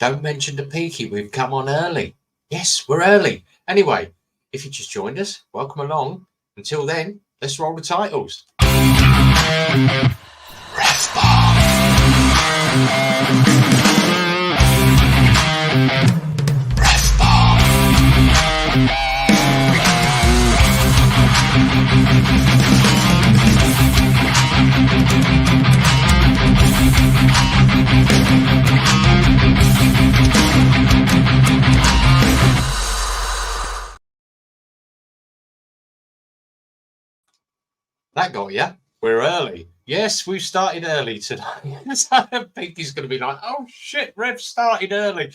Don't mention the peaky. We've come on early. Yes, we're early. Anyway, if you just joined us, welcome along. Until then, let's roll the titles. Ref Bar. Ref Bar. That got you. We're early. Yes, we've started early tonight. Pinky's going to be like, oh shit, Rev started early.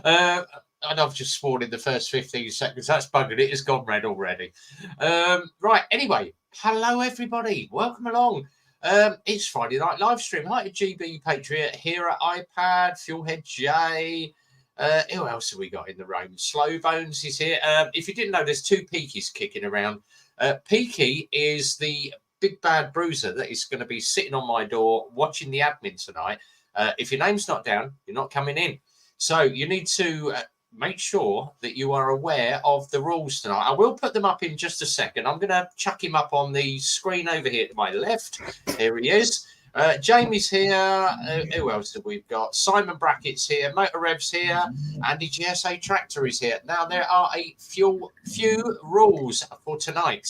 And I've just sworn in the first 15 seconds. That's buggered it. It's gone red already. Right. Anyway, hello, everybody. Welcome along. It's Friday night live stream. Hi to GB Patriot, here at iPad, Fuelhead J. Who else have we got in the room? Slow Bones is here. If you didn't know, there's two Peakies kicking around. Peaky is the big bad bruiser that is going to be sitting on my door watching the admin tonight. If your name's not down, you're not coming in. So you need to make sure that you are aware of the rules tonight. I will put them up in just a second. I'm going to chuck him up on the screen over here to my left. Here he is. Jamie's here. Who else have we got? Simon Brackett's here. Motor Rev's here. Andy GSA Tractor is here. Now, there are a few rules for tonight.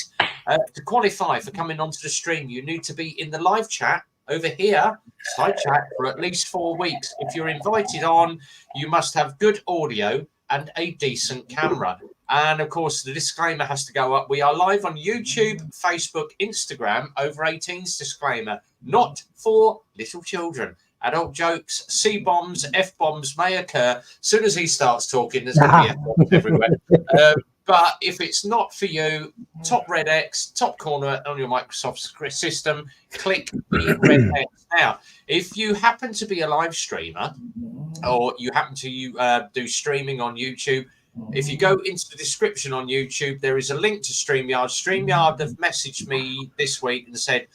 To qualify for coming onto the stream, you need to be in the live chat over here, side chat, for at least 4 weeks. If you're invited on, you must have good audio and a decent camera. And of course, the disclaimer has to go up. We are live on YouTube, Facebook, Instagram, over 18s disclaimer, not for little children. Adult jokes, C-bombs, F-bombs may occur. As soon as he starts talking, there's going to be F-bombs everywhere. But if it's not for you, top red X, top corner on your Microsoft system, click the red X. Now, if you happen to be a live streamer or you happen to do streaming on YouTube, if you go into the description on YouTube, there is a link to StreamYard. StreamYard have messaged me this week and said,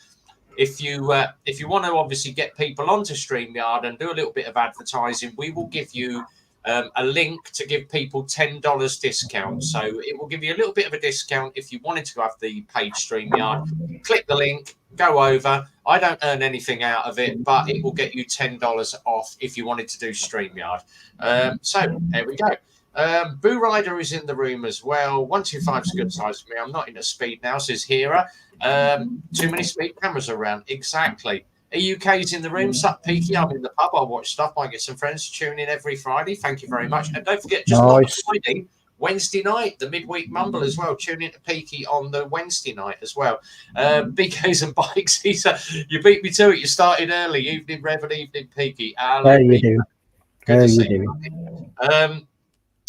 if you want to obviously get people onto StreamYard and do a little bit of advertising, we will give you a link to give people $10 discount. So it will give you a little bit of a discount if you wanted to have the paid StreamYard. Click the link, go over. I don't earn anything out of it, but it will get you $10 off if you wanted to do StreamYard. So there we go. Boo Rider is in the room as well. 125 is a good size for me. I'm not into speed now, says Hera. Too many speed cameras around. Exactly. EUK's in the room. Sup, Peaky. I'm in the pub. I'll watch stuff. I get some friends to tune in every Friday. Thank you very much. And don't forget, just not Friday, Wednesday night, the midweek mumble as well. Tune in to Peaky on the Wednesday night as well. BKs and Bikes. You beat me to it. You started early. Evening Rev and evening Peaky. How you do? How you doing?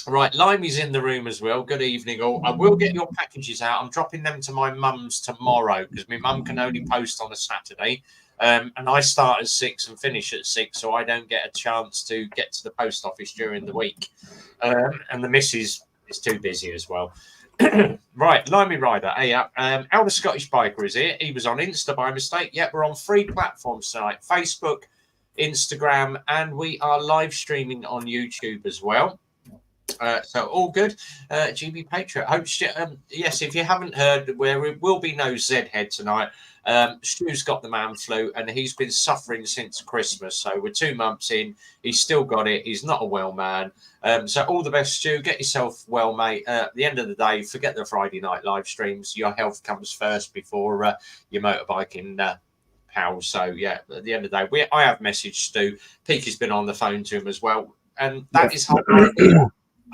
Right, Limey's in the room as well. Good evening, all. I will get your packages out. I'm dropping them to my mum's tomorrow because my mum can only post on a Saturday. And I start at 6 and finish at 6, so I don't get a chance to get to the post office during the week. And the missus is too busy as well. Right, Limey Rider. Hey, Elder Scottish Biker is here. He was on Insta by mistake. Yep, we're on 3 platforms tonight. Facebook, Instagram, and we are live streaming on YouTube as well. So all good. GB Patriot. Yes, if you haven't heard, there will be no Z head tonight. Stu's got the man flu and he's been suffering since Christmas. So we're 2 months in. He's still got it. He's not a well man. So all the best, Stu. Get yourself well, mate. At the end of the day, forget the Friday night live streams. Your health comes first before your motorbiking pals. So yeah, at the end of the day, I have messaged Stu. Peaky's been on the phone to him as well. And that is how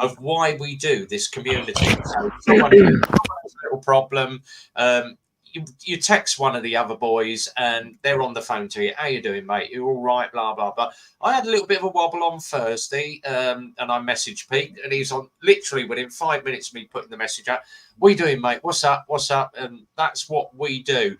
of why we do this community. So someone has a little problem, you text one of the other boys and they're on the phone to you. How you doing, mate? You all right? Blah, blah, blah. I had a little bit of a wobble on Thursday and I messaged Pete and he's on literally within 5 minutes of me putting the message out. What are you doing, mate? What's up? What's up? And that's what we do.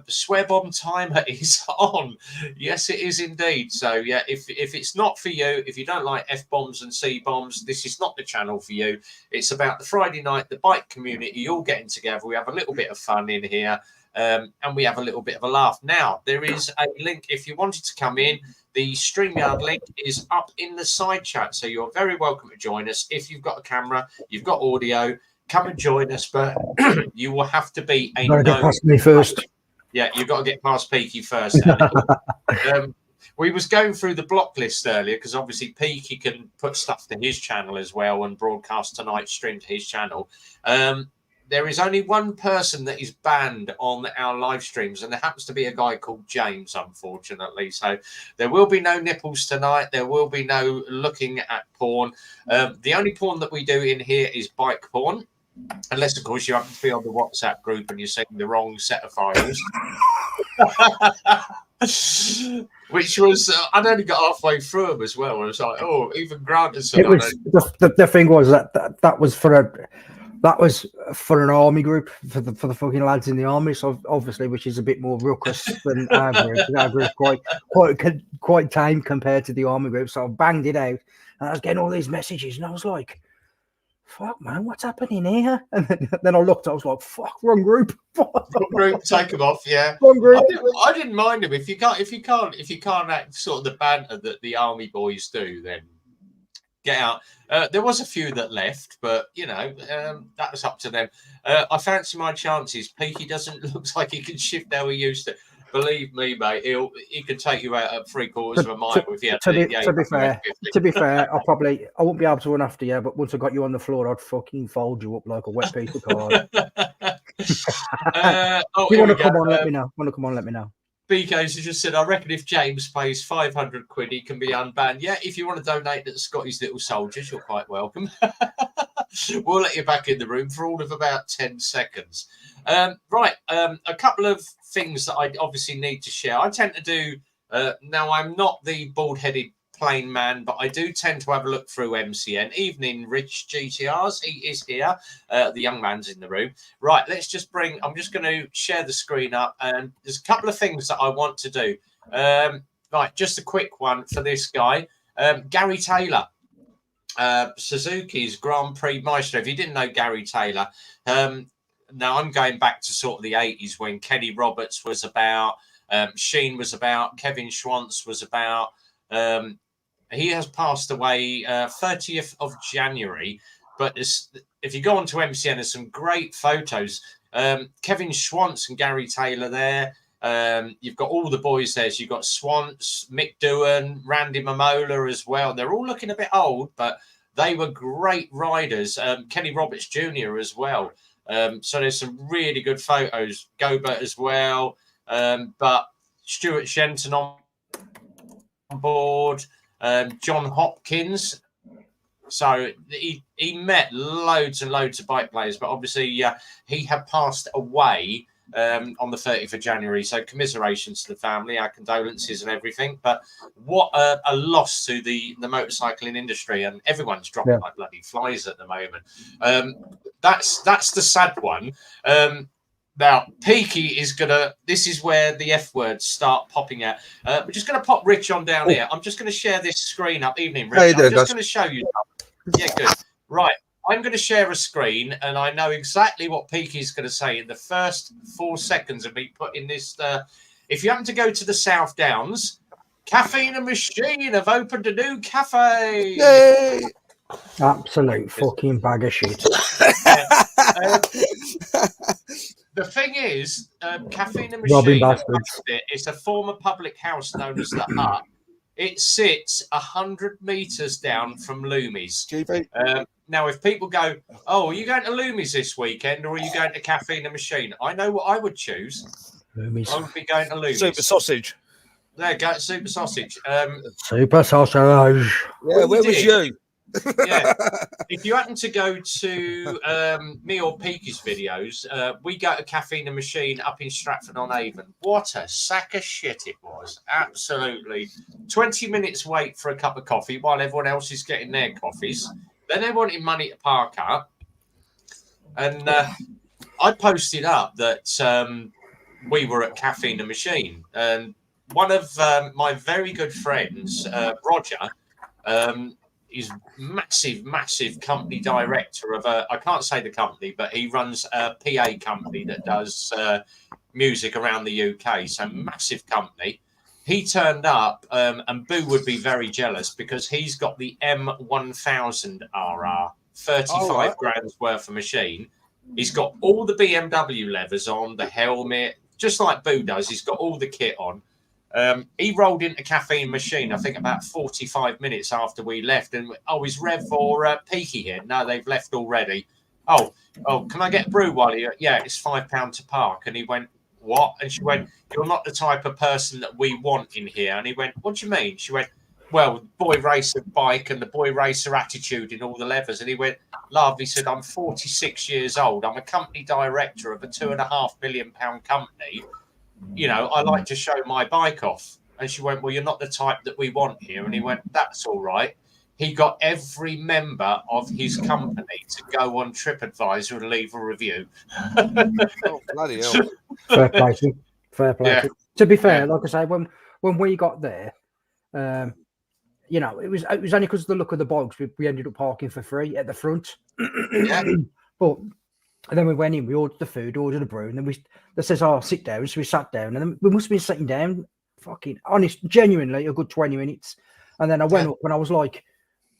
Swear bomb timer is on. Yes, it is indeed. So, yeah, if it's not for you, if you don't like F-bombs and C-bombs, this is not the channel for you. It's about the Friday night, the bike community, all getting together. We have a little bit of fun in here. And we have a little bit of a laugh. Now, there is a link if you wanted to come in. The StreamYard link is up in the side chat, so you're very welcome to join us. If you've got a camera, you've got audio, come and join us, but you will have to be a Gotta get past me first. Yeah, you've got to get past Peaky first. We was going through the block list earlier because obviously Peaky can put stuff to his channel as well and broadcast tonight's stream to his channel. There is only one person that is banned on our live streams, and there happens to be a guy called James, unfortunately. So there will be no nipples tonight. There will be no looking at porn. The only porn that we do in here is bike porn, unless, of course, you happen to be on the WhatsApp group and you're sending the wrong set of files. Which was, I'd only got halfway through them as well. I was like, oh, even Grant. It was the thing was that was for an army group, for the fucking lads in the army. So obviously, which is a bit more ruckus than our group. Our group's quite tame compared to the army group. So I banged it out, and I was getting all these messages, and I was like, fuck, man, what's happening here? And then I looked, I was like, fuck, wrong group. Wrong group, take them off, yeah. Wrong group. I didn't mind them. If you can't act sort of the banter that the army boys do, then get out. There was a few that left, but you know, that was up to them. I fancy my chances. Peaky doesn't look like he can shift how he used to. Believe me, mate, he can take you out at 3/4 of a mile with you. To be fair, I won't be able to run after you, but once I got you on the floor, I'd fucking fold you up like a wet piece of card. You want to come on? Let me know. Let me know. BK's just said, I reckon if James pays 500 quid, he can be unbanned. Yeah, if you want to donate to the Scottish Little Soldiers, you're quite welcome. We'll let you back in the room for all of about 10 seconds. Right, a couple of things that I obviously need to share. I tend to do, now I'm not the bald-headed plain man, but I do tend to have a look through MCN. Evening, Rich GTRs. He is here. The young man's in the room. Right, let's just I'm just going to share the screen up, and there's a couple of things that I want to do. Right, just a quick one for this guy. Gary Taylor, Suzuki's Grand Prix Maestro. If you didn't know Gary Taylor, now I'm going back to sort of the 80s when Kenny Roberts was about, Sheen was about, Kevin Schwantz was about. He has passed away 30th of January, but if you go onto MCN, there's some great photos. Kevin Schwantz and Gary Taylor there. You've got all the boys there. So you've got Schwantz, Mick Doohan, Randy Mamola as well. They're all looking a bit old, but they were great riders. Kenny Roberts Jr. as well. So there's some really good photos. Gobert as well. But Stuart Shenton on board. John Hopkins. So he met loads and loads of bike players, but obviously he had passed away on the 30th of January. So commiserations to the family, our condolences and everything. But what a loss to the motorcycling industry, and everyone's dropping like bloody flies at the moment. That's the sad one. Now, Peaky is this is where the F words start popping out. We're just going to pop Rich on down here. I'm just going to share this screen up. Evening, Rich. I'm just going to show you. Yeah, good. Right. I'm going to share a screen, and I know exactly what Peaky's going to say in the first 4 seconds of me putting this. If you happen to go to the South Downs, Caffeine and Machine have opened a new cafe. Yay! Absolute fucking bag of shit. The thing is, Caffeine and Machine, it's a former public house known as the Hut. It sits 100 metres down from Loomies. Now, if people go, oh, are you going to Loomies this weekend or are you going to Caffeine and Machine? I know what I would choose. Loomies. I would be going to Loomies. Super Sausage. There you go, Super Sausage. Super Sausage. Yeah, where was you? Yeah, if you happen to go to me or Peaky's videos, we go to Caffeine and Machine up in Stratford-on-Avon. What a sack of shit it was. Absolutely. 20 minutes wait for a cup of coffee while everyone else is getting their coffees. Then they wanted money to park up. And I posted up that we were at Caffeine and Machine. And one of my very good friends, Roger, he's massive company director of I can't say the company, but he runs a PA company that does music around the UK. So massive company. He turned up, and Boo would be very jealous because he's got the M1000RR, 35 grand's worth of machine. He's got all the BMW levers on, the helmet, just like Boo does. He's got all the kit on. He rolled into Caffeine Machine, I think, about 45 minutes after we left. And, is Rev or Peaky here? No, they've left already. Oh, can I get a brew while you? Yeah, it's £5 to park. And he went, what? And she went, you're not the type of person that we want in here. And he went, what do you mean? She went, well, boy racer bike and the boy racer attitude in all the levers. And he went, love, he said, I'm 46 years old. I'm a company director of a £2.5 million company. You know, I like to show my bike off. And she went, well, you're not the type that we want here. And he went, that's all right. He got every member of his company to go on TripAdvisor and leave a review. Oh, bloody hell. Fair play. Fair play. Yeah. To be fair, like I say, when we got there, you know, it was only because of the look of the bikes we ended up parking for free at the front. Yeah. But and then we went in, we ordered the food, ordered a brew, and then they says, "Oh, sit down." So we sat down, and then we must have been sitting down, fucking honest, genuinely a good 20 minutes. And then I went up and I was like,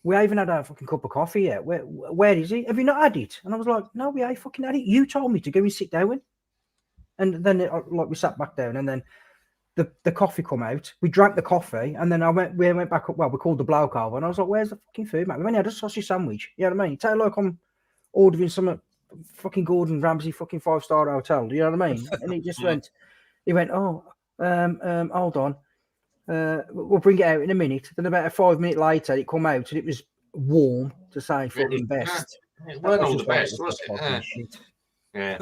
"We haven't had a fucking cup of coffee yet. Where is it? Have you not had it?" And I was like, "No, we ain't fucking had it. You told me to go and sit down." And then we sat back down, and then the coffee come out. We drank the coffee, and then we went back up. Well, we called the bloke over, and I was like, "Where's the fucking food, mate? We only had a sausage sandwich." You know what I mean? Tell like I'm ordering some fucking Gordon Ramsay fucking 5-star hotel. Do you know what I mean? And he just went, "Oh, hold on. We'll bring it out in a minute." Then about a 5 minute later, it come out and it was warm to say fucking best. It weren't all the best, was it? Yeah.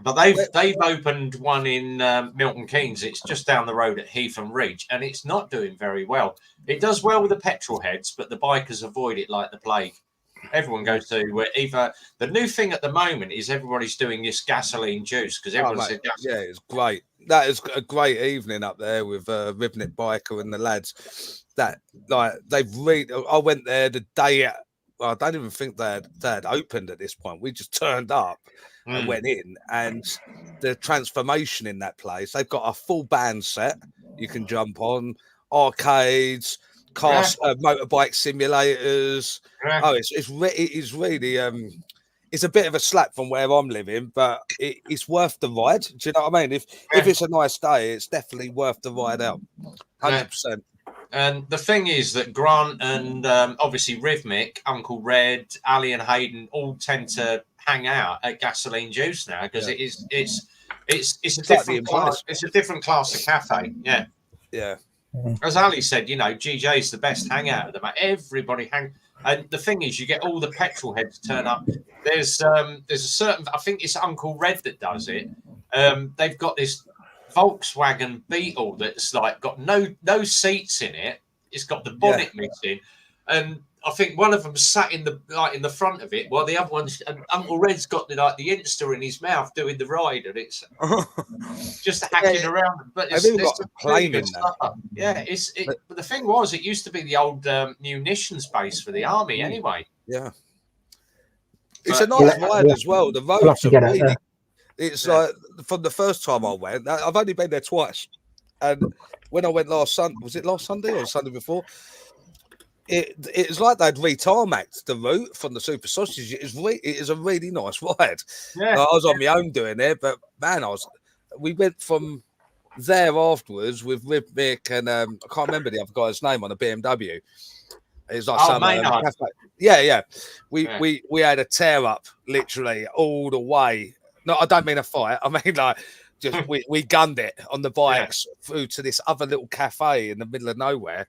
But they've opened one in Milton Keynes. It's just down the road at Heath and Reach, and it's not doing very well. It does well with the petrol heads, but the bikers avoid it like the plague. Everyone goes to either the new thing at the moment is everybody's doing this gasoline juice because everyone said gasoline. Yeah, it's great. That is a great evening up there with Rivnet Biker and the lads. That like they've I went there the day. I don't even think they had opened at this point. We just turned up and went in, and the transformation in that place. They've got a full band set you can jump on, arcades. Motorbike simulators. Yeah. Oh, it is really it's a bit of a slap from where I'm living, but it's worth the ride. Do you know what I mean? If it's a nice day, it's definitely worth the ride out. 100%. And the thing is that Grant and obviously Rhythmic, Uncle Red, Ali and Hayden all tend to hang out at Gasoline Juice now because it's a different class. It's a different class of cafe. Yeah. Yeah. As Ali said, you know, GJ's the best hangout at the moment. Everybody and the thing is, you get all the petrol heads turn up. There's a certain, I think it's Uncle Red that does it. They've got this Volkswagen Beetle that's like got no seats in it. It's got the bonnet missing, and I think one of them sat in the front of it, while the other one's and Uncle Red's got the Insta in his mouth doing the ride, and it's just hacking around. But it's got a plane in there. Yeah, but the thing was, it used to be the old munitions base for the army, anyway. Yeah, it's a nice ride as well. The roads are really. It's like from the first time I went, I've only been there twice, and when I went last Sunday, was it last Sunday or the Sunday before? It was like they'd retarmacked the route from the Super Sausage. It is a really nice ride. Yeah. I was on my own doing it, but man, we went from there afterwards with Mick and I can't remember the other guy's name on a BMW. It was like Maynard. Yeah. We had a tear up literally all the way. No, I don't mean a fight. I mean like just we gunned it on the bikes through to this other little cafe in the middle of nowhere.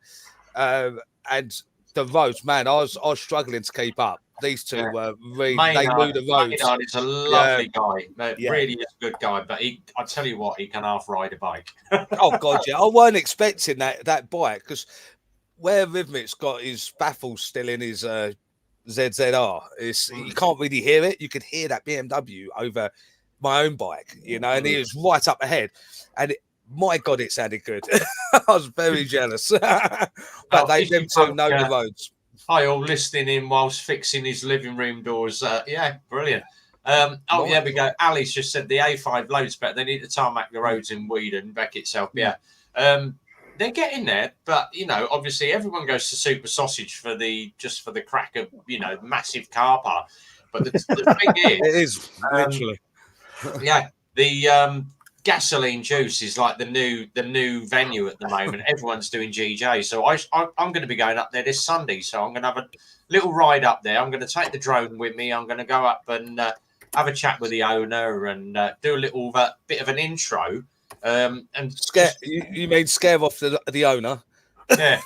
And the roads, man, I was struggling to keep up. These two were really, they knew the roads. Maynard is a lovely guy. Really is a good guy. But I tell you what, he can half ride a bike. Oh God, yeah. I weren't expecting that bike because where Rhythmic's got his baffles still in his ZZR, you can't really hear it. You could hear that BMW over my own bike, you know, and he was right up ahead, and my God, it sounded good. I was very jealous. But them two know the roads. Hi, all listening in whilst fixing his living room doors. Yeah, brilliant. Yeah, we go. Ali's just said the A5 loads better. They need to tarmac the roads in Weedon, back itself. Yeah. They're getting there, but obviously everyone goes to Super Sausage for the crack of massive car park. But the thing is, it is literally. Yeah, the gasoline juice is like the new venue at the moment. Everyone's doing GJ, so I'm going to be going up there this Sunday. So I'm going to have a little ride up there. I'm going to take the drone with me. I'm going to go up and have a chat with the owner and do a little bit of an intro. And scare you made scare off the owner. Yeah.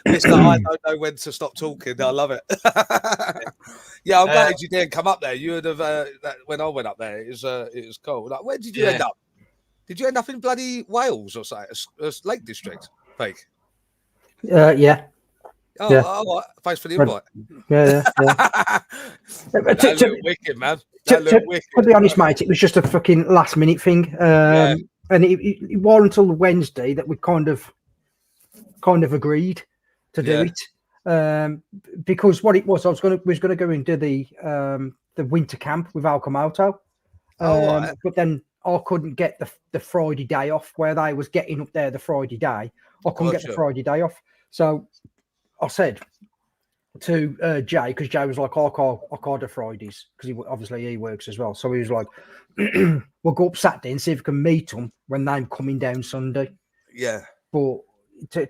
Mister, I don't know when to stop talking. I love it. Yeah, I'm glad you didn't come up there. You would have when I went up there. It was cool. Like, where did you end up? Did you end up in bloody Wales or something? A Lake District? Fake. Yeah. Oh, thanks for the invite. Yeah. That looked wicked, man. To be honest, mate, it was just a fucking last minute thing. And it wasn't until Wednesday that we kind of agreed to do it. Because what it was, I was going to go and do the winter camp with Alcomoto. But then I couldn't get the Friday day off where they was getting up there the Friday day. I couldn't get the Friday day off. So I said to Jay, because Jay was like, I can't do Fridays, because he works as well. So he was like, we'll go up Saturday and see if we can meet them when they're coming down Sunday. Yeah. But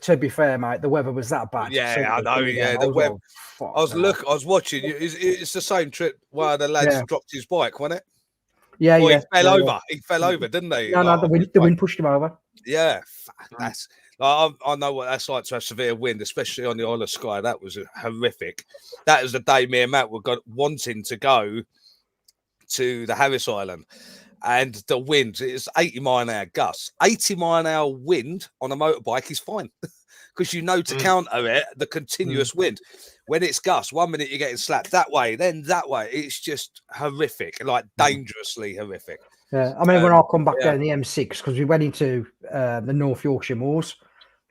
to be fair, mate, the weather was that bad. Yeah, I know. Yeah, the weather. I was watching. It's the same trip where the lads dropped his bike, wasn't it? Yeah, He fell over. He fell over, didn't he? No, the wind pushed him over. Yeah, that's. I know what that's like to have severe wind, especially on the Isle of Skye. That was horrific. That was the day me and Matt were wanting to go to the Harris Island, and the wind is 80 mile an hour gusts. 80 mile an hour wind on a motorbike is fine because to counter it, the continuous wind. When it's gusts, 1 minute you're getting slapped that way, then that way. It's just horrific, like dangerously horrific. Yeah, I mean, when I come back down the M6, because we went into the North Yorkshire moors,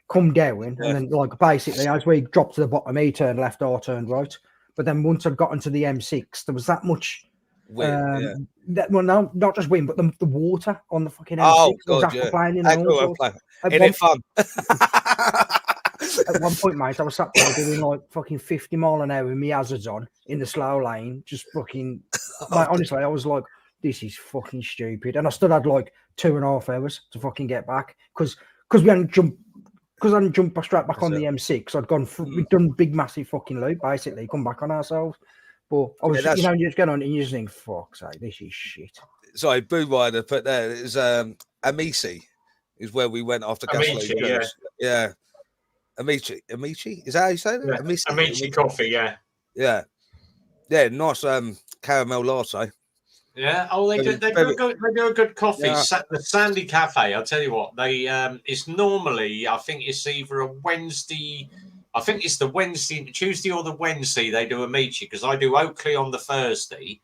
come down, and then like basically as we dropped to the bottom, he turned left, I turned right. But then once I'd got into the M6, there was that much wind. No, not just wind, but the water on the fucking M6. Oh god, Ain't it fun? At one point, mate, I was sat there doing like fucking 50 mile an hour with my hazards on in the slow lane, just fucking. Mate, honestly, I was like, this is fucking stupid. And I still had like 2.5 hours to fucking get back because we hadn't jumped. Because I hadn't jumped straight back on the M6, I'd gone. We'd done big, massive fucking loop, basically, come back on ourselves. But I was, you just get on and you just think, fuck's sake, this is shit. Sorry, Boo Rider put there. It was Amici is where we went after gasoline. Yeah. Amici, is that how you say it? Yeah. Amici coffee, yeah. Nice caramel latte. Yeah, they do a good coffee. Yeah. The Sandy Cafe, I'll tell you what, they it's normally, I think it's either a Wednesday, I think it's the Tuesday or the Wednesday they do Amici, because I do Oakley on the Thursday,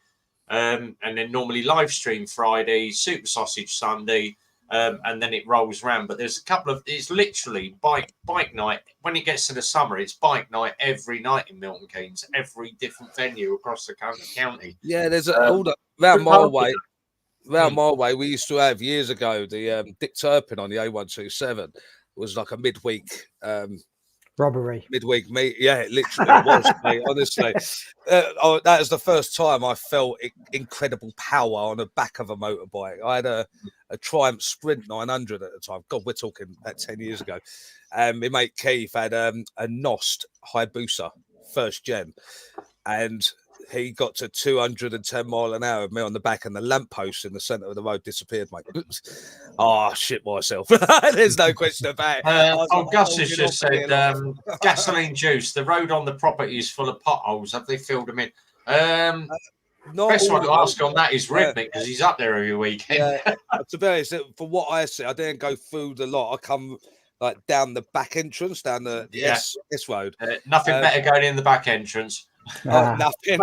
and then normally live stream Friday, Super Sausage Sunday, and then it rolls around. But there's a couple of, it's literally bike night. When it gets to the summer, it's bike night every night in Milton Keynes, every different venue across the county. Yeah, there's all the round my way. We used to have years ago the Dick Turpin on the A127 was like a midweek robbery. Midweek meet, yeah, it literally was, mate, honestly. That was the first time I felt incredible power on the back of a motorbike. I had a Triumph Sprint 900 at the time. God, we're talking about 10 years ago. My mate Keith had a Nost Hayabusa, first gen, and he got to 210 mile an hour of me on the back, and the lamppost in the centre of the road disappeared, mate. Oh, shit myself. There's no question about it. Gus has just said gasoline juice. The road on the property is full of potholes. Have they filled them in? Best one to ask on that is Ribnick, because he's up there every weekend. To be honest, for what I see, I didn't go through the lot. I come like down the back entrance, down the S road. Nothing better going in the back entrance. Nothing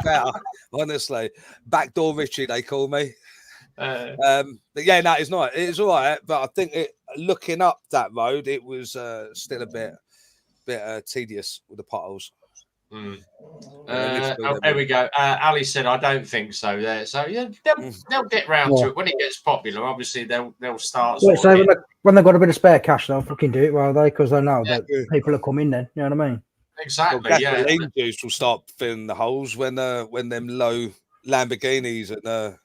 better, honestly. Backdoor Richie, they call me. But yeah, no, it's not. It's all right, but I think looking up that road, it was still a bit bit tedious with the potholes. There we go. Ali said, "I don't think so." There, so yeah, they'll get round to it when it gets popular. Obviously, they'll start. Yeah, so when they've got a bit of spare cash, they'll fucking do it, will they? Because they know that people are coming. Then you know what I mean? Exactly. Well, gasoline juice will start filling the holes when them low Lamborghinis and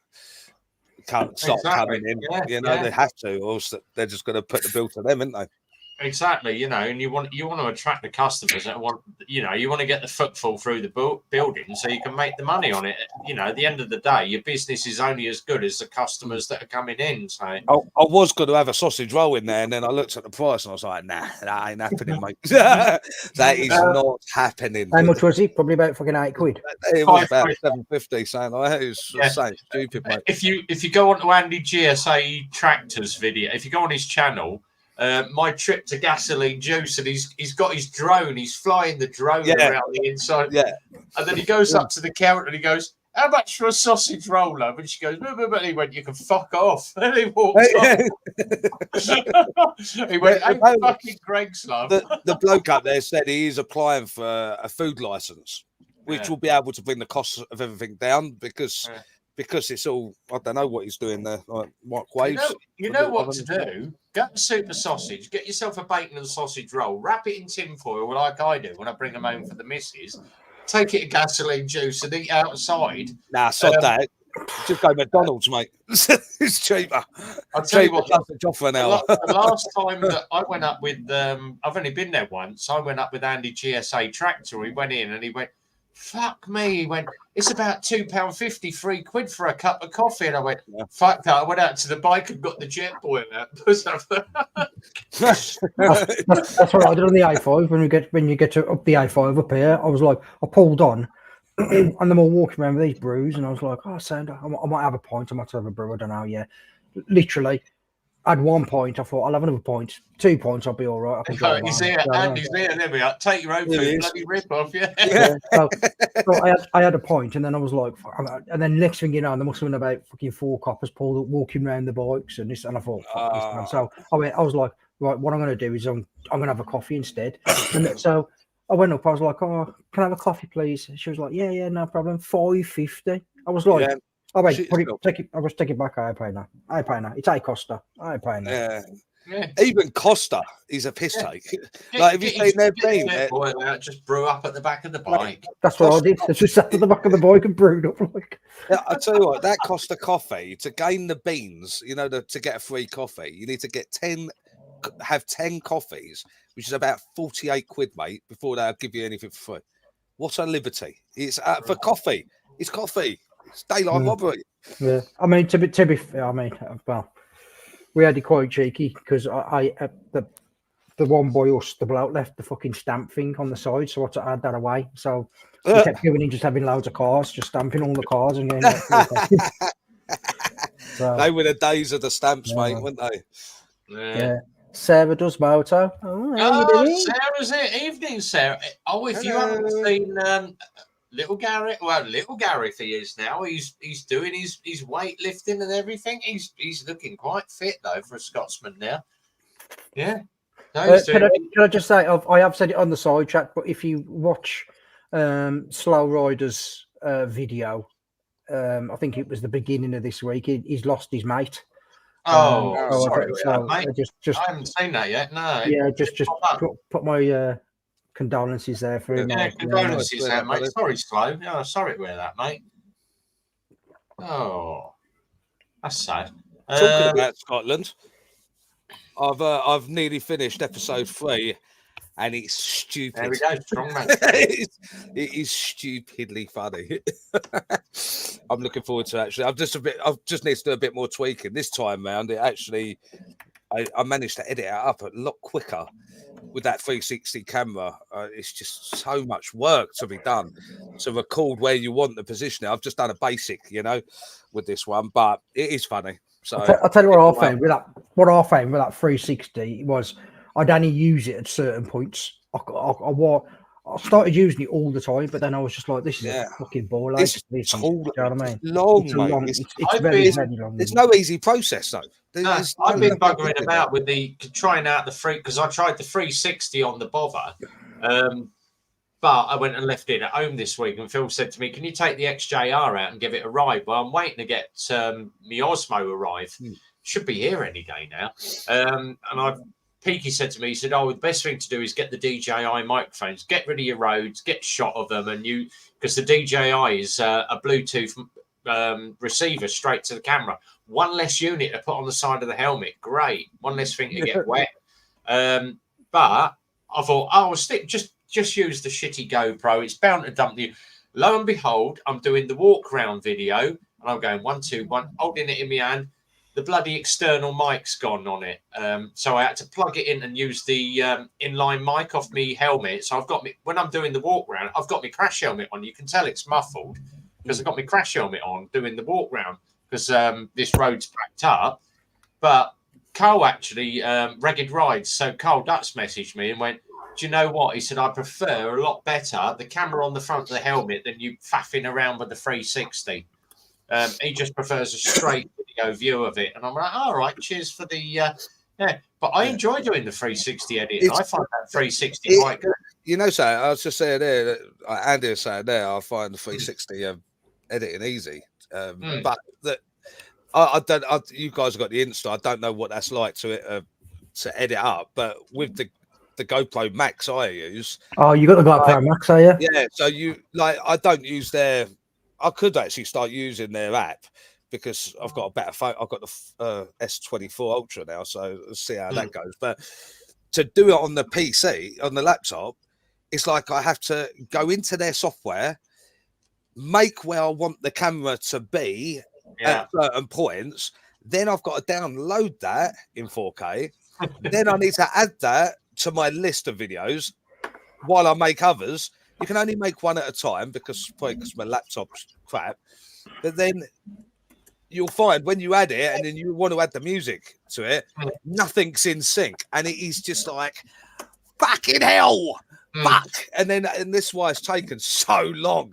start coming in. They have to, or else they're just going to put the bill to them, aren't they? Exactly, and you want to attract the customers that want, you want to get the footfall through the building so you can make the money on it. At the end of the day, your business is only as good as the customers that are coming in. So I was going to have a sausage roll in there, and then I looked at the price and I was like, nah, that ain't happening, mate. That is not happening. How much was it? Probably about fucking £8. It was about £7.50, saying like, it was so stupid, mate. If you go on to Andy GSA Tractors video, if you go on his channel. My trip to gasoline juice, and he's got his drone. He's flying the drone around the inside. And then he goes up to the counter and he goes, "How much for a sausage roll?" And she goes, "But he went, you can fuck off." And he walked off. He went, "Hey, fucking Greg's love." The bloke up there said he is applying for a food license, which will be able to bring the cost of everything down because it's all, I don't know what he's doing there, like microwaves. You know what to do? Go to Super Sausage, get yourself a bacon and sausage roll, wrap it in tinfoil like I do when I bring them home for the missus, take it to gasoline juice and eat outside. Nah, sod that. Just go McDonald's, mate. It's cheaper. I'll tell you what, off for an hour. The last time that I went up with, I've only been there once, I went up with Andy GSA Tractor. He went in and he went, "Fuck me." He went, "It's about £2.50, £3 for a cup of coffee." And I went, "Fuck that." I went out to the bike and got the jet boiler. That's what I did on the A5 when you get to up the A5 up here. I was like, I pulled on and then we're walking around with these brews and I was like, "Oh, Sandra, I might have a pint. I might have a brew. I don't know." Yeah. Literally, I had 1 point. I thought, I'll have another point. 2 points, I'll be all right. He's here. Andy's here. There we are. Take your own food. Bloody rip off, So I had a point, and then I was like, and then next thing you know, there must have been about fucking 4 coppers walking around the bikes and this, and I thought, fuck this, man. So I was like, right, what I'm going to do is I'm going to have a coffee instead. And so I went up. I was like, "Oh, can I have a coffee, please?" And she was like, "Yeah, no problem. £5.50." I was like. Oh wait, take it. I was taking back. I pay now. It's a Costa. I pay now. Yeah. Even Costa is a piss take. Like, if you seen their bean, just brew up at the back of the bike. That's what I did. I just sat at the back of the bike and brewed up. Like, I tell you what, that Costa coffee, to gain the beans, to get a free coffee, you need to have 10 coffees, which is about £48, mate, before they'll give you anything for free. What a liberty! It's for coffee. It's coffee. It's daylight robbery. Yeah, I mean, to be fair, I mean, well, we had it quite cheeky because the one boy, the bloke, left the fucking stamp thing on the side, so I had that away. So we kept going in, just having loads of cars, just stamping all the cars and getting. So, they were the days of the stamps, mate, weren't they? Yeah. Sarah does motor. Sarah's it. Evening, Sarah. Oh, if you haven't seen Little Gareth, Little Gareth he is now. He's doing his weightlifting and everything. He's looking quite fit though for a Scotsman now. Yeah. Can I just say, I have said it on the side chat, but if you watch Slow Rider's video, I think it was the beginning of this week, he's lost his mate. Sorry, mate. I haven't seen that yet. No. Yeah, just put my condolences there for him. Yeah, condolences there, mate. Sorry, Slow. Yeah, sorry to hear that, mate. Oh, that's sad. Talking about Scotland, I've nearly finished episode 3, and it's stupid. There we go, strong man. It is stupidly funny. I'm looking forward to it, actually. I've just need to do a bit more tweaking this time round. It actually, I managed to edit it up a lot quicker with that 360 camera. It's just so much work to be done to record where you want the position. I've just done a basic, with this one, but it is funny. So I'll tell you what I found with that. What I found with that 360 was I'd only use it at certain points. I started using it all the time, but then I was just like, "This is a fucking ball." It's you know what I mean? Long, mate. It's very long. There's no easy process though. I've been buggering about with trying out the free because I tried the 360 on the Bother, But I went and left it at home this week, and Phil said to me, "Can you take the XJR out and give it a ride?" Well, I'm waiting to get my Osmo arrive. Should be here any day now. Peaky said to me, he said, "Oh, the best thing to do is get the DJI microphones, get rid of your Rhodes, get a shot of them, and because the DJI is a Bluetooth receiver straight to the camera. One less unit to put on the side of the helmet. Great. One less thing to get wet." But I thought, I'll stick just use the shitty GoPro. It's bound to dump you. Lo and behold, I'm doing the walk round video, and I'm going 1, 2, 1, holding it in my hand. The bloody external mic's gone on it. So I had to plug it in and use the inline mic off my helmet. So I've got when I'm doing the walk round, I've got my crash helmet on. You can tell it's muffled because I've got my crash helmet on doing the walk round because this road's packed up. But Carl actually, Ragged Rides. So Carl Dutz messaged me and went, "Do you know what?" He said, "I prefer a lot better the camera on the front of the helmet than you faffing around with the 360. He just prefers a straight video view of it." And I'm like, "All right, cheers for the yeah." But I enjoy doing the 360 editing. I find that 360 quite good. You know, so I was just saying there, that Andy was saying there, I find the 360 editing easy. But I don't. You guys have got the Insta. I don't know what that's like to edit up, but with the GoPro Max I use. Oh, you got the GoPro Max, are you? Yeah. So I don't use their. I could actually start using their app because I've got a better phone. I've got the S24 Ultra now, so let's see how that goes. But to do it on the PC, on the laptop, it's like I have to go into their software, make where I want the camera to be at certain points. Then I've got to download that in 4K. Then I need to add that to my list of videos while I make others. You can only make one at a time because my laptop's crap. But then you'll find when you add it and then you want to add the music to it, nothing's in sync. And it is just like, fucking hell, fuck. And this is why it's taken so long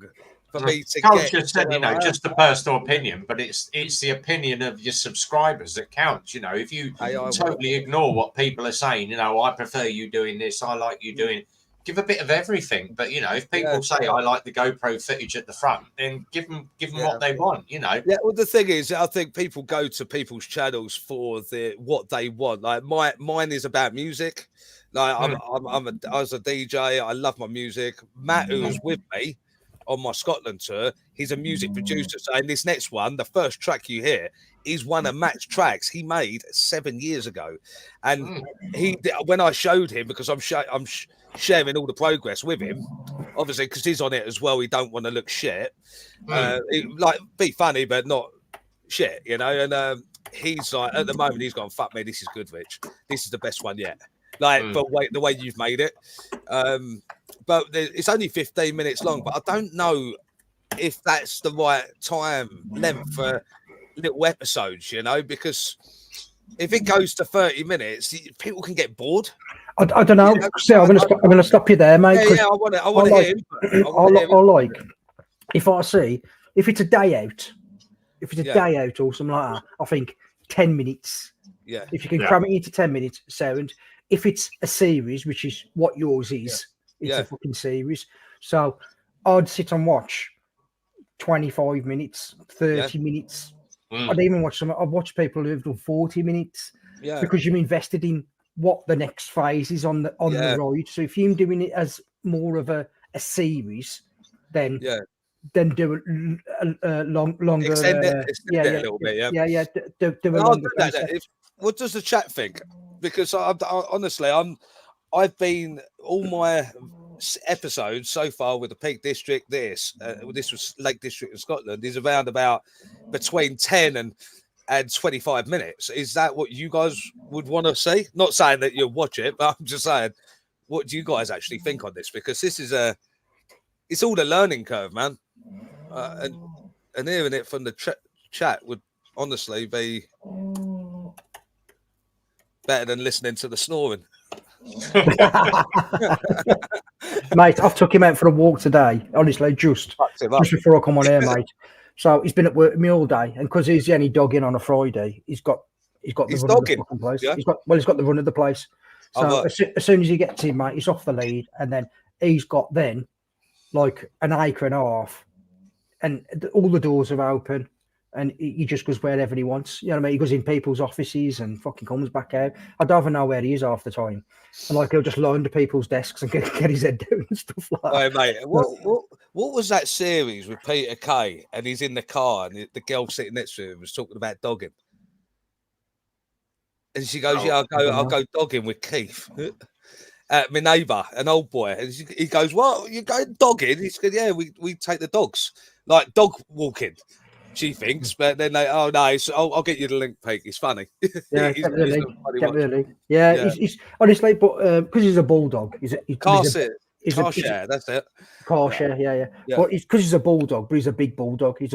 for me to get. Just said, just a personal opinion, but it's the opinion of your subscribers that counts. If you totally ignore what people are saying, I prefer you doing this, I like you doing. Give a bit of everything, but if people say I like the GoPro footage at the front, then give them what they want. Yeah. Well, the thing is, I think people go to people's channels for what they want. Like mine is about music. Like I was a DJ. I love my music. Matt, who was with me on my Scotland tour, he's a music producer. So in this next one, the first track you hear is one of Matt's tracks he made 7 years ago, and when I showed him, because I'm sharing all the progress with him, obviously, because he's on it as well. He don't want to look shit, be funny but not shit, And he's like, at the moment, he's gone, "Fuck me, this is good, Rich. This is the best one yet." But the way you've made it. But it's only 15 minutes long. But I don't know if that's the right time length for little episodes, because if it goes to 30 minutes, people can get bored. I don't know. See, I'm going to stop you there, mate. Yeah, I want to hear him. I like if it's a day out, day out or something like that, I think 10 minutes. Yeah. If you can cram it into 10 minutes, sound. If it's a series, which is what yours is, it's a fucking series. So I'd sit and watch 25 minutes, 30 minutes. I'd even watch I've watched people who've done 40 minutes because you're invested in what the next phase is on the ride. So if you're doing it as more of a series, then do a longer. Extend it a little bit. Do a longer. What does the chat think? Because honestly, I've been all my episodes so far with the Peak District. This was Lake District of Scotland. Is around about between 10 and 25 minutes. Is that what you guys would want to see? Not saying that you'll watch it, but I'm just saying, what do you guys actually think on this? Because this is it's all the learning curve, man. And hearing it from the chat would honestly be better than listening to the snoring. Mate, I've took him out for a walk today. Honestly, just before I come on air, mate. So he's been at work with me all day, and because he's the only dog in on a Friday, he's got the run of the fucking place. Yeah? He's got the run of the place. So as soon as he gets in, mate, he's off the lead, and then he's got then like an acre and a half, and all the doors are open, and he just goes wherever he wants. You know what I mean? He goes in people's offices and fucking comes back out. I don't even know where he is half the time. And like he'll just lie under people's desks and get his head down and stuff like that. Hey, mate, what was that series with Peter Kay and he's in the car and the girl sitting next to him was talking about dogging? And she goes, "Yeah, I'll go dogging with Keith, my neighbour, an old boy." And he goes, "What? You going dogging?" He said, "Yeah, we take the dogs, like dog walking." She thinks, but then I'll get you the link, Pete. It's funny. Yeah, definitely. Yeah, he's honestly, but because he's a bulldog, he's car share. That's it. Car share, yeah. But it's because he's a bulldog, but he's a big bulldog. He's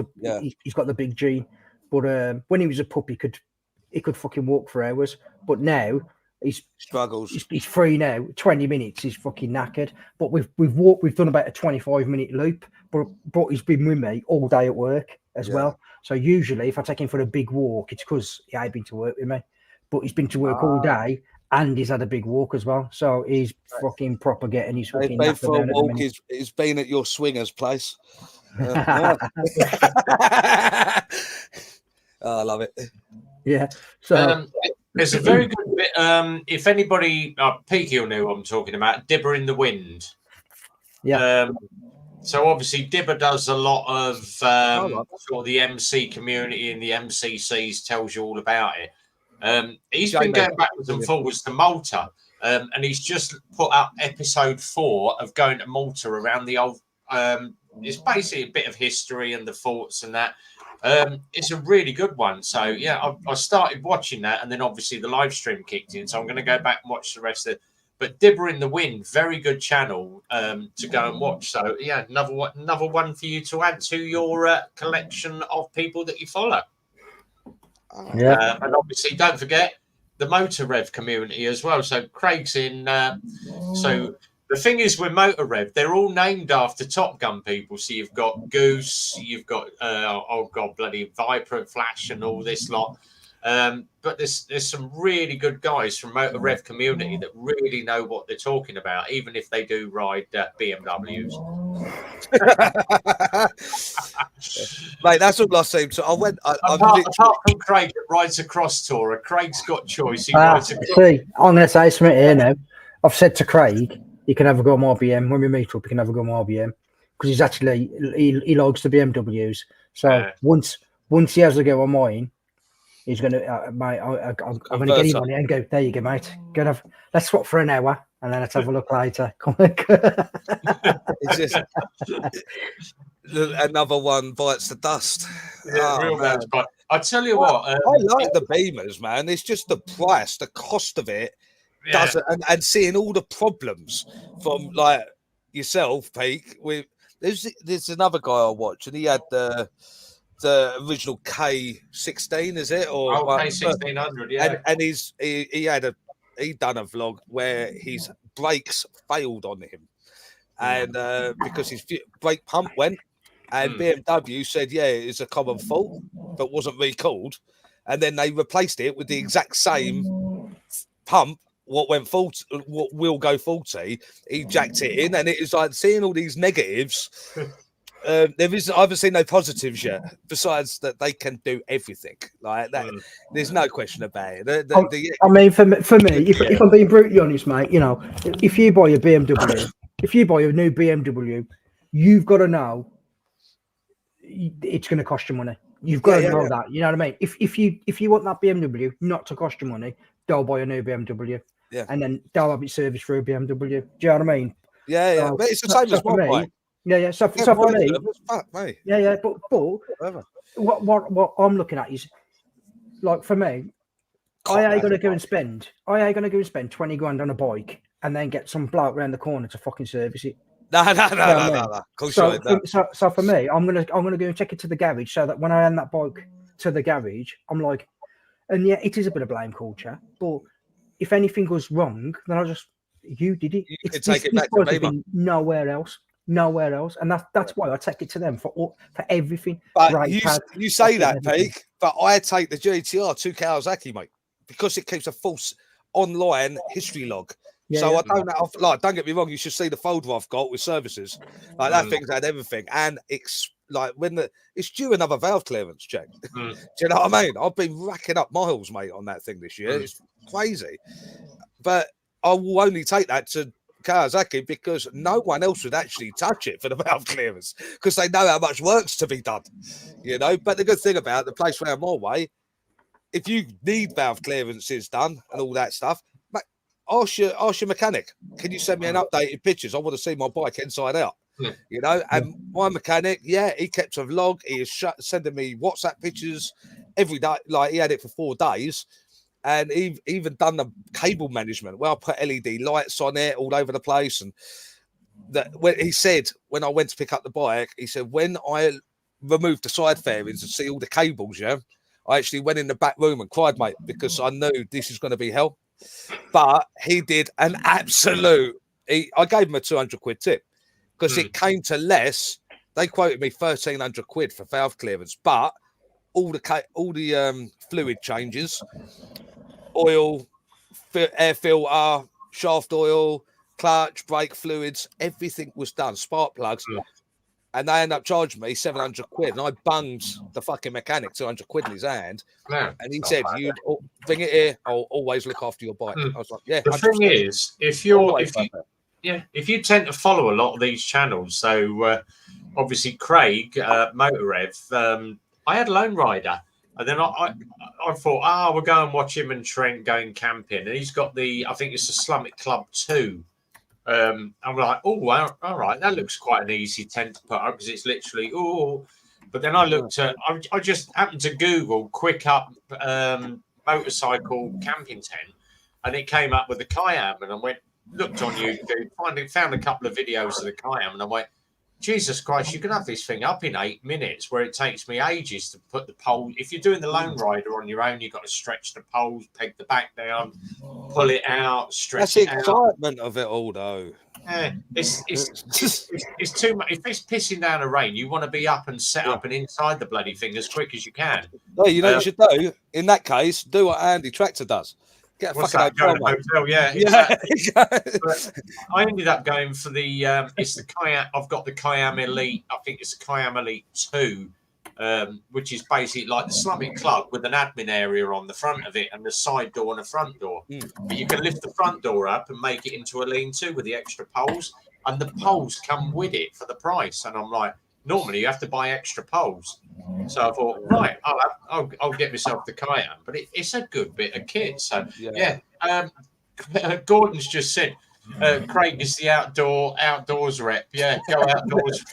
got the big gene. But when he was a pup, he could fucking walk for hours. But now he's struggles. He's free now. 20 minutes, he's fucking knackered. But we've done about a 25-minute loop. But he's been with me all day at work as well. So usually, if I take him for a big walk, it's because he ain't been to work with me. But he's been to work all day, and he's had a big walk as well. So he's fucking proper getting his fucking. He's been for a walk. He's been at your swingers place. I love it. Yeah. So there's a very good bit. If anybody, Peaky will know what I'm talking about. Dibber in the Wind. Yeah. So obviously Dibber does a lot of sort of the MC community and the MCCs, tells you all about it. He's been going backwards and forwards to Malta, and he's just put up episode 4 of going to Malta around the old. It's basically a bit of history and the forts and that. It's a really good one. So yeah, I started watching that, and then obviously the live stream kicked in. So I'm going to go back and watch the rest of it. But Dibber in the Wind, very good channel to go and watch. So yeah, another one for you to add to your collection of people that you follow. Yeah, and obviously don't forget the Motor Rev community as well. So Craig's in. So the thing is with Motor Rev, they're all named after Top Gun people. So you've got Goose, you've got bloody Viper and Flash and all this lot. But there's some really good guys from Motor Rev community that really know what they're talking about, even if they do ride BMWs. Mate, that's all I see. So I went. Apart from Craig that rides a cross tourer, Craig's got choice. See, I'm going to say something here now. I've said to Craig, you can have a go on RBM. When we meet up, you can have a go on RBM because he's actually he likes the BMWs. So once he has a go on mine. He's going to, mate, I'm going to get him on it and go, there you go, mate. Let's swap for an hour and then let's have a look later. It's just another one bites the dust. Yeah, real bad. But I tell you what. I like the Beamers, man. It's just the price, the cost of it, doesn't, and seeing all the problems from like yourself, Pete. There's another guy I watch and he had the original K16, is it? Or K1600, yeah. And he done a vlog where his brakes failed on him, and because his brake pump went, and BMW said, yeah, it's a common fault, but wasn't recalled, and then they replaced it with the exact same pump. What will go faulty? He jacked it in, and it was like seeing all these negatives. I haven't seen no positives yet, besides that they can do everything like that. There's no question about it. I mean, for me, if I'm being brutally honest, mate, you know, if you buy a BMW, if you buy a new BMW, you've got to know it's going to cost you money. You've got to know that. You know what I mean? If you want that BMW not to cost you money, don't buy a new BMW. Yeah. And then they'll have it serviced through a BMW. Do you know what I mean? Yeah. But it's the same as my bike. Yeah. So for me, but what I'm looking at is like for me, I ain't gonna go and spend 20 grand on a bike and then get some bloke around the corner to fucking service it. No. So for me, I'm gonna go and take it to the garage so that when I hand that bike to the garage, I'm like, and yeah, it is a bit of blame culture, but if anything goes wrong, then you did it. You can take it back to me. Nowhere else, and that's why I take it to them for everything. But you say that, Pete, but I take the GTR to Kawasaki, mate, because it keeps a false online history log. Yeah, So yeah. I don't have, like, don't get me wrong, you should see the folder I've got with services. Like that thing's had everything. And it's like it's due another valve clearance check. Do you know what I mean? I've been racking up miles, mate, on that thing this year. It's crazy. But I will only take that to Kawasaki because no one else would actually touch it for the valve clearance because they know how much work's to be done. You know, but the good thing about the place round my way, if you need valve clearances done and all that stuff, mate, ask your mechanic. Can you send me an updated pictures? I want to see my bike inside out. You know, and my mechanic, he kept a log. He is sending me WhatsApp pictures every day. Like he had it for 4 days, and he even done the cable management. Well, I put LED lights on it all over the place, and when he said when I went to pick up the bike, he said when I removed the side fairings and see all the cables, I actually went in the back room and cried, mate, because I knew this is going to be hell. But he did an absolute. I gave him a 200 quid tip. Because it came to less, they quoted me 1,300 quid for valve clearance, but all the fluid changes, oil, air filter, shaft oil, clutch, brake fluids, everything was done, spark plugs, and they ended up charging me 700 quid, and I bunged the fucking mechanic 200 quid in his hand, and he said, "You bring it here, I'll always look after your bike." I was like, "Yeah." The 100%. thing is, if you tend to follow a lot of these channels, so obviously Craig, Motorrev, I had Lone Rider, and then I thought, we'll go and watch him and Trent going camping, and he's got I think it's the Slummit Club 2. I'm like, all right, that looks quite an easy tent to put up because it's literally, but then I looked at, I just happened to Google quick up motorcycle camping tent, and it came up with the Kayam, and I looked on YouTube, found a couple of videos of the Kayam, and I went, Jesus Christ, you can have this thing up in 8 minutes, where it takes me ages to put the pole. If you're doing the Lone Rider on your own, you've got to stretch the poles, peg the back down, pull it out, stretch it out. That's the excitement of it all, though. Yeah, it's too much. If it's pissing down a rain, you want to be up and set up and inside the bloody thing as quick as you can. No, you know what you should do? In that case, do what Andy Tractor does. Get a fucking hotel, yeah, exactly. But I ended up going for the it's the Kayam. I've got the Kayam Elite. I think it's the Kayam Elite 2, which is basically like the Slummit Club with an admin area on the front of it and the side door and a front door. But you can lift the front door up and make it into a lean-to with the extra poles, and the poles come with it for the price. And I'm like, normally you have to buy extra poles. So I thought, right, I'll get myself the Kayam, but it's a good bit of kit. So Gordon's just said Craig is the outdoors rep. Yeah, go outdoors.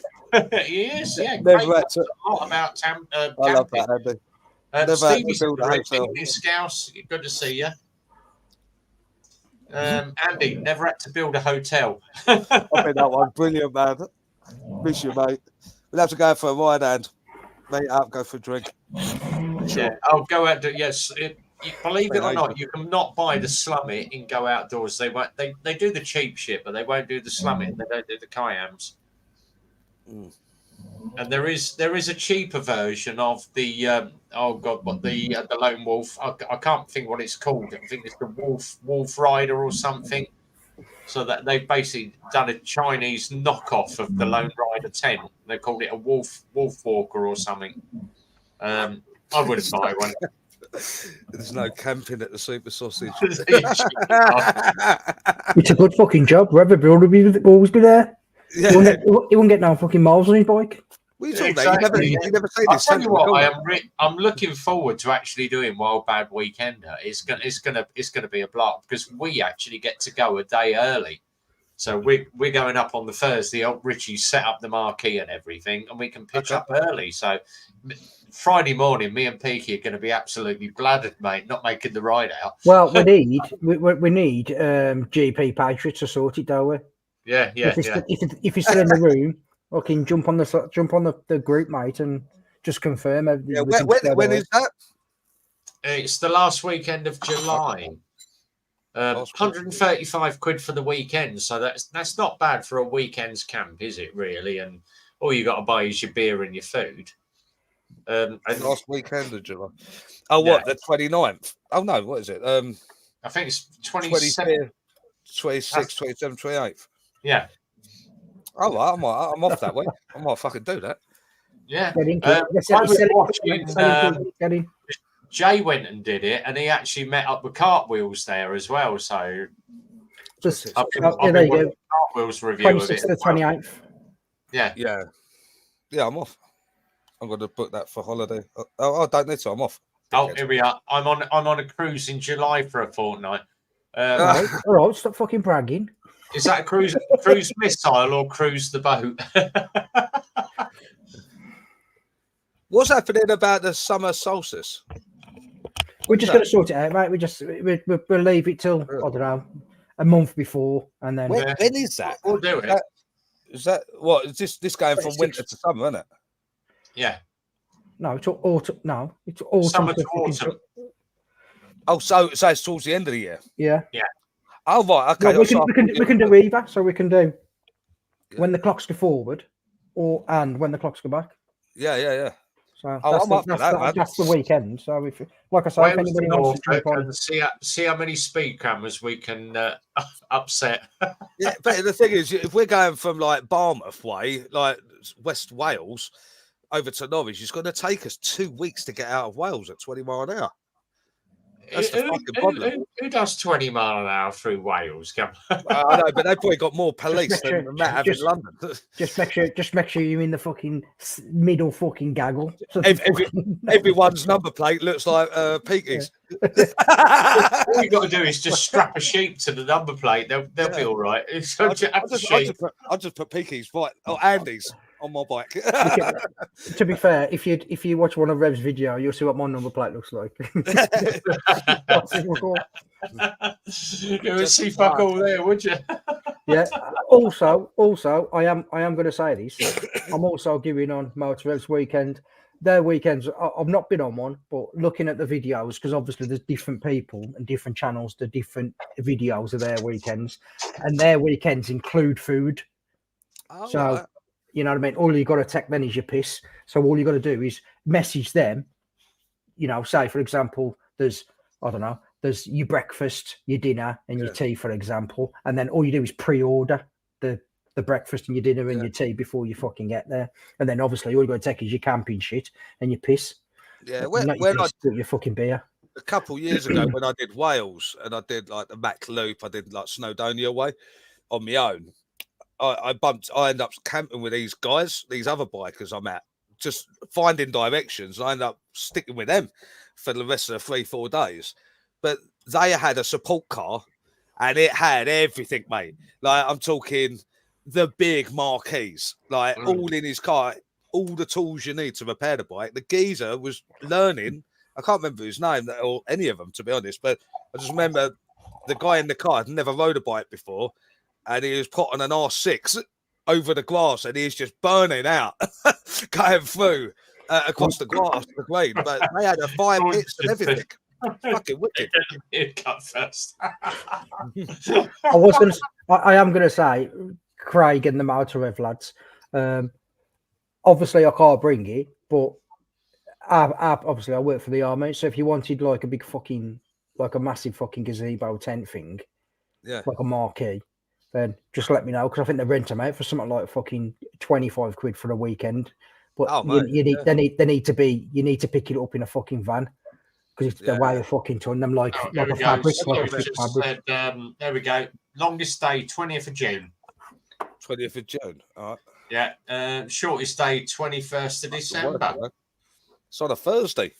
He is. Yeah, Craig knows a lot about camping. I love that, Andy. Stevie's Scouse, good to see you. Andy, never had to build a hotel. I think that one brilliant, man. Miss you, mate. We'll have to go for a ride and meet up, go for a drink. Yeah, I'll go out. Yes, believe it or not, you can not buy the Slummit and go outdoors. They won't. They do the cheap shit, but they won't do the Slummit. They don't do the Kayams. And there is a cheaper version of the the Lone Wolf. I can't think what it's called. I think it's the Wolf Rider or something. So that they've basically done a Chinese knockoff of the Lone Rider tent. They called it a Wolf Walker or something. I wouldn't buy one. There's no camping at the Super Sausage. It's a good fucking job. Whoever builder will always be there. Yeah. He won't get no fucking miles on his bike. Exactly. You never say this. I'll tell you what, I'm looking forward to actually doing Wild Bad Weekender. It's gonna be a blast because we actually get to go a day early. So we're going up on the Thursday. Old Richie set up the marquee and everything, and we can pitch up early. So Friday morning, me and Peaky are going to be absolutely bladdered, mate, not making the ride out. Well, we need GP Patriot to sort it, don't we? Yeah. If you're still in the room, I can jump on the group, mate, and just confirm everything. When is that? It's the last weekend of July. 135 quid for the weekend, so that's not bad for a weekend's camp, is it? Really? And all you got to buy is your beer and your food. Last weekend of July. Oh, what, the 29th? Oh no, what is it? I think it's 27. 26, 27, 28. Yeah. Oh, right, I'm off that way. I might fucking do that. Yeah. Get into it. I was watching, Get in. Jay went and did it, and he actually met up with Cartwheels there as well. So Just, I've there been you go. watching Cartwheels review of 26th it. to the 28th. Yeah. Yeah, I'm off. I'm going to book that for holiday. I don't need to. I'm off. Oh, here we are. I'm on a cruise in July for a fortnight. All right, stop fucking bragging. Is that a cruise missile or cruise the boat? What's happening about the summer solstice? We're just going to sort it out, mate. We'll leave it till, I don't know, a month before, and then... When is that? We'll do it. Is that what? Is this going from winter to summer, isn't it? Yeah. No, it's autumn. No, it's autumn. Summer to autumn. Oh, so it's towards the end of the year. Yeah. Yeah. Oh, right. Okay. Well, we can do either. So we can do when the clocks go forward, and when the clocks go back. Yeah. So that's the weekend. So if, like I say, if anybody wants to jump on, see how many speed cameras we can upset. Yeah, but the thing is, if we're going from like Barmouth way, like West Wales, over to Norwich, it's going to take us 2 weeks to get out of Wales at 20 mile an hour. That's the fucking problem. Who does 20 mile an hour through Wales? I know, but they've probably got more police than Matt have in London. Just make sure you're in the fucking middle fucking gaggle. So everyone's number plate looks like Peaky's. All you got to do is just strap a sheep to the number plate. They'll be all right. I'll just put Peaky's right or Andy's on my bike. To be fair, if you watch one of Rev's video, you'll see what my number plate looks like. You would see fuck all there, would you? Yeah. Also, I am going to say this. I'm also giving on Motor Rev's weekend. Their weekends, I've not been on one, but looking at the videos, because obviously there's different people and different channels, the different videos of their weekends, and their weekends include food. Oh, so. right. You know what I mean? All you got to take then is your piss. So all you got to do is message them. You know, say for example, there's your breakfast, your dinner, and your tea, for example, and then all you do is pre-order the breakfast and your dinner and your tea before you fucking get there. And then obviously all you got to take is your camping shit and your piss. Yeah, when I put your fucking bear. A couple of years ago when I did Wales and I did like the Mac Loop, I did like Snowdonia way on my own. I ended up camping with these guys, these other bikers I'm at, just finding directions. I ended up sticking with them for the rest of the 3-4 days. But they had a support car and it had everything, mate. Like I'm talking the big marquees, like all in his car, all the tools you need to repair the bike. The geezer was learning. I can't remember his name or any of them, to be honest, but I just remember the guy in the car had never rode a bike before. And he was put on an R6 over the grass, and he's just burning out, going through across the grass, the green. But they had a fire pits and everything. Fucking wicked. Cut first. I am gonna say, Craig and the Motor Rev lads. Obviously, I can't bring it, but obviously I work for the army. So if you wanted like a massive fucking gazebo tent thing, like a marquee, then just let me know, because I think they rent them out for something like fucking 25 quid for a weekend. But you need to pick it up in a fucking van, because they weigh a fucking ton. Them like a fabric. There we go. Longest day, 20th of June. 20th of June. All right. Yeah. Shortest day, 21st of December. It's on a Thursday.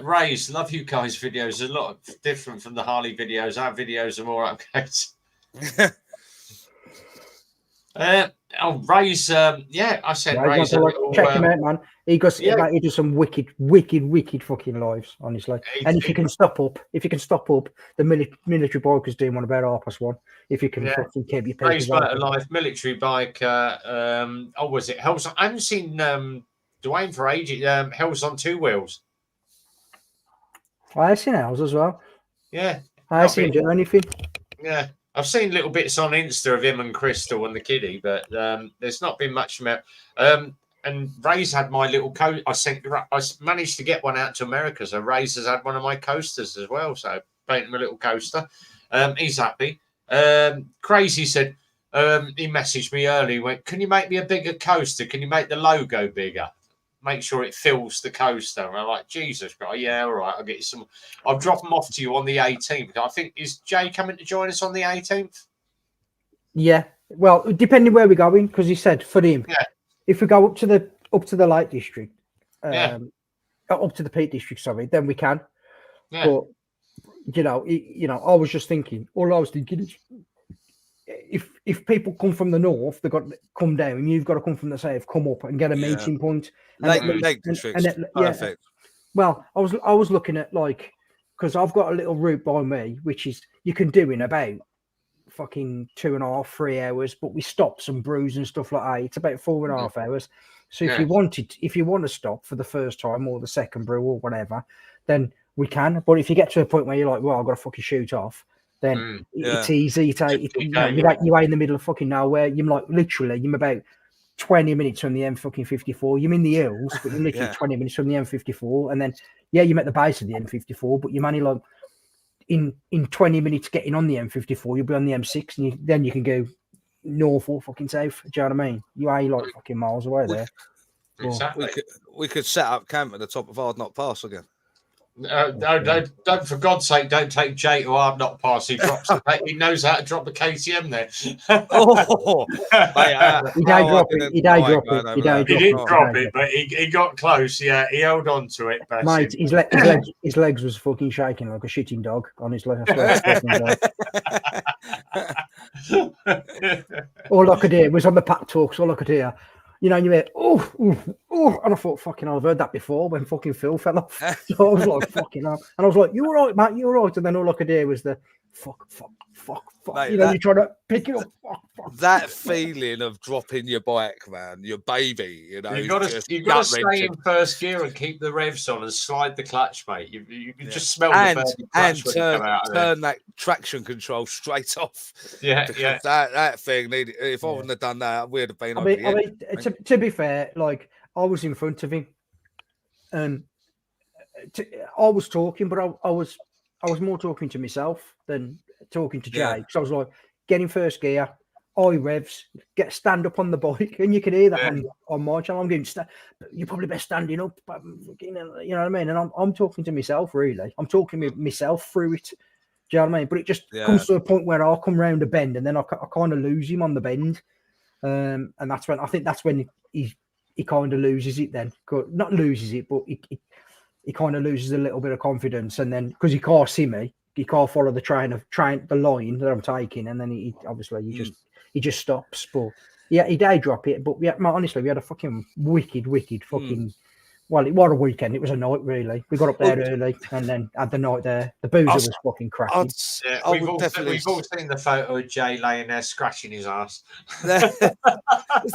Rays, love you guys' videos. A lot different from the Harley videos. Our videos are more updated. Ray's, I said Ray's. Check him out, man. He does some wicked fucking lives, honestly. And if you can stop up, the military bike is doing one about 1:30. If you can fucking keep your Ray's Motor Life military bike. Was it Hell's? I haven't seen Dwayne for ages. Hell's on 2 wheels. I've seen Hell's as well. Yeah, I've seen him do anything. Yeah. I've seen little bits on Insta of him and Crystal and the kiddie, but there's not been much about. And Ray's had my little coat. I managed to get one out to America, so Ray's has had one of my coasters as well. So paint him a little coaster. He's happy. Crazy said, he messaged me early, went, can you make me a bigger coaster? Can you make the logo bigger? Make sure it fills the coaster. And I'm like, Jesus Christ, yeah, all right, I'll get you some. I'll drop them off to you on the 18th. I think, is Jay coming to join us on the 18th? Yeah. Well, depending where we're going, because he said for him, if we go up to the Lake District, up to the Peak District, sorry, then we can. Yeah. But I was just thinking. All I was thinking is, if people come from the north, they've got to come down, and you've got to come from the south, come up and get a meeting point. Lake District. Perfect. Well, I was looking at because I've got a little route by me, which is you can do in about fucking 2.5, 3 hours, but we stops and brews and stuff like that. It's about 4.5 hours. So if you want to stop for the first time or the second brew or whatever, then we can. But if you get to a point where you're like, well, I've got to fucking shoot off, then it's easy. You're in the middle of fucking nowhere. You're like literally, you're about 20 minutes from the M54. You're in the hills, but you're literally 20 minutes from the M54, and then you're at the base of the M54, but you're only like in 20 minutes getting on the M54. You'll be on the M6, and then you can go north or fucking south. Do you know what I mean? You are like fucking miles away there. Exactly. We could set up camp at the top of Hard Knock Pass again. Don't for God's sake, don't take Jay to Hard Knock Pass. He drops he knows how to drop the KTM there. He didn't drop it, but he got close. Yeah, he held on to it. Mate, his legs was fucking shaking like a shitting dog on his legs. All I could hear was on the pack talks. All I could hear. You went, oh, and I thought, fucking hell, I've heard that before when fucking Phil fell off. So I was like, fucking hell. And I was like, you're right, Matt, you're right. And then all I could hear was the fuck. Mate, you're trying to pick it up. Fuck. That feeling of dropping your bike, man, your baby, you've got to stay in first gear and keep the revs on and slide the clutch, mate. You can just smell the clutch turn that traction control straight off. Yeah. That thing needed. If I wouldn't have done that, we'd have been. To be fair, like I was in front of him, and I was talking, but I was more talking to myself than talking to Jay, because I was like, get in first gear, eye revs, stand up on the bike, and you can hear that on my channel. I'm going, you're probably best standing up, but you know what I mean? And I'm talking to myself, really. I'm talking with myself through it. Do you know what I mean? But it just comes to a point where I'll come round a bend, and then I kind of lose him on the bend. And that's when he kind of loses it then. Not loses it, but he kind of loses a little bit of confidence, and then because he can't see me, he can't follow the line that I'm taking, and then he just stops. But yeah, he did drop it. But yeah, honestly, we had a fucking wicked fucking. Well, it was a weekend. It was a night, really. We got up there early and then had the night there. The boozer was fucking cracking. We've all seen the photo of Jay laying there scratching his ass. The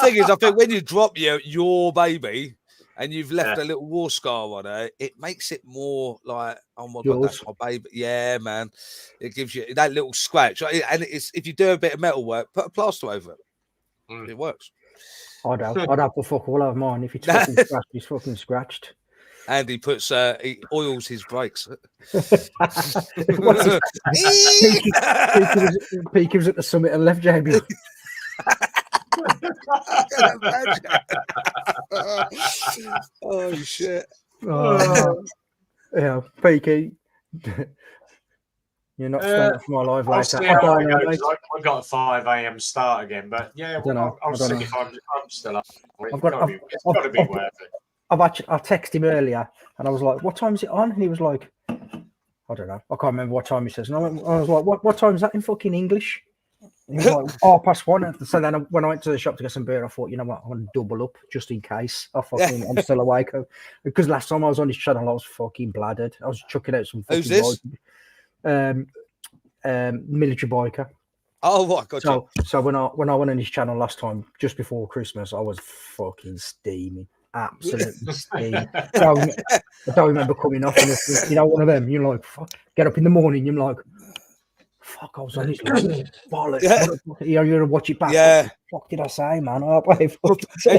thing is, I think when you drop your baby and you've left a little war scar on her, it makes it more like, oh my God, that's my baby. Yeah, man. It gives you that little scratch. And if you do a bit of metal work, put a plaster over it. It works. I'd have the fuck all over mine. If it's fucking scratched, he's fucking scratched. And he oils his brakes. Peaky was at the summit and left Jamie. Oh shit! Yeah, Peaky. You're not staying up for my live later. I've got a 5 a.m. start again, but yeah, I'll see if I'm still up. It's got to be worth it. I texted him earlier and I was like, what time is it on? And he was like, I don't know. I can't remember what time he says. And I was like, what time is that in fucking English? And he was like, 1:30. So then when I went to the shop to get some beer, I thought, you know what, I'm going to double up just in case I'm still awake. Because last time I was on his channel, I was fucking bladdered. I was chucking out some fucking... Who's this? Military biker. Oh, what? Gotcha. So when I went on his channel last time, just before Christmas, I was fucking steaming, absolutely steaming. I don't remember coming off, and one of them. You're like, fuck, get up in the morning. You're like, fuck, I was on his bollocks. You're gonna watch it back. Yeah. What the fuck did I say, man?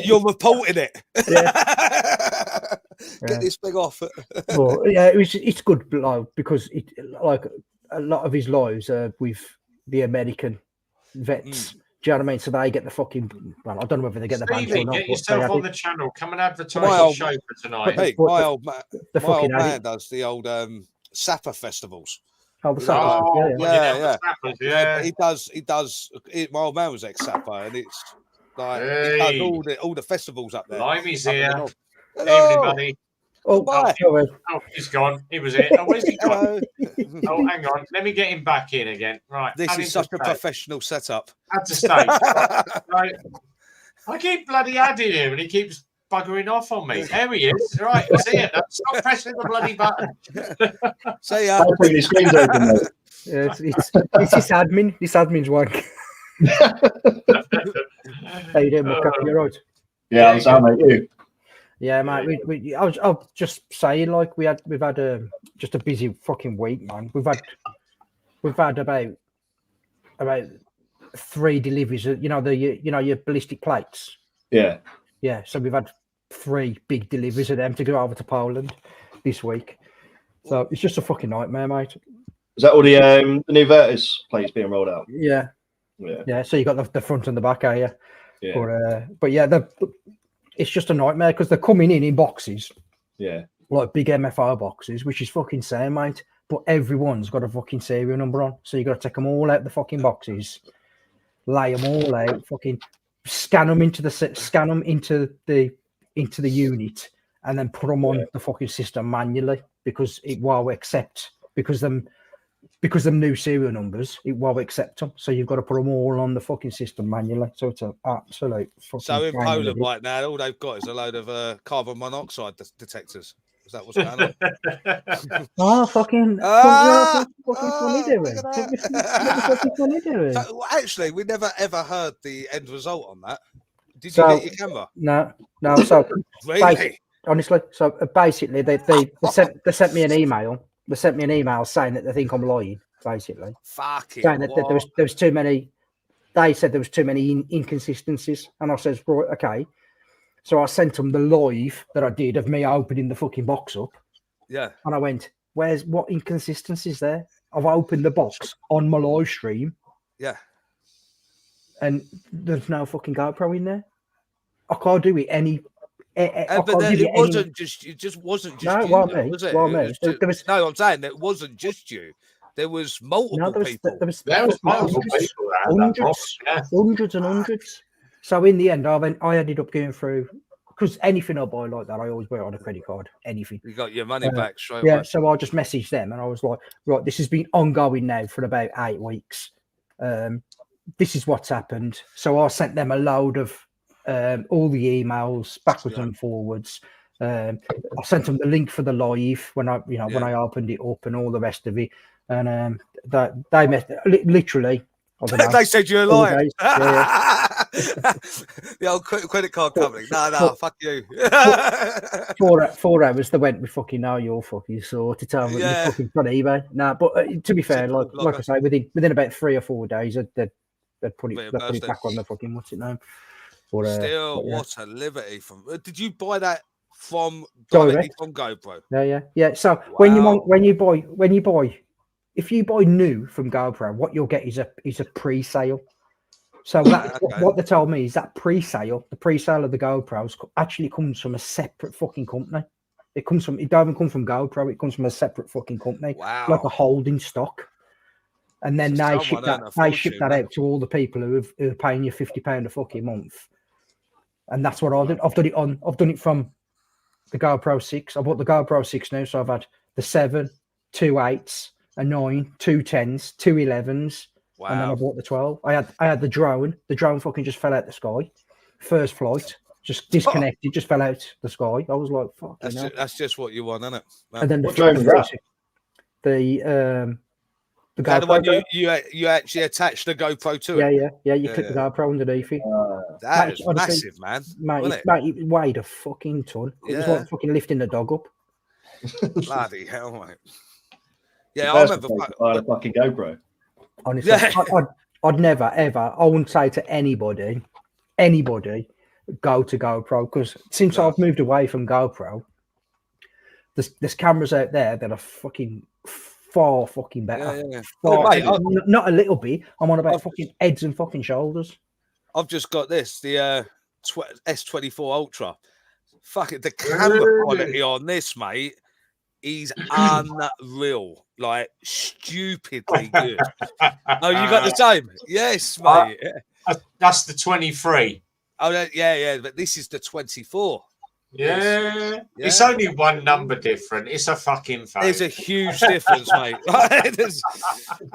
You're reporting it. Yeah. Get this thing off. But yeah, it's good, because a lot of his lives are with the American vets. Do you know what I mean? So they get the fucking. Well, I don't know whether they get the Banters Stevie, or not. get yourself on the channel. Come and advertise My your old- show for tonight. Hey, But my old fucking man does the old Sapper festivals. Oh, the you Sappers, know, Oh, yeah. Sappers, Yeah, yeah. but he does. My old man was ex-Sapper, and it's like he Hey. does all the festivals up there. Limey's up in the here. north. Evening, Hello. buddy. Oh, Goodbye. sorry. Oh, he's gone. He was here. Oh, where's he gone? Hello. Oh, hang on. Let me get him back in again. Right. This add him is to such a stage. professional setup. Add to stage. Right. I keep bloody adding him, and he keeps buggering off on me. There he is. Right, he's here. Now, stop pressing the bloody button. See ya. I'll bring the screens open, mate. Yeah, it's this admin. This admin's wank. How you doing, Mucka? You're right. Yeah, I'm Sam, mate. You? Yeah, mate. I was just saying, like we've had just a busy fucking week, man. We've had about 3 deliveries. Your ballistic plates. Yeah. Yeah, so we've had 3 big deliveries of them to go over to Poland this week. So it's just a fucking nightmare, mate. Is that all the new Vertus plates being rolled out? Yeah. Yeah. Yeah, so you got the front and the back, are you? Yeah. But yeah, it's just a nightmare because they're coming in boxes. Yeah. Like big MFO boxes, which is fucking same, mate. But everyone's got a fucking serial number on, so you got to take them all out the fucking boxes, lay them all out, fucking scan them into the unit, and then put them on the fucking system manually because because them new serial numbers, it won't accept them. So you've got to put them all on the fucking system manually. So it's an absolute fucking. So in pain Poland in the right now, all they've got is a load of carbon monoxide detectors. Is that what's going on? Oh, fucking! What the fucking funny doing? look at What the that. fucking funny doing? So, actually, we never ever heard the end result on that. Did you So- get your camera? No. So Really? honestly, so basically, they sent me an email. They sent me an email saying that they think I'm lying. Basically, Fucking saying that there was too many. They said there was too many inconsistencies, and I says, right, okay. So I sent them the live that I did of me opening the fucking box up, Yeah. and I went, what inconsistencies there? I've opened the box on my live stream, Yeah. and there's no fucking GoPro in there. I can't do it any. But then it just wasn't just No, you, well, though, me. was it? Well, It me. was just- There was- no, I'm saying it wasn't just you. There was multiple No, there was people. There was multiple hundreds, people that had that problem, yeah. hundreds and hundreds. So in the end, I ended up going through because anything I buy like that, I always wear on a credit card. Anything. You got your money back straight Yeah. away. So I just messaged them and I was like, right, this has been ongoing now for about 8 weeks. This is what's happened. So I sent them a load of all the emails backwards and forwards. I sent them the link for the live when I opened it up and all the rest of it. And they met literally. I don't know, They said you're 4 lying. days. Yeah. The old credit card company. No, fuck you. 4 hours they went with fucking now you're fucking sorted out. Yeah. You're fucking on eBay. No, but to be fair, like I say, within about 3 or 4 days, they'd put it back on the fucking what's it name. But, Still, yeah. what a liberty from. Did you buy that from Direct. from GoPro? Yeah. So when you buy, if you buy new from GoPro, what you'll get is a pre-sale. So what they told me is that the pre-sale of the GoPros actually comes from a separate fucking company. It don't even come from GoPro. It comes from a separate fucking company, Wow. like a holding stock. And then So they someone ship earned a that fortune, out to all the people who are paying you £50 a fucking month. And that's what I did. I've done it from the GoPro 6. I bought the GoPro 6 now, so I've had the 7, 2 8s, a 9, 2 10s, 2 11s, and then I Wow. bought the 12. I had the drone. The drone fucking just fell out the sky. First flight, just disconnected, just fell out the sky. I was like, fucking hell. That's just what you want, isn't it? And then What drone was that? The That the one GoPro. you actually attached the GoPro to it. Yeah. You click the GoPro underneath it. That is Honestly, massive, man. Mate, Wasn't it weighed a fucking ton. It was Yeah. like fucking lifting the dog up. Bloody hell, mate. Yeah, I remember. Buy a fucking GoPro. Honestly, Yeah. I'd never ever. I wouldn't say to anybody, go to GoPro because since I've moved away from GoPro, there's cameras out there that are fucking far fucking better. Yeah. Far, Oh, mate, not a little bit. I'm on about I've- fucking heads and fucking shoulders. I've just got this, the S24 Ultra. Fuck it, the camera quality on this, mate, is unreal. Like stupidly good. Oh, you got the same? Yes, mate. That's the 23. Oh, yeah. But this is the 24. Yeah. Yeah. It's only one number different. It's a fucking phone. There's a huge difference, mate. There's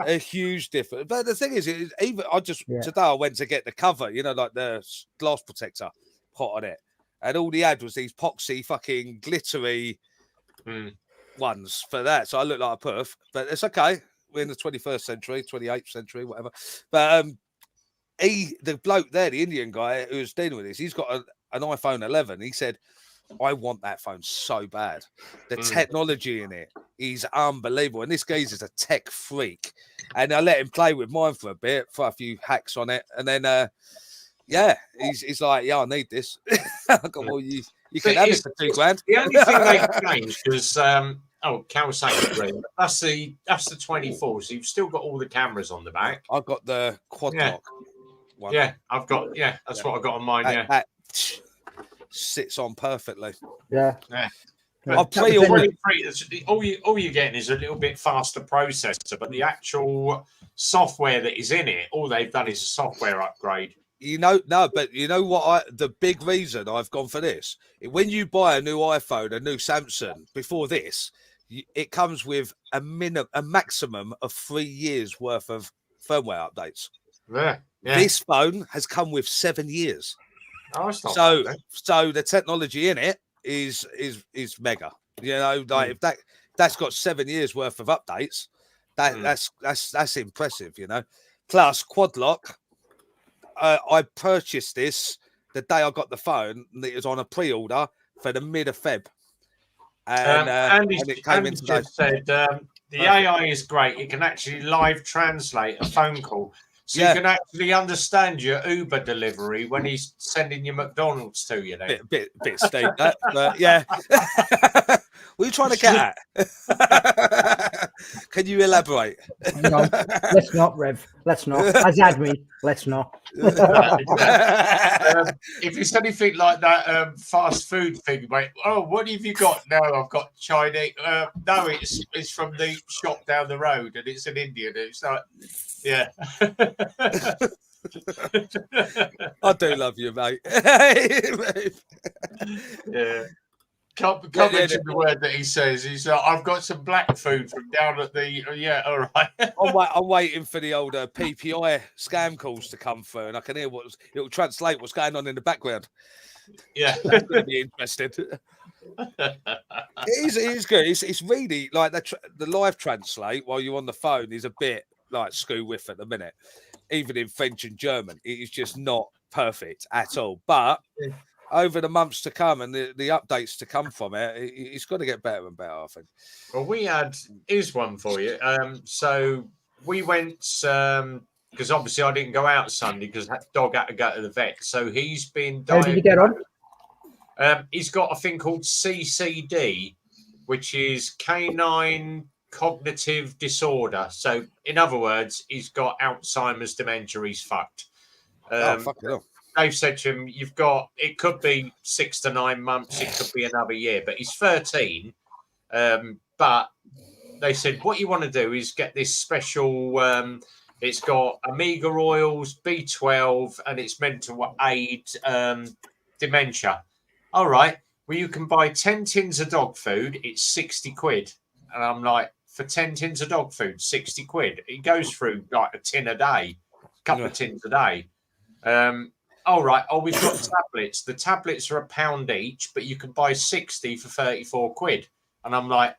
a huge difference. But the thing is, even today I went to get the cover, you know, like the glass protector put on it, and all he had was these poxy fucking glittery ones for that. So I look like a perf, but it's okay. We're in the 21st century, 28th century, whatever. But the bloke there, the Indian guy who was dealing with this, he's got an iPhone 11. He said, I want that phone so bad. The technology in it is unbelievable. And this geezer's a tech freak. And I let him play with mine for a bit, for a few hacks on it. And then, he's like, yeah, I need this. I go, well, you can have it for $2,000. The only thing they changed was, Cal was saying, that's the 24. So you've still got all the cameras on the back. I've got the quad lock one. Yeah, that's what I got on mine. That sits on perfectly. Yeah. All you're getting is a little bit faster processor, but the actual software that is in it, all they've done is a software upgrade. But you know what? The big reason I've gone for this, when you buy a new iPhone, a new Samsung, before this, it comes with a maximum of 3 years worth of firmware updates. Yeah. This phone has come with 7 years. Oh, it's not so the technology in it is mega. You know, like if that's got 7 years worth of updates, that's impressive. You know, plus quad lock. I purchased this the day I got the phone. And it was on a pre-order for the mid of Feb, and it came in today. Just said the AI is great. It can actually live translate a phone call. So you can actually understand your Uber delivery when he's sending your McDonald's to you. Then. Bit steep, that, but yeah. What are you trying to get at? Can you elaborate? No, let's not, Rev. Let's not. As admin, let's not. If it's anything like that fast food thing, mate. Oh, what have you got? No, I've got Chinese. No, it's from the shop down the road, and it's an Indian. It's like, yeah. I do love you, mate. Yeah. Can't mention the word that he says. He's like, I've got some black food from down at the. Yeah, all right. I'm waiting for the old PPI scam calls to come through, and I can hear it'll translate what's going on in the background. Yeah, that's going to be interesting. It is good. It's really like the live translate while you're on the phone is a bit like screw with at the minute. Even in French and German, it is just not perfect at all. But over the months to come and the updates to come from it's got to get better and better, I think. Well, here's one for you. So we went because obviously I didn't go out Sunday because that dog had to go to the vet. So he's been. How did you get on? He's got a thing called CCD, which is canine cognitive disorder. So in other words, he's got Alzheimer's dementia. He's fucked. Fuck it up. They've said to him, it could be 6 to 9 months, it could be another year, but he's 13. But they said, what you want to do is get this special, it's got omega oils, B12, and it's meant to aid dementia. All right. Well, you can buy 10 tins of dog food. It's 60 quid. And I'm like, for 10 tins of dog food, 60 quid. It goes through like a tin a day, a couple of tins a day. All right. Oh, we've got tablets. The tablets are £1 each, but you can buy 60 for 34 quid. And I'm like,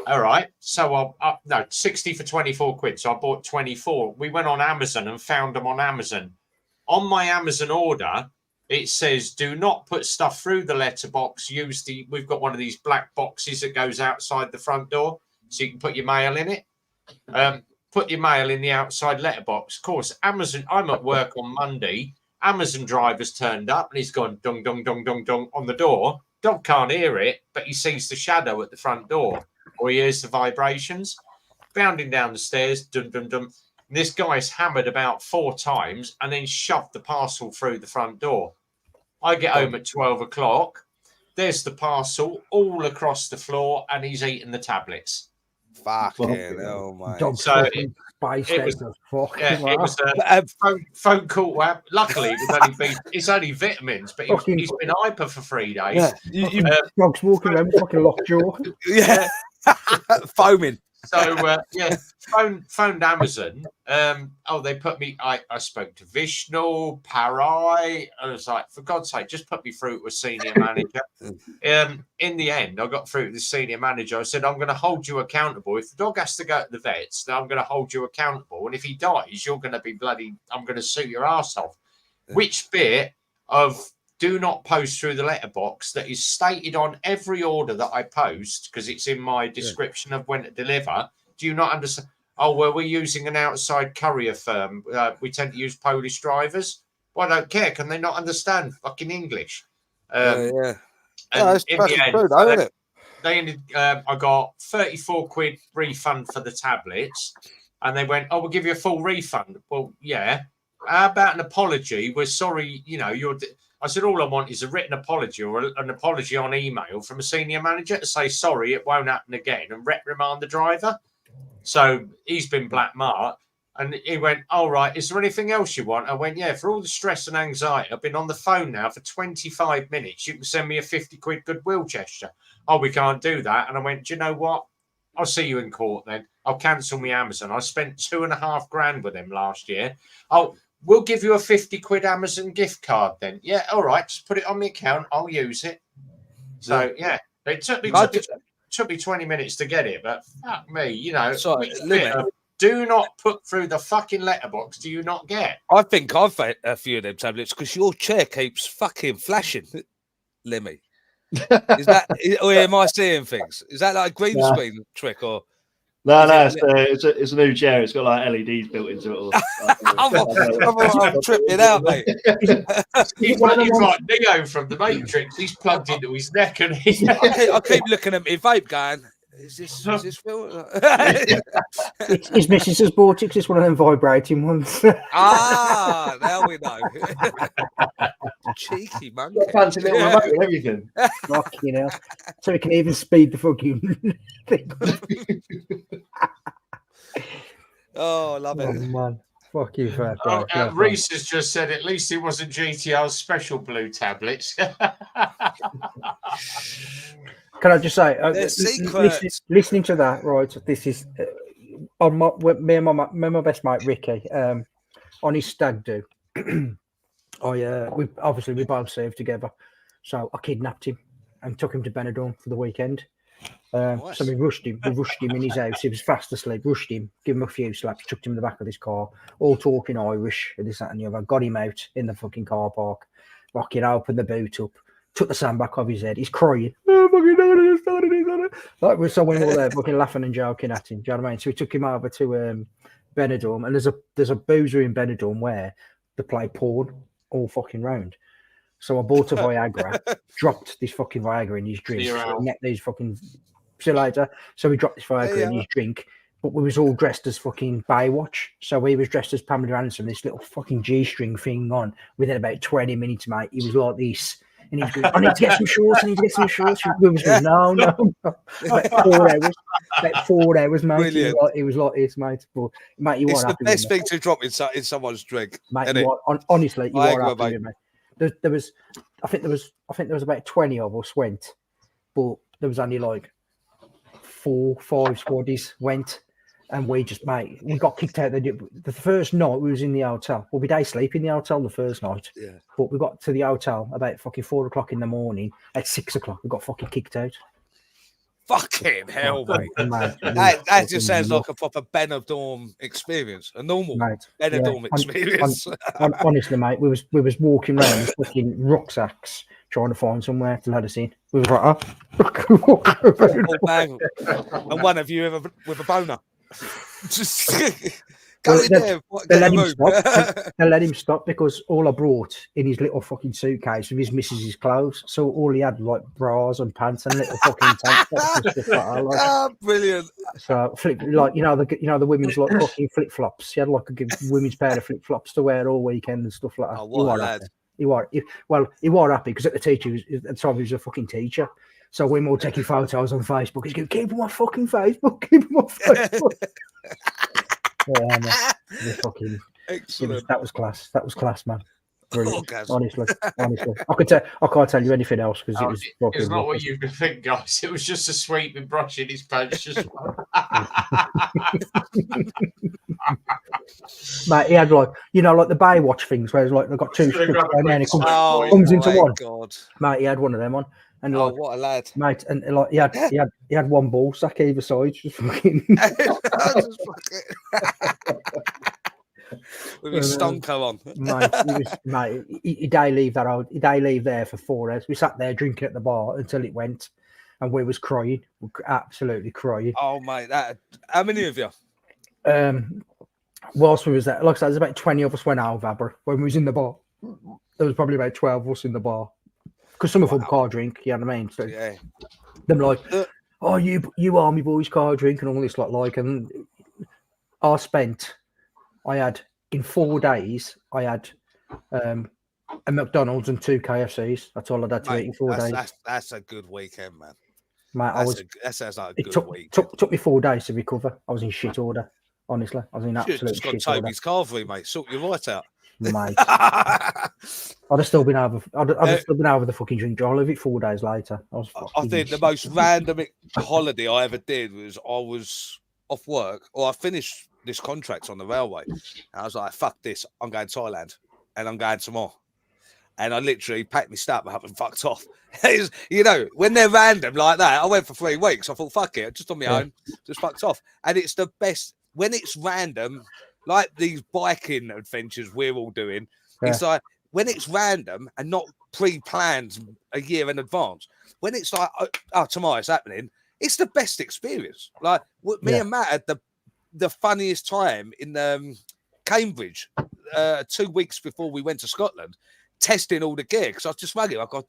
all right. So 60 for 24 quid. So I bought 24. We went on Amazon and found them on Amazon. On my Amazon order, it says, do not put stuff through the letterbox. We've got one of these black boxes that goes outside the front door, so you can put your mail in it. Put your mail in the outside letterbox. Of course, Amazon, I'm at work on Monday. Amazon driver's turned up and he's gone dong, dong, dong, dong, dong on the door. Dog can't hear it, but he sees the shadow at the front door, or he hears the vibrations. bounding down the stairs, dum dum dum. And this guy's hammered about 4 times and then shoved the parcel through the front door. I get home at 12 o'clock. There's the parcel all across the floor, and he's eating the tablets. Fucking hell, mate. Dog So fucking spice it was- out of fucking Yeah, it was a phone call. Luckily, it's only vitamins, but he's been hyper for 3 days. Yeah, Dog's walking around with fucking lockjaw. yeah. Foaming. So phoned Amazon. They put me. I spoke to Vishnu, Parai. I was like, for God's sake, just put me through to a senior manager. In the end, I got through to the senior manager. I said, I'm going to hold you accountable. If the dog has to go to the vets, then I'm going to hold you accountable. And if he dies, you're going to be bloody. I'm going to sue your ass off. Which bit of do not post through the letterbox that is stated on every order that I post, because it's in my description of when to deliver. Do you not understand? Oh, well, we're using an outside courier firm. We tend to use Polish drivers. Well, I don't care. Can they not understand fucking English? And That's in the end, true, though, isn't it? they ended. I got 34 quid refund for the tablets, and they went, "Oh, we'll give you a full refund." Well, yeah. How about an apology? We're sorry, I said, all I want is a written apology or an apology on email from a senior manager to say, sorry, it won't happen again, and reprimand the driver. So he's been black marked. And he went, all right, is there anything else you want? I went, yeah, for all the stress and anxiety, I've been on the phone now for 25 minutes. You can send me a 50 quid goodwill gesture. Oh, we can't do that. And I went, do you know what? I'll see you in court then. I'll cancel my Amazon. I spent $2,500 with them last year. We'll give you a 50 quid Amazon gift card then. Yeah, all right. Just put it on my account. I'll use it. So, yeah, it took me 20 minutes to get it, but fuck me, Sorry, do not put through the fucking letterbox. Do you not get? I think I've had a few of them tablets because your chair keeps fucking flashing, Lemmy. Is that, or am I seeing things? Is that like a green screen trick or? No, it's a new chair. It's got like LEDs built into it. All. I'm tripping out, mate. He's like Neo from the Matrix. He's plugged into his neck, and I keep looking at my vape, going, "Is this Phil?" His missus has bought it 'cause it's one of them vibrating ones. Now we know. Cheeky monkey. Got fancy little remote and everything. Fucking hell. So he can even speed the fucking thing. Oh, I love it. Oh, man. Fuck you, fair. Reese has just said at least it wasn't GTR's special blue tablets. Can I just say, listening to that, right? This is on me and my best mate Ricky on his stag do. We both served together, so I kidnapped him and took him to Benidorm for the weekend. So we rushed him in his house. He was fast asleep. Rushed him, give him a few slaps, chucked him in the back of his car, all talking Irish, this, that, and the other. Got him out in the fucking car park, fucking opened the boot up, took the sand back off his head. He's crying. Oh, fucking like we're someone all there, fucking laughing and joking at him. Do you know what I mean? So we took him over to Benidorm, and there's a boozer in Benidorm where they play porn all fucking round. So I bought a Viagra, dropped this fucking Viagra in his drink, met these fucking. See you later. So we dropped this Viagra in his drink, but we was all dressed as fucking Baywatch. So he was dressed as Pamela Anderson, this little fucking G-string thing on. Within about 20 minutes, mate, he was like this. And he's going, I need to get some shorts. We was going, no. About 4 hours, mate. He was like this, mate. But, mate, you it's are the best thing to drop in someone's drink. Mate, honestly, you are happy with me. There was about 20 of us went, but there was only like 4, 5 squaddies went, and we got kicked out. The first night we was in the hotel. Well, we day sleep in the hotel the first night, but we got to the hotel about fucking 4 o'clock in the morning. At 6 o'clock, we got fucking kicked out. Fucking hell, mate. That just sounds like a proper Benidorm experience, a normal Benidorm experience. Honestly, mate, we was walking around with fucking rucksacks trying to find somewhere to let us in. We was like, and one of you with a boner. Just Go in there. They let him stop. They let him stop because all I brought in his little fucking suitcase with his missus's clothes. So all he had was like bras and pants and little fucking tank tops and stuff like that. Like. Brilliant. So like the women's like fucking flip flops. He had like a women's pair of flip flops to wear all weekend and stuff like that. Oh, what a lad. He was happy because at the time he was a fucking teacher. So we're all taking photos on Facebook. He's going, keep him on fucking Facebook. Keep him on Facebook. Yeah, man. Fucking, that was class. That was class, man. Brilliant. Honestly. I can't tell you anything else because it was fucking. It's not what you could think, guys. It was just a sweeping brush in his pants. Just mate, he had like like the Baywatch things where it's like they've got two strips and then it comes into one. God. Mate, he had one of them on. And what a lad, mate! And like he had one ball sack either side, just fucking. With his stonko on, mate. He day leave there for 4 hours. We sat there drinking at the bar until it went, and we was crying, absolutely crying. Oh mate, how many of you? Whilst we was there, like I said, there's about 20 of us went over, but when we was in the bar, there was probably about 12 of us in the bar. Because some of them car drink, you know what I mean? So them like, oh, you army boys car drink and all this and I had in 4 days, I had a McDonald's and 2 KFCs. That's all I'd had to eat in 4 days. That's a good weekend, man. Mate, that sounds like a good week. Took me 4 days to recover. I was in shit order, honestly. I was in absolute shit order. Toby's Carvery, mate. Sort your right out. Mate, I'd have still been over. I'd have still been over the fucking drink. I'll leave it 4 days later. I think the most random holiday I ever did was I was off work, or I finished this contract on the railway. And I was like, "Fuck this! I'm going to Thailand, and I'm going some more." And I literally packed my stuff up and fucked off. When they're random like that, I went for 3 weeks. I thought, "Fuck it," just on my own, just fucked off. And it's the best when it's random. Like these biking adventures we're all doing, it's like when it's random and not pre-planned a year in advance. When it's like, oh, tomorrow it's happening, it's the best experience. Like me and Matt had the funniest time in Cambridge 2 weeks before we went to Scotland, testing all the gear because I was just rugging. I got,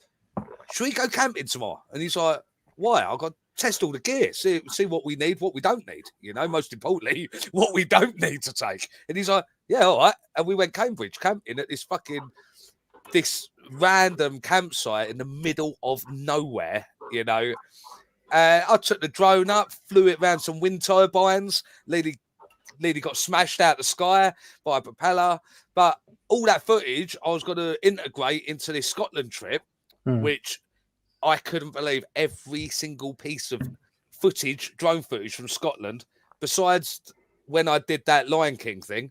should we go camping tomorrow? And he's like, why? I got. Test all the gear, see what we need, what we don't need, most importantly, what we don't need to take. And he's like, yeah, all right. And we went Cambridge camping at this random campsite in the middle of nowhere, I took the drone up, flew it around some wind turbines, nearly got smashed out the sky by a propeller. But all that footage I was going to integrate into this Scotland trip, which I couldn't believe every single piece of drone footage from Scotland, besides when I did that Lion King thing,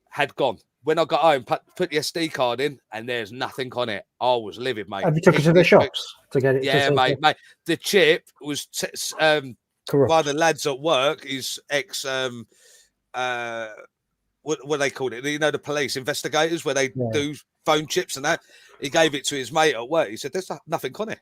had gone. When I got home, put the SD card in, and there's nothing on it. I was livid, mate. Have you took it to the shops to get it? Yeah, mate. The chip was one of the lads at work is ex what they call it? The police investigators where they do phone chips and that. He gave it to his mate at work. He said, "There's nothing on it."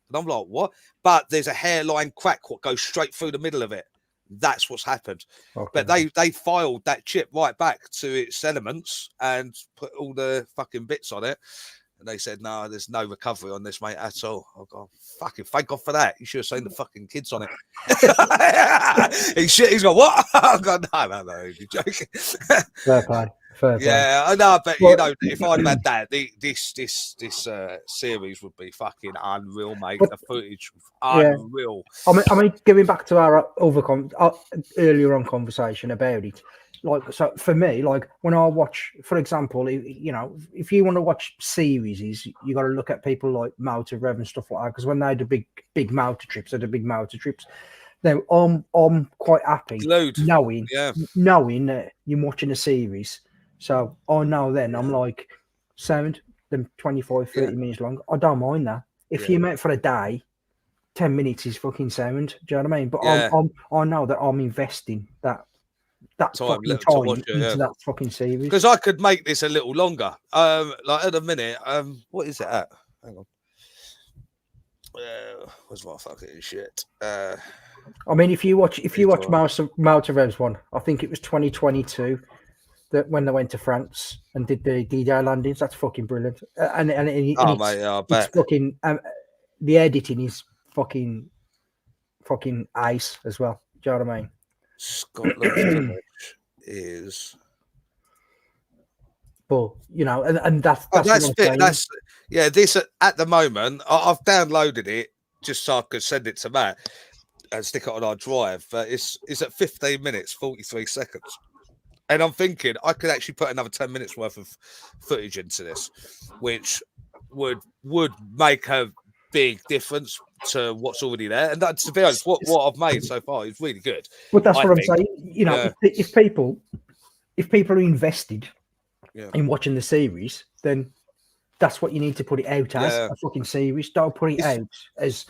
And I'm like, "What?" But there's a hairline crack what goes straight through the middle of it. That's what's happened. Okay. But they filed that chip right back to its elements and put all the fucking bits on it. And they said, "No, there's no recovery on this, mate, at all." I go, "Fucking thank God for that. You should have seen the fucking kids on it." He's got what? I go, no, you're joking. Fair play. Yeah, I know, but if I'd have had that, this series would be fucking unreal, mate. The footage, unreal. I mean, going back to our earlier on conversation about it, so for me, when I watch, for example, if you want to watch series, you got to look at people like Motor Rev and stuff like that, because when they do big motor trips, they do big motor trips. Now, I'm quite happy knowing that you're watching a series. So I know then I'm like, sound them 25, 30 minutes long. I don't mind that. If you met for a day, 10 minutes is fucking sound. Do you know what I mean? But I know that I'm investing that time into that fucking series. Because I could make this a little longer. At the minute, what is it at? Hang on. Where's my fucking shit? I mean, if you watch Maltarev's one, I think it was 2022 that when they went to France and did the D-Day landings. That's fucking brilliant. And Mate, I it's bet. fucking the editing is fucking ace as well. Do you know what I mean? Scotland's village is. But you know, and that's That's what I'm saying. that's yeah. This at the moment, I've downloaded it just so I could send it to Matt and stick it on our drive. But it's at 15 minutes 43 seconds, and I'm thinking I could actually put another 10 minutes worth of footage into this, which would make a big difference to what's already there. And that, to be honest, what I've made so far is really good. But that's I what think. I'm saying. You know, if people are invested in watching the series, then that's what you need to put it out as a fucking series. Don't put it out as,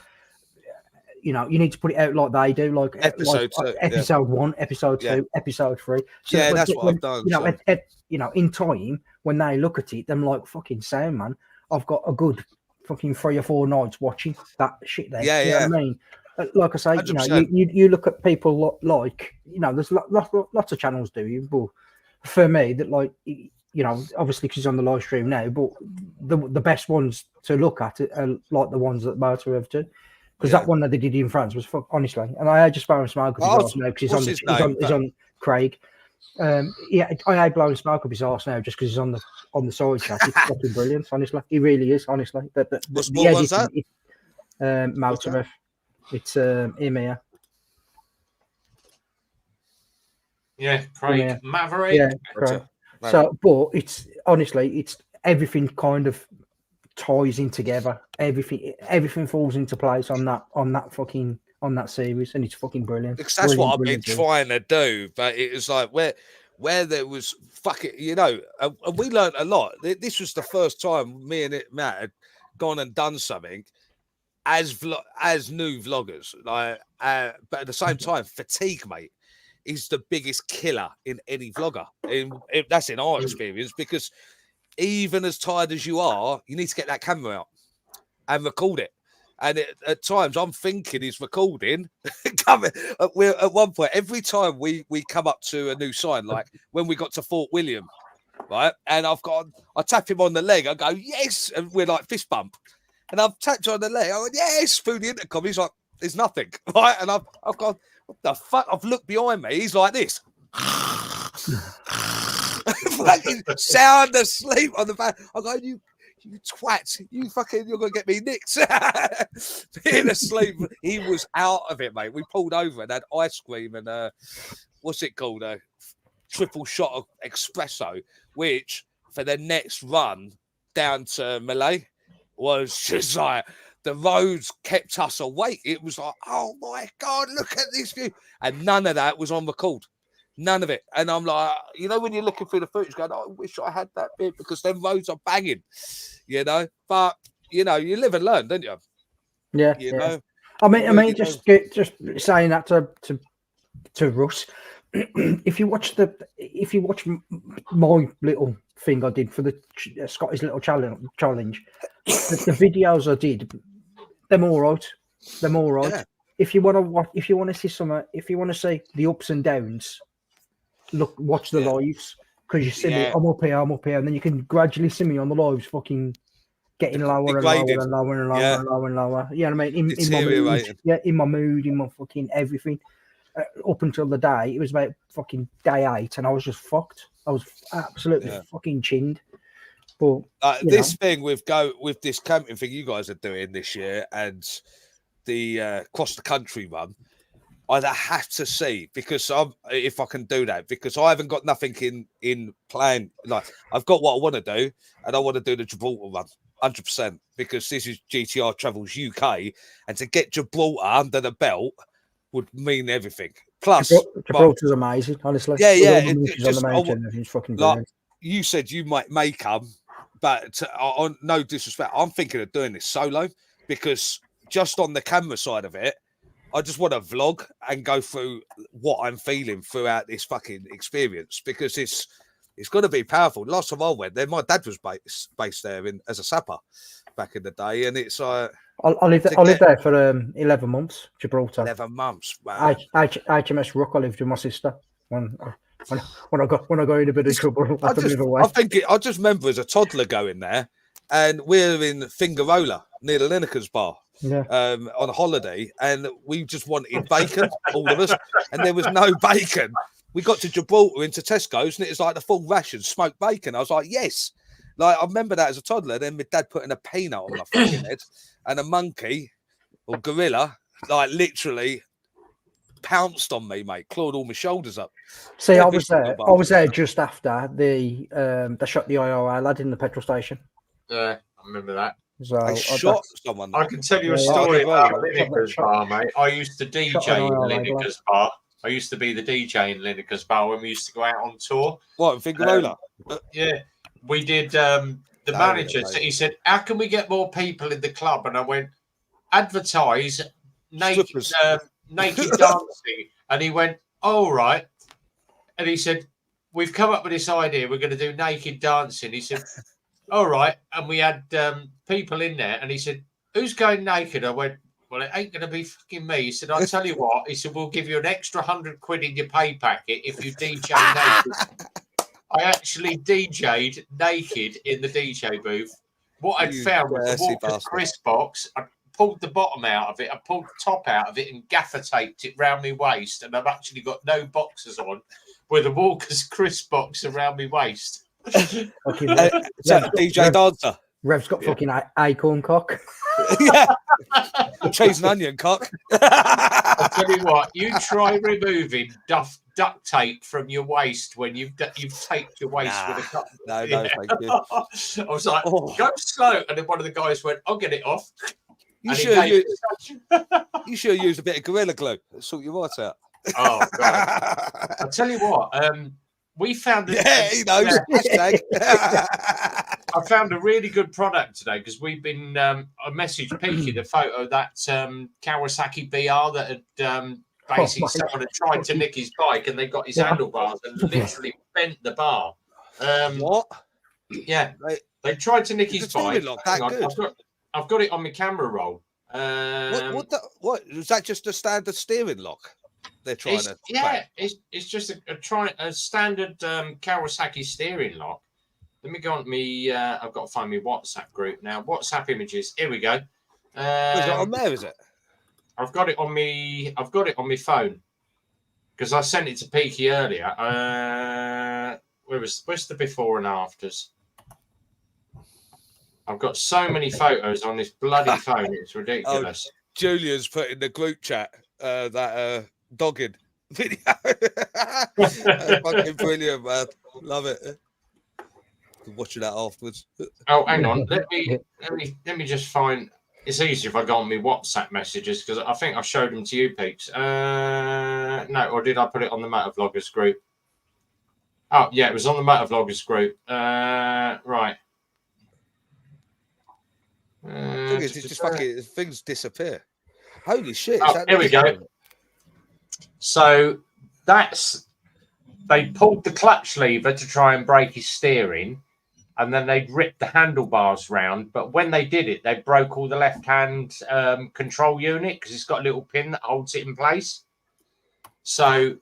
you know, you need to put it out like they do, like episode 1, episode 2, episode 3. So that's what I've done. You know, in time when they look at it, them like fucking sound, man. I've got a good fucking 3 or 4 nights watching that shit there. You know what I mean? Like I say, 100%. you know, you look at people like, you know, there's lots of channels do you, but for me, that like, you know, obviously because he's on the live stream now, but the best ones to look at are like the ones that Barter have done. Because that one that they did in France was honestly, and I just blowing smoke up his arse now because he's on Craig. Yeah, I had blowing smoke up his arse now just because he's on the side chat. It's fucking brilliant, honestly. He really is, honestly. The editing, Maltarev. It's him here. Yeah, Craig Maverick. Yeah, Craig. So, but it's honestly, it's everything kind of ties in together. Everything falls into place on that series, and it's fucking brilliant. Because that's what I've been trying to do, but it was like where there was fucking, you know, and we learned a lot. This was the first time me and Matt had gone and done something as new vloggers, like, but at the same time, fatigue, mate, is the biggest killer in any vlogger. That's in our experience, because even as tired as you are, you need to get that camera out and record it. And at times, I'm thinking he's recording. We're at one point, every time we come up to a new sign, like when we got to Fort William, right? And I tap him on the leg. I go, yes. And we're like fist bump. And I've tapped on the leg. I went, yes, through the intercom. He's like, there's nothing, right? And I've gone, what the fuck? I've looked behind me. He's like this. Fucking sound asleep on the back. I go, you twat, you're gonna get me nicked. Being asleep, he was out of it, mate. We pulled over and had ice cream and what's it called, a triple shot of espresso, which for the next run down to Malay was just like, the roads kept us awake. It was like, oh my god, look at this view, and none of that was on record. None of it. And I'm like, you know, when you're looking through the footage, going, oh, I wish I had that bit, because them roads are banging, you know. But you know, you live and learn, don't you? Yeah. You know. I mean, just saying that to Russ. If you watch my little thing I did for the Scottish little challenge, the videos I did, they're all right. Yeah. If you want to see the ups and downs, watch the lives, because you see me, I'm up here, and then you can gradually see me on the lives fucking getting lower and lower. You know what I mean? In my mood, in my fucking everything. Up until the day, it was about fucking day 8, and I was just fucked. I was absolutely fucking chinned. But this thing with this camping thing you guys are doing this year, and the cross the country run, I'd have to see, because if I can do that, because I haven't got nothing in plan. Like, I've got what I want to do, and I want to do the Gibraltar run 100%, because this is GTR Travels UK, and to get Gibraltar under the belt would mean everything. Plus, Gibraltar's amazing, honestly. It's fucking like, you said you may come, but on no disrespect, I'm thinking of doing this solo, because just on the camera side of it, I just want to vlog and go through what I'm feeling throughout this fucking experience, because it's going to be powerful. Last time I went there, my dad was based there as a sapper, back in the day, and it's like I lived there for 11 months, Gibraltar. 11 months. Wow. HMS Rook. I lived with my sister when I got in a bit of trouble. I I just remember as a toddler going there, and we're in Fingarola near the Lineker's bar. Yeah. On a holiday, and we just wanted bacon, all of us, and there was no bacon. We got to Gibraltar into Tesco's, and it was like the full ration smoked bacon. I was like, yes. Like, I remember that as a toddler. Then my dad putting a peanut on my fucking head, and a monkey or gorilla, like, literally pounced on me, mate, clawed all my shoulders up. See, I was there just after they shot the IRA lad in the petrol station. Yeah, I remember that. So they shot someone. I can tell you a story about Lineker's bar, mate. I used to DJ in Lineker's bar. I used to be the DJ in Lineker's bar when we used to go out on tour. What, in Fingarola? Yeah, we did. The manager, he said, how can we get more people in the club? And I went, advertise naked dancing. And he went, all right. And he said, we've come up with this idea. We're going to do naked dancing. He said, all right. And we had people in there. And he said, who's going naked? I went, well, it ain't going to be fucking me. He said, I'll tell you what. He said, we'll give you an extra 100 quid in your pay packet if you DJ naked. I actually DJ'd naked in the DJ booth. What I'd found was a Walker's crisp box. I pulled the bottom out of it. I pulled the top out of it and gaffer taped it round my waist. And I've actually got no boxers on with a Walker's crisp box around my waist. DJ dancer. Rev's got fucking acorn cock. Yeah. Cheese and onion cock. I'll tell you what, you try removing duct tape from your waist when you've taped your waist with a cup. No, thank you. I was like, go slow. And then one of the guys went, I'll get it off. You should use a bit of Gorilla Glue. Sort your right out. Oh, God. I'll tell you what, we found he knows. I found a really good product today because we've been. I messaged Peaky the photo of that Kawasaki BR that had basically someone had tried to nick his bike and they got his handlebars and literally bent the bar. What? Yeah, they tried to nick his bike. I've got it on my camera roll. What is that? Just a standard steering lock? They're trying to. Yeah, it's just a standard Kawasaki steering lock. Let me go on me. I've got to find my WhatsApp group now. WhatsApp images. Here we go. Is it on there? Is it? I've got it on me. I've got it on my phone because I sent it to Peaky earlier. Where's the before and afters? I've got so many photos on this bloody phone. It's ridiculous. Julia's put in the group chat that dogging video. Fucking brilliant, man. Love it. Watching that afterwards. Oh, hang on. Let me just find. It's easier if I go on my WhatsApp messages because I think I showed them to you, Peaks. No, or did I put it on the Motovloggers group? Oh, yeah, it was on the Motovloggers group. Right. It's just fucking things disappear. Holy shit! Oh, here we go. So they pulled the clutch lever to try and break his steering, and then they'd ripped the handlebars round. But when they did it, they broke all the left-hand control unit because it's got a little pin that holds it in place. So,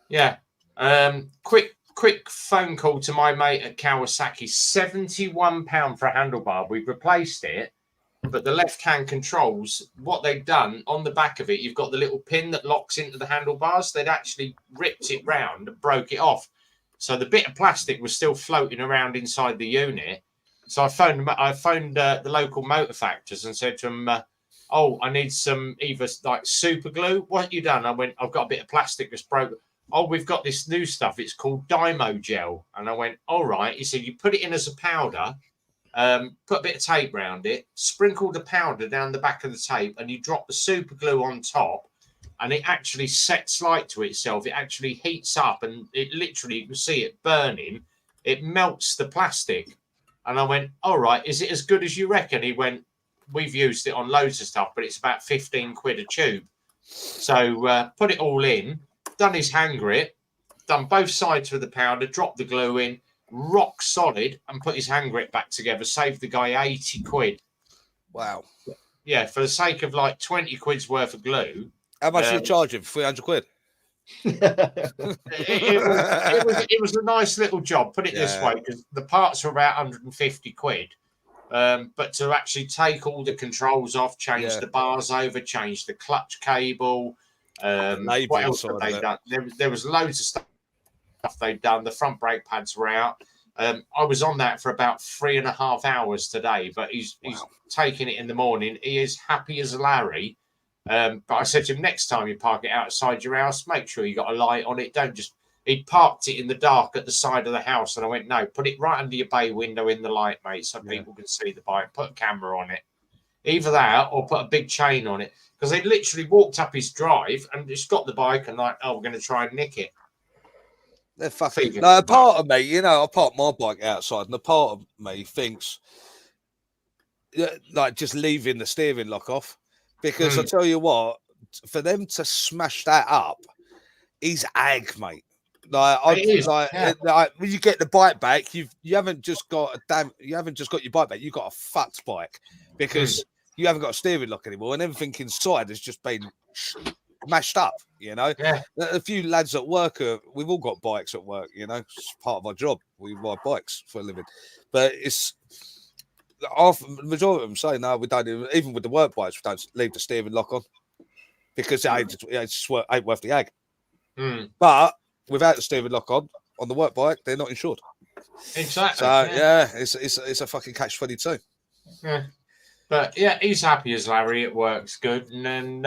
yeah. Quick phone call to my mate at Kawasaki. £71 for a handlebar. We've replaced it, but the left-hand controls, what they've done on the back of it, you've got the little pin that locks into the handlebars. They'd actually ripped it round and broke it off. So the bit of plastic was still floating around inside the unit. So I phoned the local motor factors and said to them, I need some either like super glue. What have you done? I went, I've got a bit of plastic that's broken. Oh, we've got this new stuff. It's called Dymo Gel. And I went, all right. He said, you put it in as a powder, put a bit of tape around it, sprinkle the powder down the back of the tape, and you drop the super glue on top, and it actually sets light to itself. It actually heats up, and it literally, you can see it burning. It melts the plastic. And I went, all right, is it as good as you reckon? He went, we've used it on loads of stuff, but it's about 15 quid a tube. So put it all in. Done his hand grip, done both sides with the powder, dropped the glue in, rock solid, and put his hand grip back together. Saved the guy 80 quid. Wow. Yeah, for the sake of like 20 quid's worth of glue. How much are you charging? 300 quid. It was a nice little job. Put it this way, because the parts were about 150 quid. But to actually take all the controls off, change the bars over, change the clutch cable. What else have they done? There was loads of stuff they'd done. The front brake pads were out. I was on that for about 3.5 hours today, but he's taking it in the morning. He is happy as Larry. But I said to him, next time you park it outside your house, make sure you got a light on it. Don't just... He parked it in the dark at the side of the house, and I went, no, put it right under your bay window in the light, mate, so people can see the bike. Put a camera on it. Either that or put a big chain on it. Because they literally walked up his drive and just got the bike and like, oh, we're going to try and nick it. They're fucking... No, a part of me, you know, I park my bike outside, and a part of me thinks, like, just leaving the steering lock off. Because I tell you what, for them to smash that up, he's ag, mate. Like, like when you get the bike back, you haven't just got your bike back. You've got a fucked bike because you haven't got a steering lock anymore, and everything inside has just been mashed up. You know, a few lads at work we've all got bikes at work. You know, it's part of our job. We ride bikes for a living, but it's the majority of them say no. We don't even with the work bikes. We don't leave the steering lock on because it ain't worth the ag. But without the steering lock on the work bike, they're not insured. Exactly. So it's a fucking catch-22. Yeah, but yeah, he's happy as Larry. It works good, and then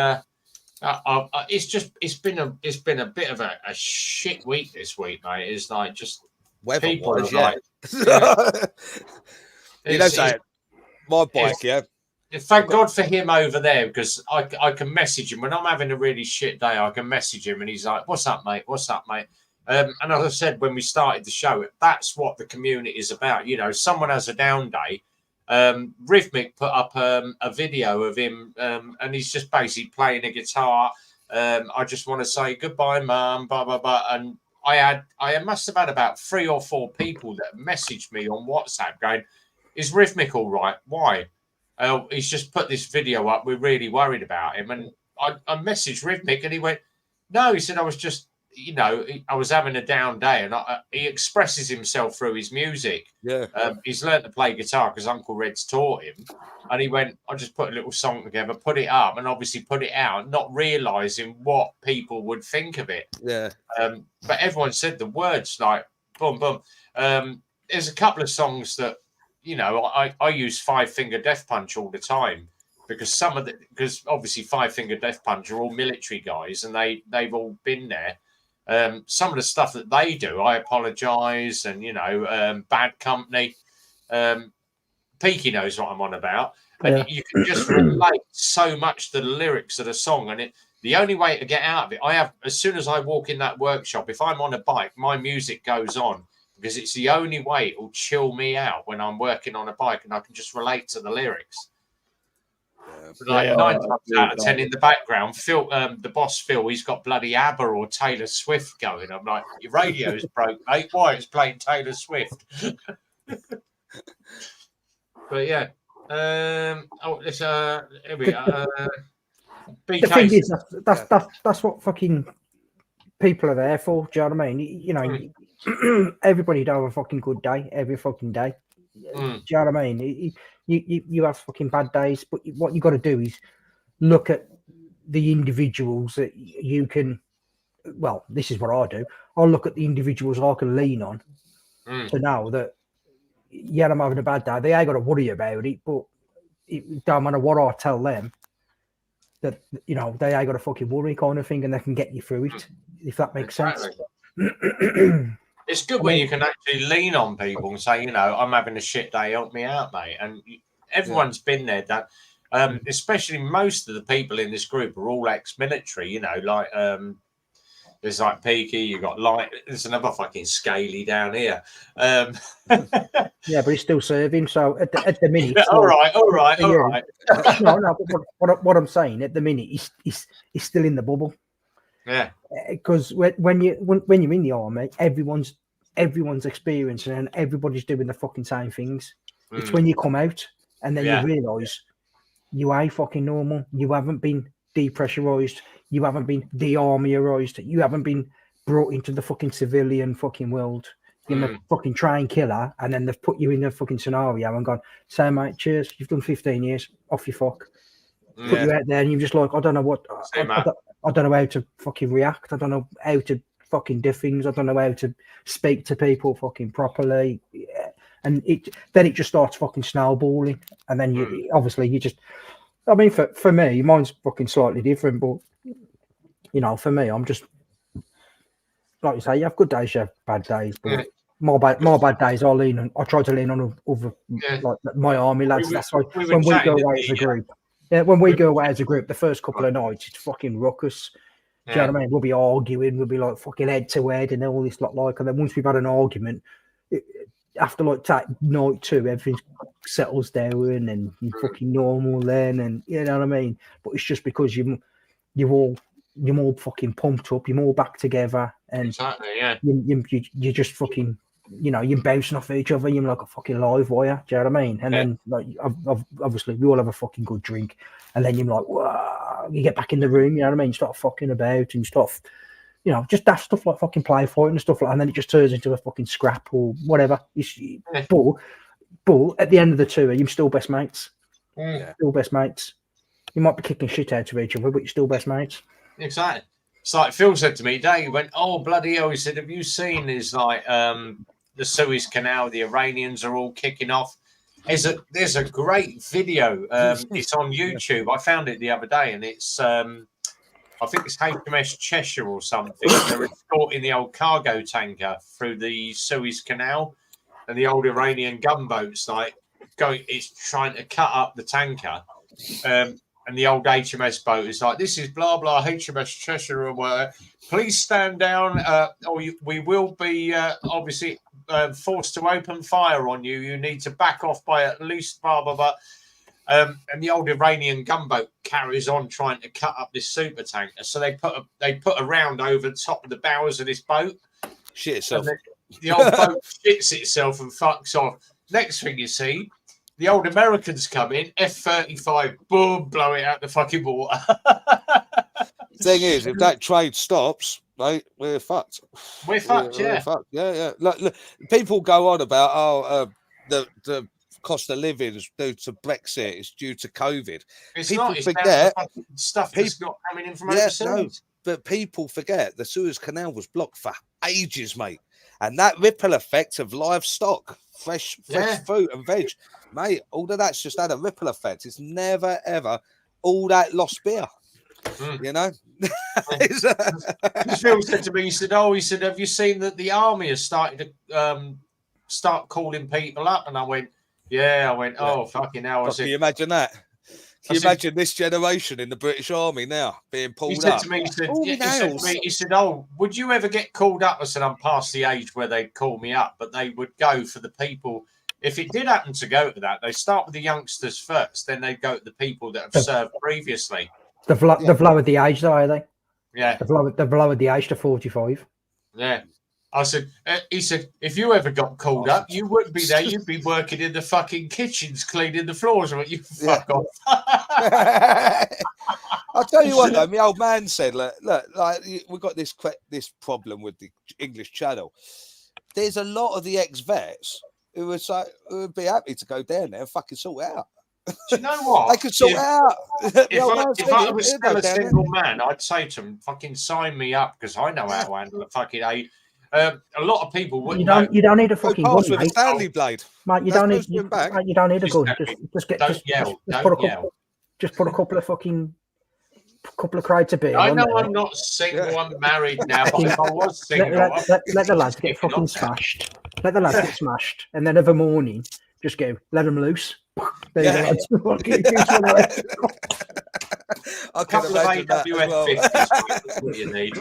it's been a bit of a shit week this week, mate. It's like just people are like, you know, say my bike, Thank God for him over there, because I can message him when I'm having a really shit day. I can message him and he's like, "What's up, mate? What's up, mate?" And as I said when we started the show, that's what the community is about. You know, someone has a down day. Rhythmic put up a video of him, and he's just basically playing a guitar. I just want to say goodbye, Mum. Blah blah blah. And I must have had about 3 or 4 people that messaged me on WhatsApp going, "Is Rhythmic all right? Why? He's just put this video up. We're really worried about him." And I messaged Rhythmic and he went, "No," he said, "I was just, you know, I was having a down day." And he expresses himself through his music. Yeah. He's learned to play guitar because Uncle Red's taught him. And he went, "I just put a little song together, put it up, and obviously put it out, not realizing what people would think of it." Yeah. But everyone said the words like, boom, boom. There's a couple of songs that, you know, I use 5 Finger Death Punch all the time because obviously 5 Finger Death Punch are all military guys and they've all been there. Some of the stuff that they do, I Apologize, and you know, Bad Company. Peaky knows what I'm on about, and you can just relate so much to the lyrics of the song. And the only way to get out of it, as soon as I walk in that workshop, if I'm on a bike, my music goes on. Because it's the only way it will chill me out when I'm working on a bike, and I can just relate to the lyrics. Like 9 times out of 10 in the background, Phil, the boss Phil, he's got bloody ABBA or Taylor Swift going. I'm like, your radio's broke, mate. Why? It's playing Taylor Swift. But yeah, here we go. The thing is, that's what fucking people are there for. Do you know what I mean? You know, everybody don't have a fucking good day every fucking day. Do you know what I mean? You have fucking bad days, but what you got to do is look at the individuals that you can. Well, this is what I do. I'll look at the individuals I can lean on to know that. Yeah, I'm having a bad day. They ain't got to worry about it, but it don't matter what I tell them. That, you know, they ain't got a fucking worry kind of thing, and they can get you through it, if that makes sense. It's good when you can actually lean on people and say, you know, I'm having a shit day, help me out, mate. And everyone's been there, done. Especially most of the people in this group are all ex-military, you know, like there's like Peaky, you got there's another fucking Scaly down here. Yeah, but he's still serving, so at the minute. Yeah, all right. No, but what I'm saying, at the minute, he's still in the bubble. Yeah, because when you're in the army, everyone's experiencing and everybody's doing the fucking same things. It's when you come out and then you realise you ain't fucking normal. You haven't been depressurized. You haven't been de-armourized. You haven't been brought into the fucking civilian fucking world. You're a fucking trained killer, and then they've put you in a fucking scenario and gone, "Say, mate, cheers. You've done 15 years. Off you fuck." Put you out there, and you're just like, I don't know what. I don't know how to fucking react. I don't know how to fucking do things. I don't know how to speak to people fucking properly. Yeah. And then it just starts fucking snowballing, and then you obviously you just. I mean, for me, mine's fucking slightly different, but you know, for me, I'm just like you say, you have good days, you have bad days, but my bad days, I try to lean on other like my army lads. That's why when we go away as a group, when we go away as a group, the first couple of nights it's fucking ruckus. Do you know what I mean? We'll be arguing, we'll be like fucking head to head and all this lot like, and then once we've had an argument, after like night 2, everything settles down and you're fucking normal then, and you know what I mean. But it's just because you're all fucking pumped up, you're all back together, and you just fucking, you know, you're bouncing off each other, you're like a fucking live wire. Do you know what I mean? And then like obviously we all have a fucking good drink, and then you're like, whoa, you get back in the room, you know what I mean? You start fucking about and you start, you know, just daft stuff like fucking play fighting and stuff like that, and then it just turns into a fucking scrap or whatever. But at the end of the tour, you're still best mates. Still best mates. You might be kicking shit out of each other, but you're still best mates. Exactly. It's like Phil said to me today, he went, "Oh, bloody hell," he said, "have you seen this, like, the Suez Canal, the Iranians are all kicking off?" There's a great video. It's on YouTube. I found it the other day, and it's, I think it's HMS Cheshire or something. They're escorting the old cargo tanker through the Suez Canal, and the old Iranian gunboat's like it's trying to cut up the tanker. And the old HMS boat is like, "This is blah, blah, HMS Cheshire, or whatever. Please stand down, or we will be obviously forced to open fire on you. You need to back off by at least blah, blah, blah." And the old Iranian gunboat carries on trying to cut up this super tanker. So they put a round over the top of the bows of this boat. Shit itself. The old boat shits itself and fucks off. Next thing you see, the old Americans come in, F-35, boom, blow it out the fucking water. Thing is, if that trade stops, mate, we're fucked. We're fucked. Yeah. Look, people go on about the cost of living is due to Brexit, it's due to COVID. It's people not. It's forget stuff that's not coming in from overseas. No, but people forget the Suez Canal was blocked for ages, mate, and that ripple effect of livestock, fresh fruit and veg. Mate, all of that's just had a ripple effect. It's never, ever all that lost beer, you know? Phil said to me, he said, "Have you seen that the army has started to start calling people up?" And I went, "Oh, fucking hell." Can you imagine that? Can you imagine this generation in the British Army now being pulled up? He said to me, he said, "Oh, would you ever get called up?" I said, "I'm past the age where they'd call me up, but they would go for the people." If it did happen to go to that, they start with the youngsters first, then they go to the people that have served previously. They've lowered the age, though, are they? Yeah. They've lowered the age to 45. Yeah. I said, he said, "If you ever got called up, you wouldn't be there. You'd be working in the fucking kitchens, cleaning the floors. But you fuck off." I'll tell you what, though, my old man said, look, like we've got this problem with the English Channel. There's a lot of the ex-vets who would be happy to go down there and fucking sort it out. Do you know what? They could sort it out. If I was still a single man, I'd say to them, "Fucking sign me up, because I know how to handle a fucking a lot of people wouldn't. You don't need a fucking gun, with a Stanley blade, mate. You don't need a gun. Just put a couple of fucking crates of beer. I know I'm not single. I'm married now. But if I was single, let the lads get fucking smashed. Let the lads get smashed, and then every morning, just go, let them loose. I can imagine that as well. That's what you need.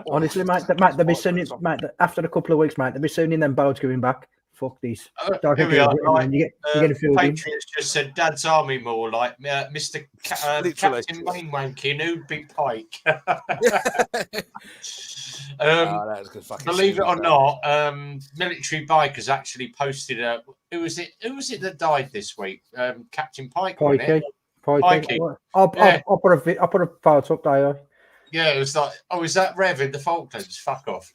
Honestly, mate, they'll be soon. Mate, after a couple of weeks, mate, they'll be soon in them boats going back. fuck this. Here we are. Like, you get a feeling. Patriots just said Dad's Army more like Mr. Literally. Captain Wayne Wankin, who'd be Pike. That was good fucking Believe it series, or that. not, Military Bikers actually posted a. Who was it that died this week? Captain Pike. Wasn't it? Pikey. I'll put a photo up there. Yeah, it was like, oh, is that Rev in the Falklands? Fuck off.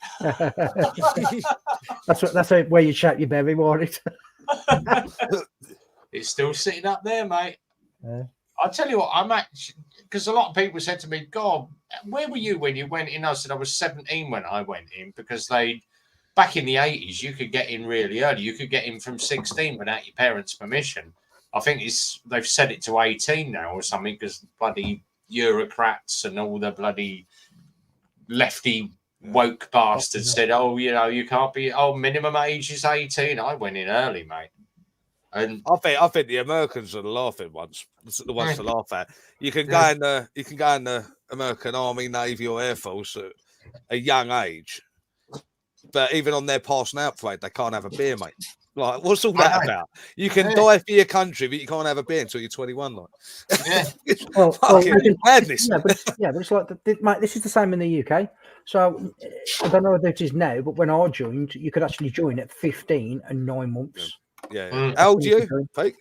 that's where you chat your berry, wasn't it? It's still sitting up there, mate. Yeah. I'll tell you what, I'm actually, because a lot of people said to me, God, where were you when you went in? I said I was 17 when I went in, because back in the 80s, you could get in really early. You could get in from 16 without your parents' permission. I think they've set it to 18 now or something, because bloody bureaucrats and all the bloody lefty woke bastards said, oh, you can't be, minimum age is 18. I went in early, mate. And I think the Americans are the laughing ones. The ones to laugh at. You can go in the American Army, Navy, or Air Force at a young age, but even on their passing out parade, they can't have a beer, mate. Like, what's all that about? You can die for your country, but you can't have a beer until you're 21. Like, it's fucking madness. But it's like, mate, this is the same in the UK. So I don't know if it is now, but when I joined, you could actually join at 15 and 9 months. Yeah. How old are you, Pete?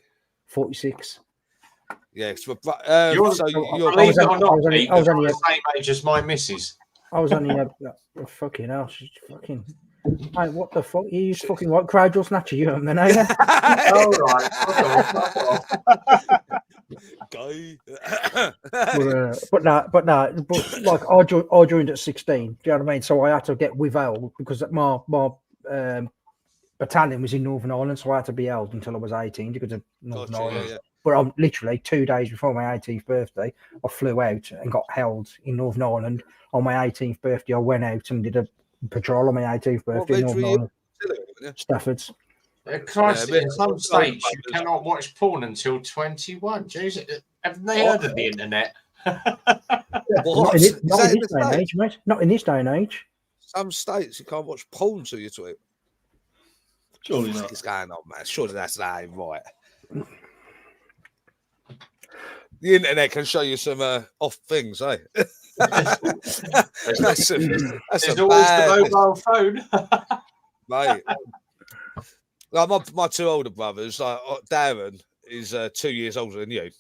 46. Yeah. So, believe it or not, Pete, I was only the same age as my missus. I was only fucking hell. She's fucking. Mate, what the fuck? You fucking what? Crowd will snatch you, then, are you? All right. but like I joined at 16. Do you know what I mean? So I had to get withheld because my battalion was in Northern Ireland, so I had to be held until I was 18 because of Northern Ireland. Yeah. But I'm literally 2 days before my 18th birthday, I flew out and got held in Northern Ireland. On my 18th birthday, I went out and did a patrol on my 18th birthday in Northern Ireland. Stafford's. Christ, in some states, you cannot watch porn until 21. Jesus, haven't they heard of the internet? Not in this day and age, mate. Not in this day and age. Some states, you can't watch porn until you're 20. Surely not. What's going on, man? Surely that ain't right. The internet can show you some off things, eh? That's always the mobile phone, mate. Like my two older brothers, like Darren is 2 years older than you,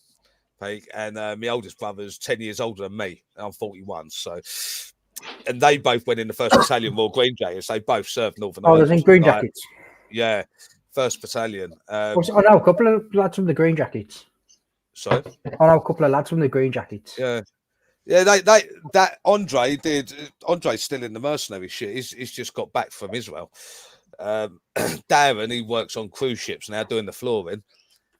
Pete, and my oldest brother's 10 years older than me. I'm 41, so. And they both went in the 1st Battalion Royal Green Jackets. They both served Northern Ireland. Oh, they're in Green Jackets. Yeah, 1st Battalion. I know a couple of lads from the Green Jackets. Sorry? I know a couple of lads from the Green Jackets. Yeah. Yeah, that Andre's still in the mercenary shit. He's just got back from Israel. Darren, he works on cruise ships now doing the flooring.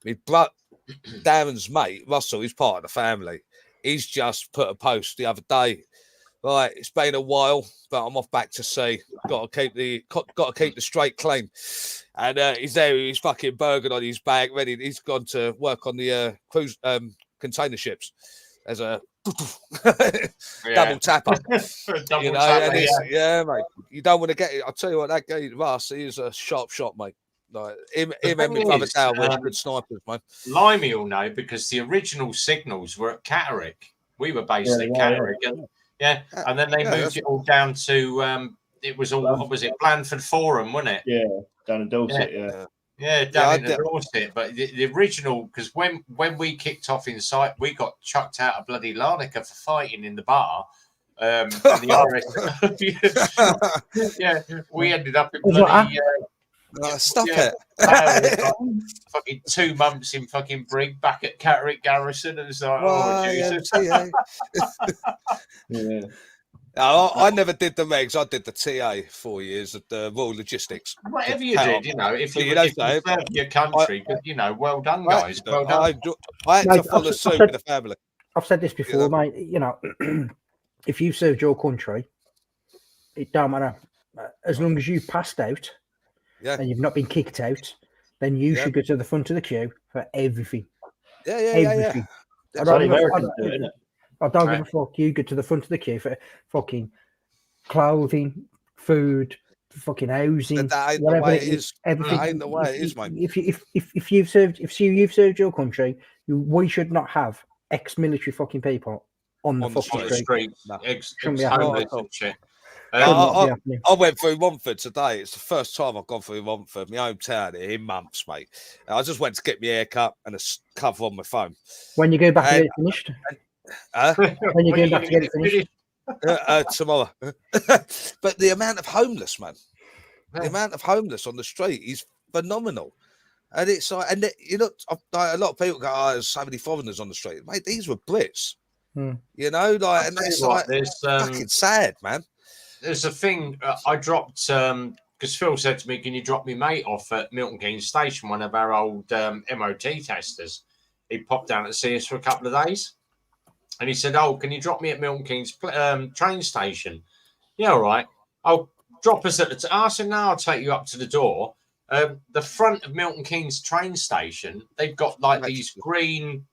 Darren's mate, Russell, he's part of the family. He's just put a post the other day. Right, it's been a while, but I'm off back to sea. Got to keep the straight clean. And he's there, he's fucking burgered on his bag, ready. He's gone to work on the cruise container ships as a double tapper. Yeah, mate. You don't want to get it. I'll tell you what, that guy Russ, he is a sharp shot, mate. Like him and my brother Dale were good snipers, mate. Limey will know because the original signals were at Catterick. We were based at Catterick. And then they moved it all down to it was all what was it, Blandford Forum, wasn't it? Yeah, down in Dorset, down in Dorset. But the original, because when we kicked off in sight, we got chucked out of bloody Larnaca for fighting in the bar. We ended up in bloody stop it. Fucking 2 months in fucking Brig back at Catterick Garrison, and it's like, Jesus. I never did the regs. I did the TA 4 years at the Royal Logistics. Whatever you did, if you served your country, well done, guys. Well done. I had to follow suit with the family. I've said this before, mate. If you served your country, it don't matter. As long as you passed out and you've not been kicked out, then you should go to the front of the queue for everything. Everything. I don't give a fuck. You go to the front of the queue for fucking clothing, food, fucking housing, That ain't the whatever way it it is. is. Everything. That ain't the way it is, mate. If you've served your country, we should not have ex-military fucking people on the On the fucking On the street. streets, No. Shouldn't be happening. homeless and shit. Should not be happening. I went through Romford today. It's the first time I've gone through Romford, my hometown, in months, mate. I just went to get my hair cut and a cover on my phone. When you go back to get it finished? When you go back to get it finished? Tomorrow. But the amount of homeless, man, the amount of homeless on the street is phenomenal. And it's like, and you know, a lot of people go, "Oh, there's so many foreigners on the street." Mate, these were Brits. You know, like, and that's like fucking sad, man. There's a thing I dropped because Phil said to me, "Can you drop me mate off at Milton Keynes Station?" One of our old MOT testers. He popped down to see us for a couple of days, and he said, "Oh, can you drop me at Milton Keynes train station?" Yeah, all right. I'll drop us at the. I said, "No, I'll take you up to the door." The front of Milton Keynes train station, they've got like these green.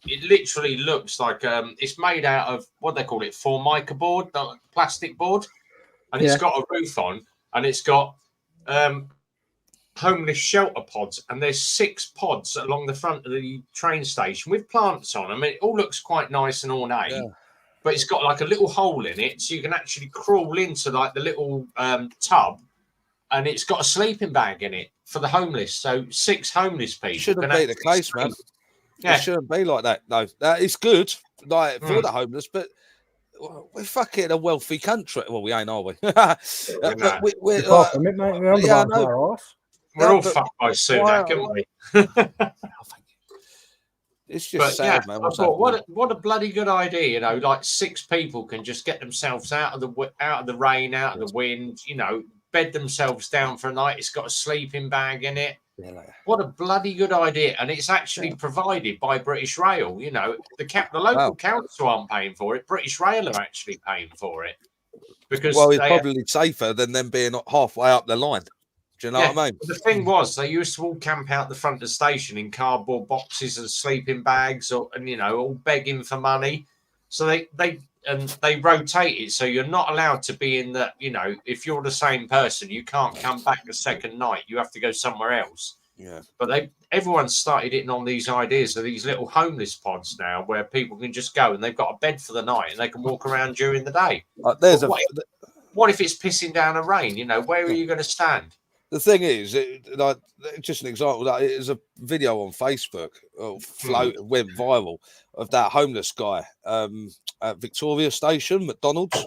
It literally looks like it's made out of what they call it, formica board, like plastic board, and it's got a roof on, and it's got homeless shelter pods, and there's 6 pods along the front of the train station with plants on. I mean, it all looks quite nice and ornate, but it's got like a little hole in it, so you can actually crawl into like the little tub, and it's got a sleeping bag in it for the homeless. So 6 homeless people. Shouldn't be the case, man. It shouldn't be like that. No, that is good, like for the homeless, but we're fucking a wealthy country. Well, we ain't, are we? But we're we're all fucked by Sunak, aren't we? It's just sad, man. I thought, what a bloody good idea, you know. Like 6 people can just get themselves out of the rain, out of the wind, you know, bed themselves down for a night. It's got a sleeping bag in it. What a bloody good idea. And it's actually provided by British Rail. You know, the local council aren't paying for it. British Rail are actually paying for it. Because it's probably safer than them being halfway up the line. Do you know what I mean? The thing was, they used to all camp out the front of the station in cardboard boxes and sleeping bags, and you know, all begging for money. So they rotate it, so you're not allowed to be in the, you know, if you're the same person, you can't come back the second night. You have to go somewhere else. Yeah. But everyone's started hitting on these ideas of these little homeless pods now, where people can just go and they've got a bed for the night and they can walk around during the day. What if it's pissing down a rain? You know, where are you going to stand? The thing is, like, just an example, that it is a video on Facebook, went viral, of that homeless guy at Victoria Station, McDonald's,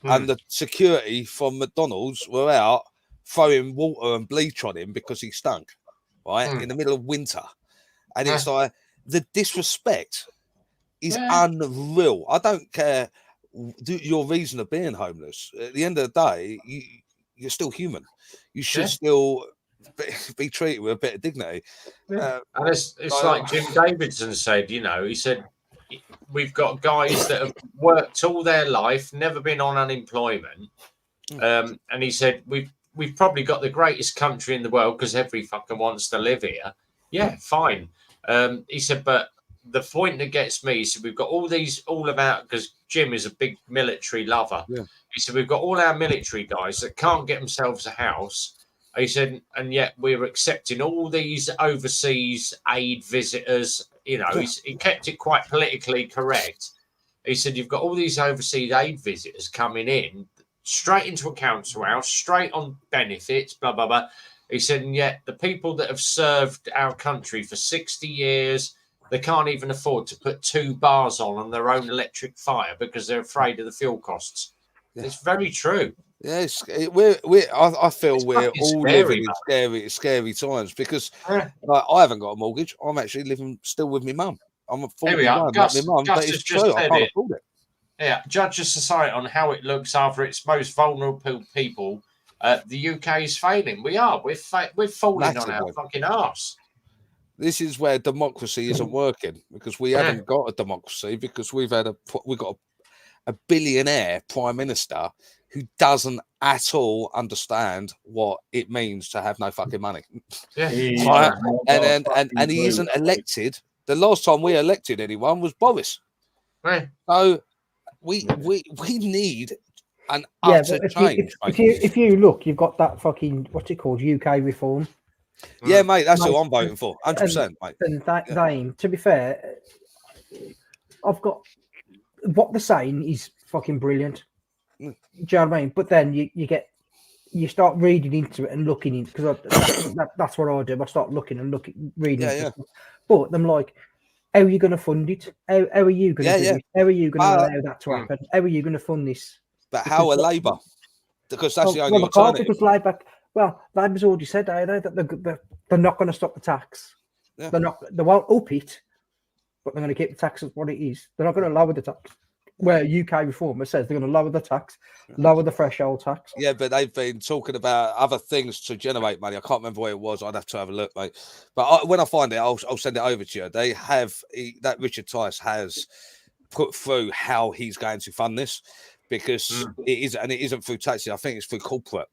and the security from McDonald's were out throwing water and bleach on him because he stunk, right, in the middle of winter. And it's like, the disrespect is unreal. I don't care your reason of being homeless. At the end of the day, you're still human. You should still be treated with a bit of dignity. And it's like Jim Davidson said, you know, he said, we've got guys that have worked all their life, never been on unemployment. And he said, we've probably got the greatest country in the world because every fucker wants to live here. Yeah, fine. He said, but the point that gets me is we've got all about, because Jim is a big military lover. Yeah. He said, we've got all our military guys that can't get themselves a house. He said, and yet we're accepting all these overseas aid visitors. You know, he kept it quite politically correct. He said, you've got all these overseas aid visitors coming in straight into a council house, straight on benefits, blah, blah, blah. He said, and yet the people that have served our country for 60 years, they can't even afford to put 2 bars on their own electric fire because they're afraid of the fuel costs. Yeah. It's very true. Yes, I feel we're all living in scary times because I haven't got a mortgage. I'm actually living still with my mum. I'm a 41, like my mum, but it's true. I can't afford it. Yeah, judge a society on how it looks after its most vulnerable people. The UK is failing. We're falling on our fucking arse. This is where democracy isn't working because we haven't got a democracy because we've got a billionaire prime minister who doesn't at all understand what it means to have no fucking money. Yeah. And he isn't elected. The last time we elected anyone was Boris. Right. So we need An Yeah, utter but change. if you look, you've got that fucking what's it called, UK reform. Yeah, mate, that's who Like, I'm voting for. 100%, mate. And that, Yeah. they, to be fair, I've got what they're saying is fucking brilliant. Do you know what I mean? But then you start reading into it and looking into, because that's what I do. I start looking and reading into it. But I'm like, how are you going to fund it? How are you going to do it? How are you going to allow that to happen? How are you going to fund this? But how are Labour? Because that's the only well, alternative. because Labour's already said that they're not going to stop the tax. Yeah. They won't up it, but they're going to keep the tax as what it is. They're not going to lower the tax. Where UK reformer says they're going to lower the tax, lower the threshold tax. Yeah, but they've been talking about other things to generate money. I can't remember what it was. I'd have to have a look, mate. But when I find it, I'll send it over to you. They have that Richard Tice has put through how he's going to fund this, because it isn't through taxes. I think it's through corporate.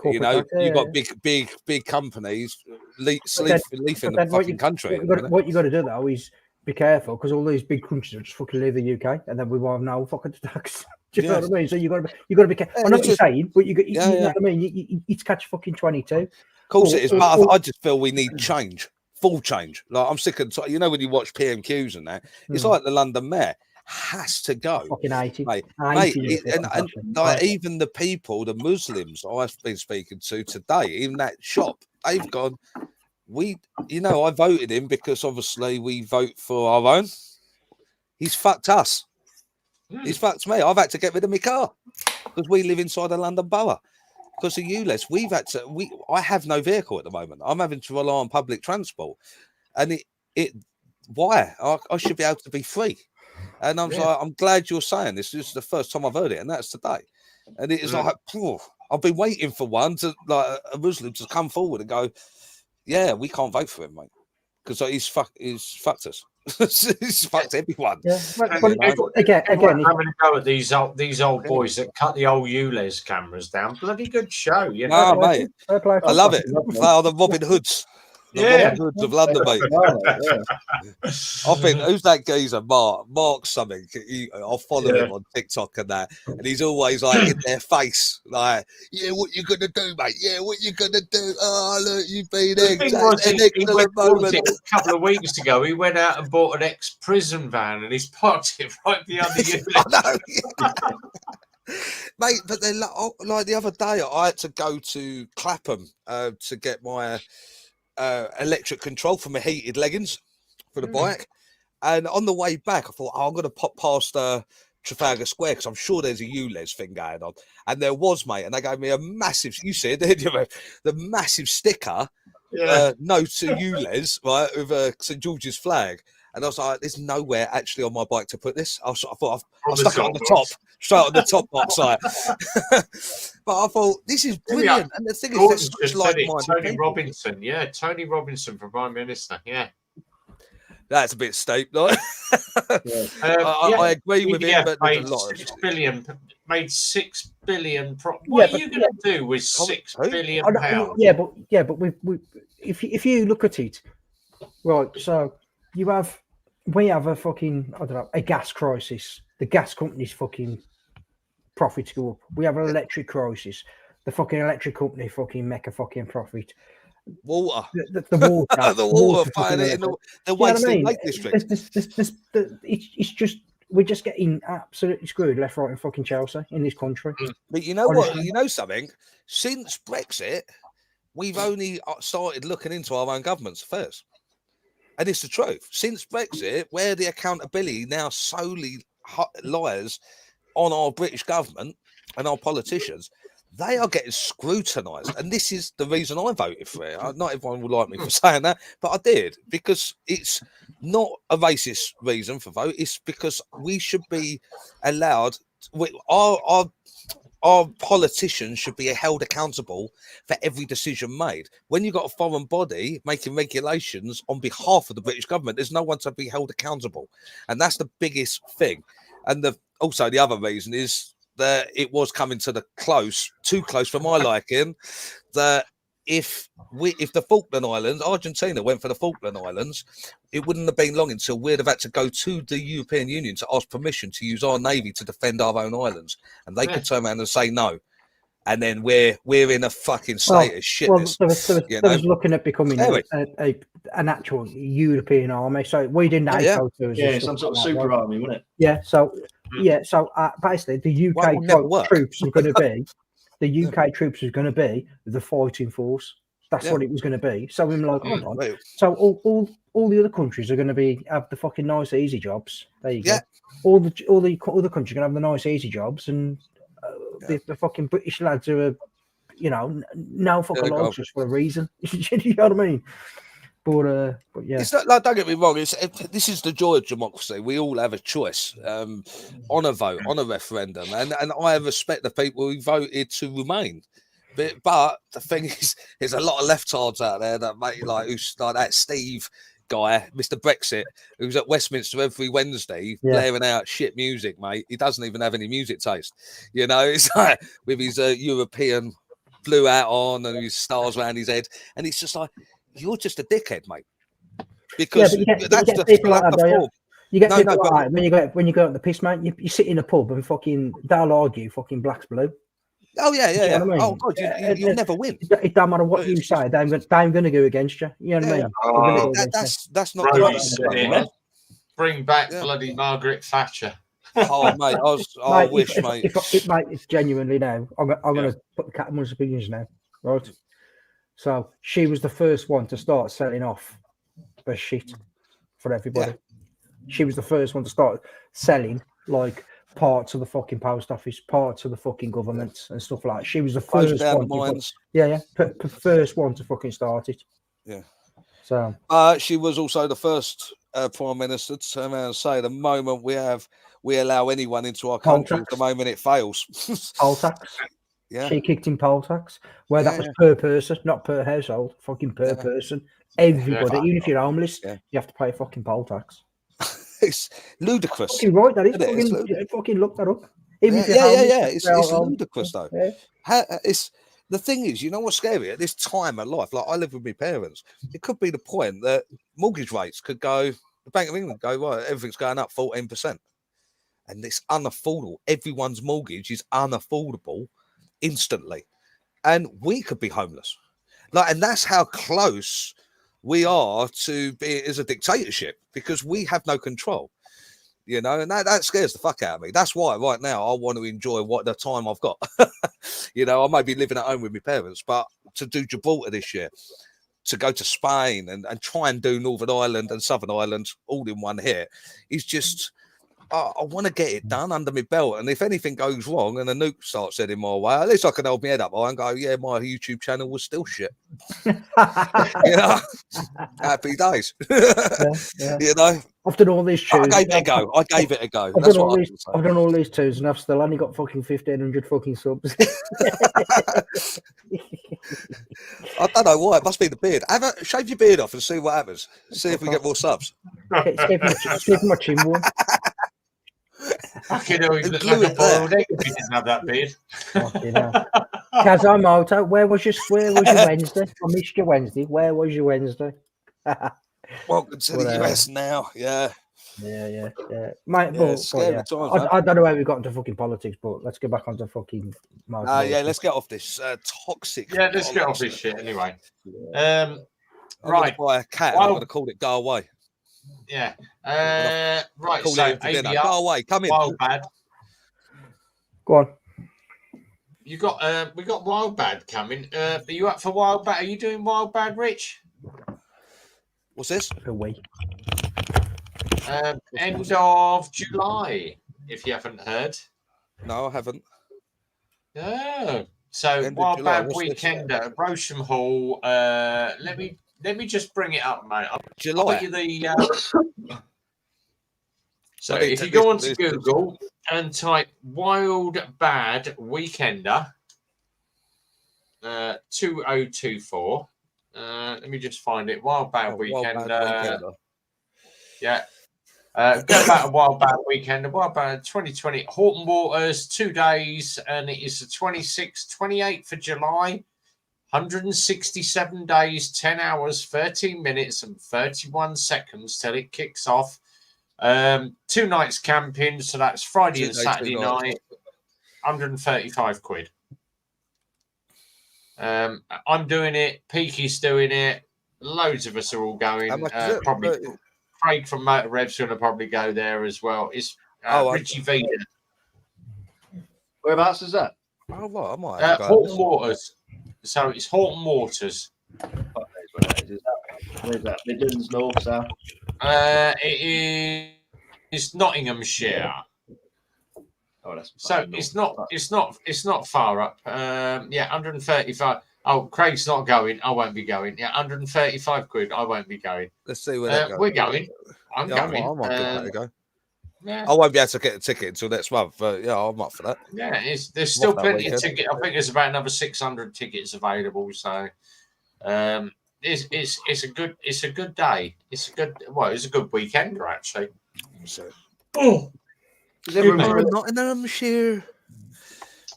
You know, tax, you've got big companies leafing the fucking country. What you got to do though is be careful, because all these big countries will just fucking leave the UK, and then we won't have no fucking tax. Do you know what I mean? So you got to be careful. I know what you're saying, but you know what I mean. It's catch fucking 22. Of course it is, but I just feel we need change, full change. Like I'm sick of, you know, when you watch PMQs and that, it's like the London Mayor has to go. Fucking 80, mate. And like even the people, the Muslims I've been speaking to today, even that shop, they've gone. I voted him because obviously we vote for our own. He's fucked us. He's fucked me. I've had to get rid of my car because we live inside a London borough. Because of you, Les, I have no vehicle at the moment. I'm having to rely on public transport, and why? I should be able to be free. And I'm like, I'm glad you're saying this. This is the first time I've heard it, and that's today. And it is like, I've been waiting for one to like a Muslim to come forward and go, yeah, we can't vote for him, mate, because he's fucked us. He's fucked everyone. Yeah. Again, having a go at these old boys that cut the old ULEZ cameras down. Bloody good show, you know. No, mate. I love it. They are the Robin Hoods. Robin Hoods of London, mate. I think, who's that geezer? Mark something. I'll follow him on TikTok and that. And he's always like in their face, like, yeah, what you gonna do, mate? Yeah, what you gonna do? Oh, look, you've been a couple of weeks ago, he went out and bought an ex-prison van and he's parked it right behind the unit. Mate, but then like the other day, I had to go to Clapham to get my electric control for my heated leggings for the bike, and on the way back I thought, I'm going to pop past Trafalgar Square because I'm sure there's a ULEZ thing going on, and there was, mate, and they gave me a massive, you see it, didn't you, the massive sticker, no to ULEZ, right, with St George's flag. And I was like, there's nowhere actually on my bike to put this. I thought I'll stuck it on the top, straight on the top box side. But I thought, this is brilliant. And the thing is, just like Tony Robinson. Yeah, Tony Robinson for Prime Minister. Yeah. That's a bit steep, like. I agree with him, but there's a lot of 6 billion, made 6 billion. What are you going to do with 6 billion pounds? Yeah, but if you look at it, right, so we have a fucking, I don't know, a gas crisis. The gas company's fucking profits go up. We have an electric crisis. The fucking electric company fucking make a fucking profit. Water. The water. The water fire in the wasting Lake District. It's just, we're just getting absolutely screwed left, right, and fucking Chelsea in this country. But you know what? You know something? Since Brexit, we've only started looking into our own governments first. And it's the truth. Since Brexit, where the accountability now solely lies on our British government and our politicians, they are getting scrutinised. And this is the reason I voted for it. Not everyone will like me for saying that, but I did, because it's not a racist reason for vote. It's because we should be allowed, our politicians should be held accountable for every decision made. When you've got a foreign body making regulations on behalf of the British government, there's no one to be held accountable. And that's the biggest thing. And also the other reason is that it was coming to too close for my liking, that if the Falkland Islands, Argentina went for the Falkland Islands, it wouldn't have been long until we'd have had to go to the European Union to ask permission to use our navy to defend our own islands, and they could turn around and say no, and then we're in a fucking state of shitness. There was looking at becoming an actual European army, so we didn't NATO some sort of super army, wouldn't it? Yeah, so basically the UK troops are going to be. The UK troops was going to be the fighting force. That's what it was going to be. So I'm like, hold on. So all the other countries are going to have the fucking nice easy jobs. There you go. All the other countries are going to have the nice easy jobs, and the fucking British lads who are, no fucking likes us for a reason. You know what I mean? But yeah, it's not, like, don't get me wrong. This is the joy of democracy. We all have a choice on a vote, on a referendum, and I respect the people who voted to remain. But the thing is, there's a lot of leftards out there that who's like that Steve guy, Mr. Brexit, who's at Westminster every Wednesday blaring out shit music, mate. He doesn't even have any music taste. It's like with his European blue hat on and his stars around his head, and it's just like, you're just a dickhead, mate. Because you get people like that when you go out the piss, mate. You sit in a pub and fucking they'll argue fucking black's blue. Oh yeah. You know what I mean? Oh god, you'll never win. It don't matter what you say. They're going to go against you. You know what I mean? That's not right. Bring back bloody Margaret Thatcher. Oh mate, I wish, mate. It's genuinely now. I'm going to put the cat amongst the pigeons now, right? So she was the first one to start selling off the shit for everybody. She was the first one to start selling like parts of the fucking post office, parts of the fucking government and stuff like that. She was the first one. First one to fucking start it. Yeah. So she was also the first prime minister to turn around and say, the moment we allow anyone into our country, the moment it fails. Poll tax. Yeah. She kicked in poll tax, where that was per person, not per household, fucking per person. Everybody, even if you're homeless, you have to pay a fucking poll tax. It's ludicrous. Fucking right, that is. Fucking look that up. Even if it's ludicrous though. Yeah. The thing is, you know what's scary at this time of life? Like, I live with my parents. It could be the point that mortgage rates could go. The Bank of England go, right, everything's going up 14%, and it's unaffordable. Everyone's mortgage is unaffordable instantly, and we could be homeless. And that's how close we are to be as a dictatorship, because we have no control, and that scares the fuck out of me. That's why right now I want to enjoy what the time I've got. I might be living at home with my parents, but to do Gibraltar this year, to go to Spain and try and do Northern Ireland and Southern Ireland all in one hit is just, I want to get it done under my belt. And if anything goes wrong and a nuke starts heading my way, at least I can hold my head up and go, yeah, my YouTube channel was still shit. Happy days. I've done all these tunes. I gave it a go. I've done all these tunes and I've still only got fucking 1,500 fucking subs. I don't know why. It must be the beard. Shave your beard off and see what happens. See if we get more subs. It's keeping my chin warm. Fucking hell, you look like a boiled egg if you didn't have that beard. Kazamoto, where was your Wednesday? I missed your Wednesday. Where was your Wednesday? Welcome to the US now. Yeah. Mate, times, I don't know where we got into fucking politics, but let's get back onto fucking let's get off this toxic. Yeah, let's get off this shit anyway. I'm right. Buy a cat. I'm gonna call it Go Away. Yeah. Right. So ABR, Go away. Come in. Wild Bad. Go on. You got we got Wild Bad coming. Are you up for Wild Bad? Are you doing Wild Bad, Rich? What's this? A week. End of July, if you haven't heard. No, I haven't. Oh, so End Wild July, Bad weekend at Brosham Hall. Let me just bring it up, mate. July. I'll you the. So if you go onto Google and type Wild Bad Weekender 2024. Let me just find it. Wild Bad Weekender. Yeah. Go back to Wild Bad Weekend. Wild Bad 2020. Horton Waters, 2 days, and it is the 26th, 28th of July. 167 days, 10 hours, 13 minutes, and 31 seconds till it kicks off. 2 nights camping, so that's Friday 2 and days, 2 Saturday nights. night. 135 quid. I'm doing it. Peaky's doing it. Loads of us are all going. How much is it? Probably 30? Craig from Motor Rev's going to probably go there as well. It's Richie Vida. Whereabouts is that? Oh, right, I might have to go. Horton Waters. So it's Horton Waters. Where's that? Midlands, North, South? It's Nottinghamshire. Oh, that's So it's not far up. 135. Oh, Craig's not going. I won't be going. Yeah, 135 quid. I won't be going. Let's see where that goes. We're going. I'm Yeah, going. I might give that a go. Yeah. I won't be able to get a ticket until next month, but yeah, I'm up for that. Yeah, there's still What, that plenty of weekend? tickets. I think there's about another 600 tickets available. So, it's a good day. It's a good weekender actually. So, Is everyone Nottinghamshire.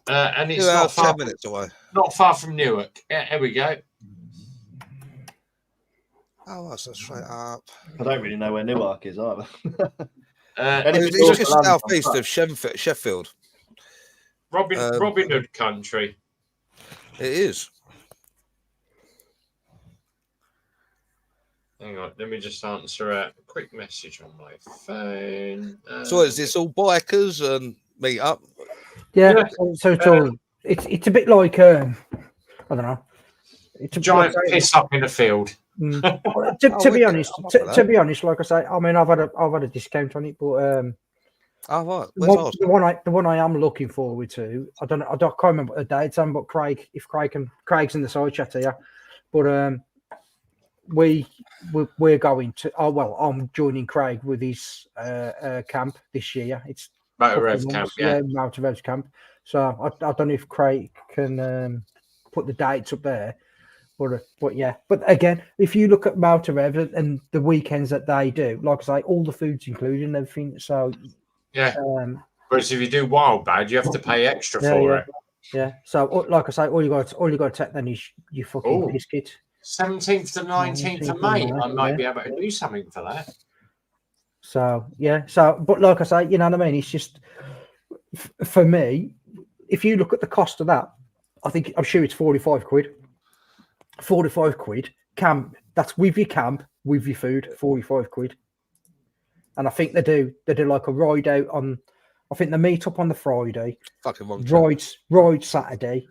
And it's 2 not hours, far, 10 minutes away. not far from Newark. Yeah, here we go. Oh, that's straight up. I don't really know where Newark is either. It's North just London, southeast of Sheffield. Robin Hood country. It is. Hang on, let me just answer a quick message on my phone. So is this all bikers and meet up? Yeah, Yeah. so it's all it's a bit like I don't know. It's a giant like, piss up in a field? to be honest, to be honest, like I say, I mean, I've had a discount on it, but Oh, right. Where's ours? the one I am looking forward to, I can't remember what the date's on, but Craig's in the side chat here, but we're going to. Oh well, I'm joining Craig with his camp this year. It's Motor Rev camp, yeah. Motor Rev's camp. So I don't know if Craig can put the dates up there, but yeah. But again, if you look at Motor Rev and the weekends that they do, like I say, all the food's included and everything. So yeah. Whereas if you do Wild Bad, you have to pay extra for it. Yeah. So like I say, all you got to take then is your fucking biscuit. 17th to 19th of May, I might be able to do something for that. So yeah, but like I say, you know what I mean. It's just for me. If you look at the cost of that, I'm sure it's 45 quid. 45 quid camp. That's with your camp, with your food. 45 quid. And I think they do like a ride out on. I think they meet up on the Friday. Fucking wrong. Ride Saturday.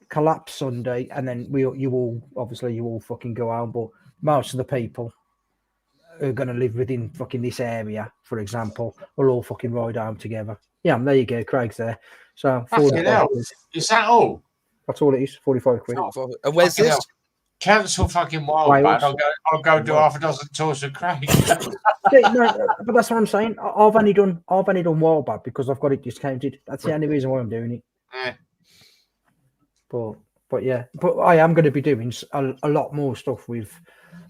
Collapse Sunday, and then you all fucking go out, but most of the people who are going to live within fucking this area, for example, will all fucking ride home together. Yeah, there you go, Craig's there. So 45 quid. Is that all? That's all it is, 45 quid. And where's this? Cancel fucking Wild Bad. I'll go do half a dozen tours with Craig. Yeah, no, but that's what I'm saying. I've only done Wild Bad because I've got it discounted. That's the only reason why I'm doing it. Yeah. But yeah, but I am going to be doing a lot more stuff with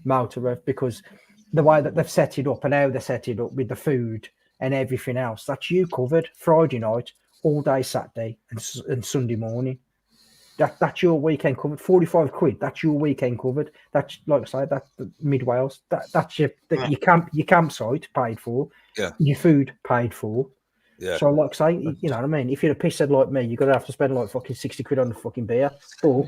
Motor Rev because the way that they've set it up and how they set it up with the food and everything else, that's you covered Friday night, all day Saturday and Sunday morning. That's your weekend covered. 45 quid. That's your weekend covered. That's like I say, that's Mid Wales. That's your campsite paid for. Yeah. Your food paid for. Yeah. So, like say, you know what I mean? If you're a pisshead like me, you're going to have to spend like fucking 60 quid on the fucking beer. But,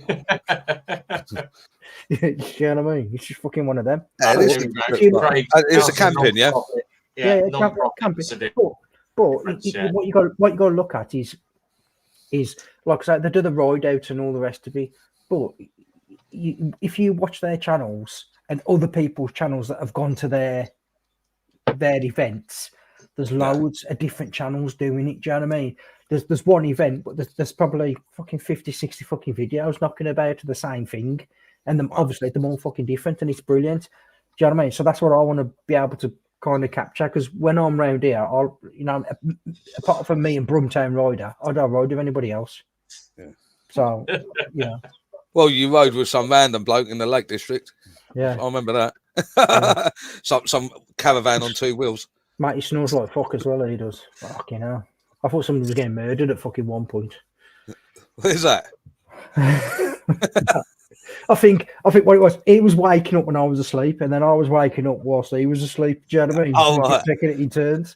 you know what I mean? It's just fucking one of them. Yeah, it's a camping, yeah? Yeah, camping. But what you got to look at is like I say, they do the ride out and all the rest of it. But if you watch their channels and other people's channels that have gone to their events, there's loads of different channels doing it. Do you know what I mean? There's one event, but there's probably fucking 50, 60 fucking videos knocking about the same thing. And obviously they're all fucking different and it's brilliant. Do you know what I mean? So that's what I want to be able to kind of capture, because when I'm round here, apart from me and Brumtown Rider, I don't ride with anybody else. Yeah. So, yeah. Well, you rode with some random bloke in the Lake District. Yeah. I remember that. Yeah. some caravan on 2 wheels. Mate, he snores like fuck as well, he does. Fucking hell. I thought somebody was getting murdered at fucking one point. What is that? I think what it was, he was waking up when I was asleep, and then I was waking up whilst he was asleep. Do you know what I mean? Oh, We kept right. taking it in turns.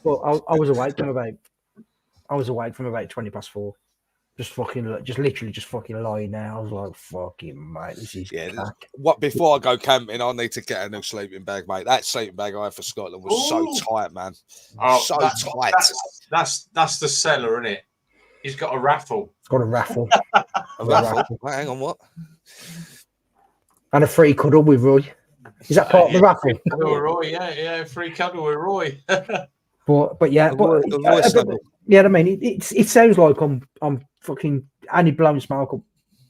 But I was awake from about 20 past 4. Just literally fucking lying there. I was like, fucking mate, this is cack. What before I go camping, I need to get a new sleeping bag, mate. That sleeping bag I had for Scotland was so tight, man. So tight. That's the seller, isn't it? He's got a raffle. It's got a raffle. A raffle? Wait, hang on, what? And a free cuddle with Roy. Is that part of the raffle? Roy, yeah, free cuddle with Roy. but yeah, Roy snuggle. Yeah, I mean, it sounds like I'm fucking Annie blowing smoke up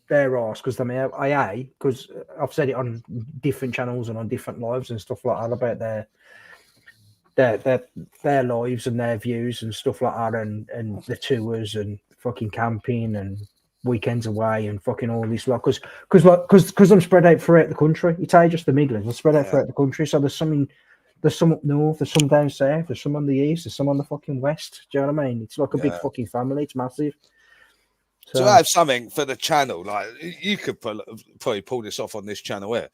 their arse because because I've said it on different channels and on different lives and stuff like that about their lives and their views and stuff like that and the tours and fucking camping and weekends away and fucking all this lot because I'm spread out throughout the country. It's just the Midlands. I'm spread out throughout the country, so there's some up north, there's some down south, there's some on the east, there's some on the fucking west. Do you know what I mean? It's like a big fucking family. It's massive. So I have something for the channel. Like you could probably pull this off on this channel here,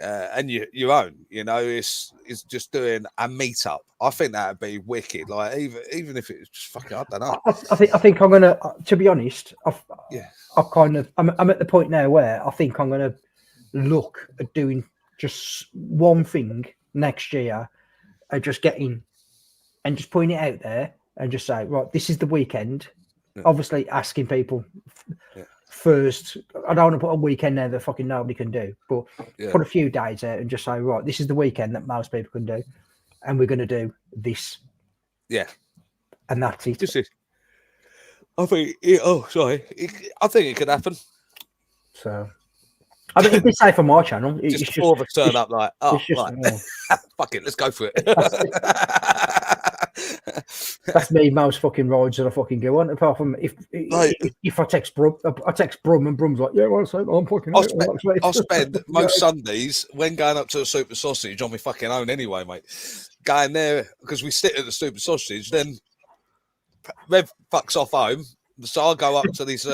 and your own. You know, it's just doing a meetup. I think that'd be wicked. Like even if it's just fucking, I don't know. I think I'm gonna. To be honest, I'm at the point now where I think I'm gonna look at doing just one thing next year, and just getting and just putting it out there and just say, right, this is the weekend. Obviously, asking people first. I don't want to put a weekend there that fucking nobody can do, but put a few days out and just say, right, this is the weekend that most people can do, and we're going to do this. Yeah, and that's it. Just it. I think. I think it could happen. So, I mean, it'd be safe on my channel. Just four of us turn up like, fuck it, let's go for it. That's me most fucking rides that I fucking go on. Apart from if I text Brum, and Brum's like, yeah, well, so I'm fucking. I'll spend most Sundays when going up to a Super Sausage on my fucking own anyway, mate. Going there because we sit at the Super Sausage, then Rev fucks off home, so I'll go up to this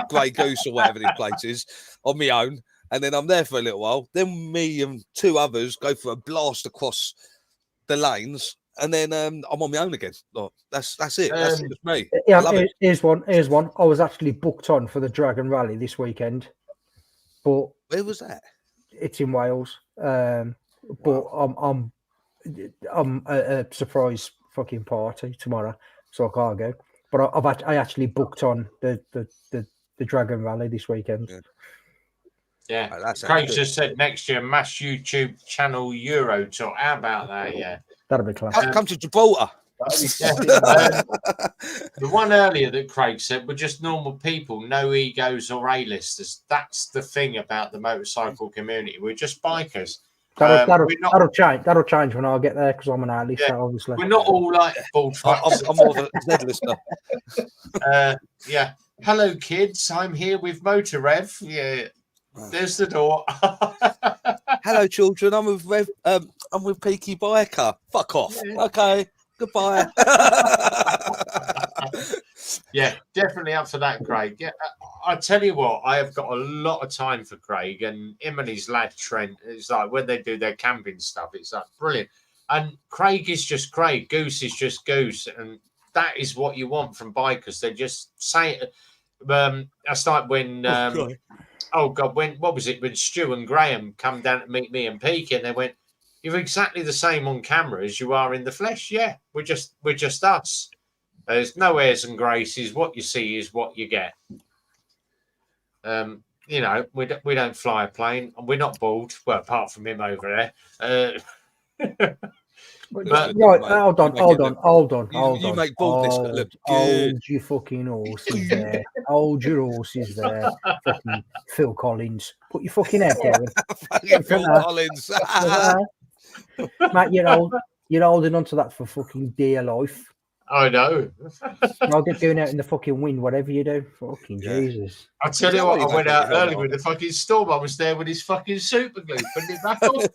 Grey Goose or whatever these places on my own, and then I'm there for a little while. Then me and two others go for a blast across the lanes. And then I'm on my own again. Look, that's it. That's just me. Yeah, here's one. I was actually booked on for the Dragon Rally this weekend, but where was that? It's in Wales. But I'm at a surprise fucking party tomorrow, so I can't go. But I actually booked on the Dragon Rally this weekend. Yeah, Craig just said next year mass YouTube channel Euro tour. How about that? Yeah. That'll be class. Come to Gibraltar. The one earlier that Craig said, we're just normal people, no egos or A-listers. That's the thing about the motorcycle community. We're just bikers. That'll change. That'll change when I get there because I'm an A-lister, obviously. We're not all like full trucks. I'm more of a Z-lister. Yeah. Hello, kids. I'm here with Motor Rev. Yeah. There's the door. Hello, children. I'm with Rev. I'm with Peaky Biker. Fuck off. Okay. Goodbye. Yeah, definitely up for that, Craig. Yeah, I tell you what, I have got a lot of time for Craig and him and his lad Trent. It's like when they do their camping stuff, it's like brilliant. And Craig is just Craig. Goose is just Goose, and that is what you want from bikers. They just say it. That's like when. What was it when Stu and Graham come down to meet me and Peaky, and they went, "You're exactly the same on camera as you are in the flesh." Yeah, we're just us. There's no airs and graces. What you see is what you get. You know, we don't fly a plane, and we're not bald. Well, apart from him over there. But right, hold on. You make baldness look good. Hold your fucking horses there. Hold your horses there. Fucking Phil Collins. Put your fucking head down. Fucking Phil Collins. Mate, you're holding on to that for fucking dear life. I know. I'll get going out in the fucking wind, whatever you do. Fucking Yeah. Jesus. I tell Is you that what, why you I went don't out put your helmet early on? with the fucking storm. I was there with his fucking super glue, putting it back on.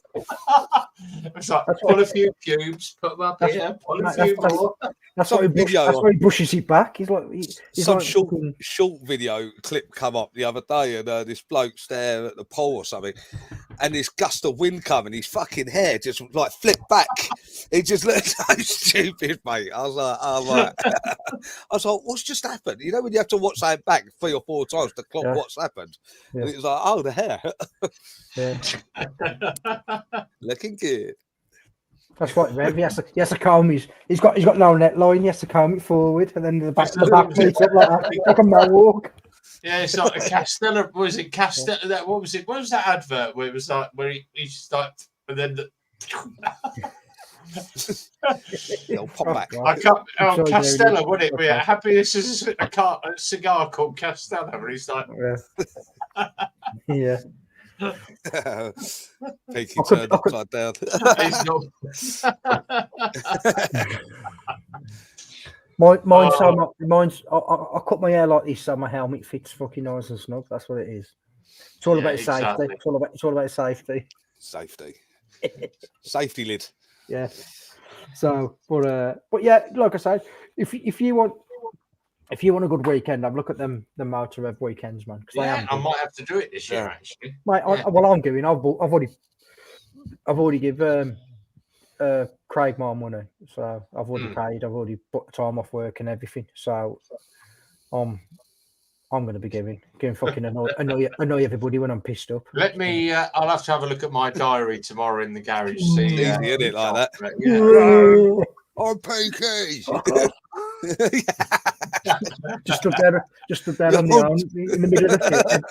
It's like, pull a few cubes, put them up That's- here, pull a mate, few that's- more. That's Some why video he brushes it back. He's like, he's Some like short, fucking, short video clip come up the other day, and this bloke's there at the pole or something, and this gust of wind coming, his fucking hair just like flipped back. It just looked so stupid, mate. I was like, oh, right. I was like, what's just happened? You know, when you have to watch that back 3 or 4 times to clock Yeah. what's happened, Yeah. and it was like, oh, the hair yeah. looking good. That's right, Rev. He has to comb he's got no neckline. He has to comb it forward, and then the back meets up like that, like a mohawk. Yeah, it's like a Castella. Was it Castella? That what was it? What was that advert where it was like where he's like, and then It'll pop Oh, back. God. I can't. Oh, Sorry, Castella, David. wouldn't it? Okay. Yeah, happiness is a cigar called Castella, and he's like, Yeah. Peaky I could- turned I could- upside down. he's not. Mine's Oh. I cut my hair like this so my helmet fits fucking nice and snug. That's what it is. It's all Yeah, about safety. exactly. It's all about safety. Safety. Safety lid. Yeah. So, but yeah, like I said, if you want a good weekend, I've looked at them the Motor Rev weekends, man. 'cause they Yeah, haven't I been. might have to do it this year Yeah. actually. Mate, Yeah. I'm going. I've already give Craig my money, so I've already paid. I've already booked time off work and everything. So I'm going to be giving fucking annoy everybody when I'm pissed up. Let me. I'll have to have a look at my diary tomorrow in the garage. See, Easy, isn't it, like that? but yeah. I'm Peaky. Just stood there on my own in the middle of the field.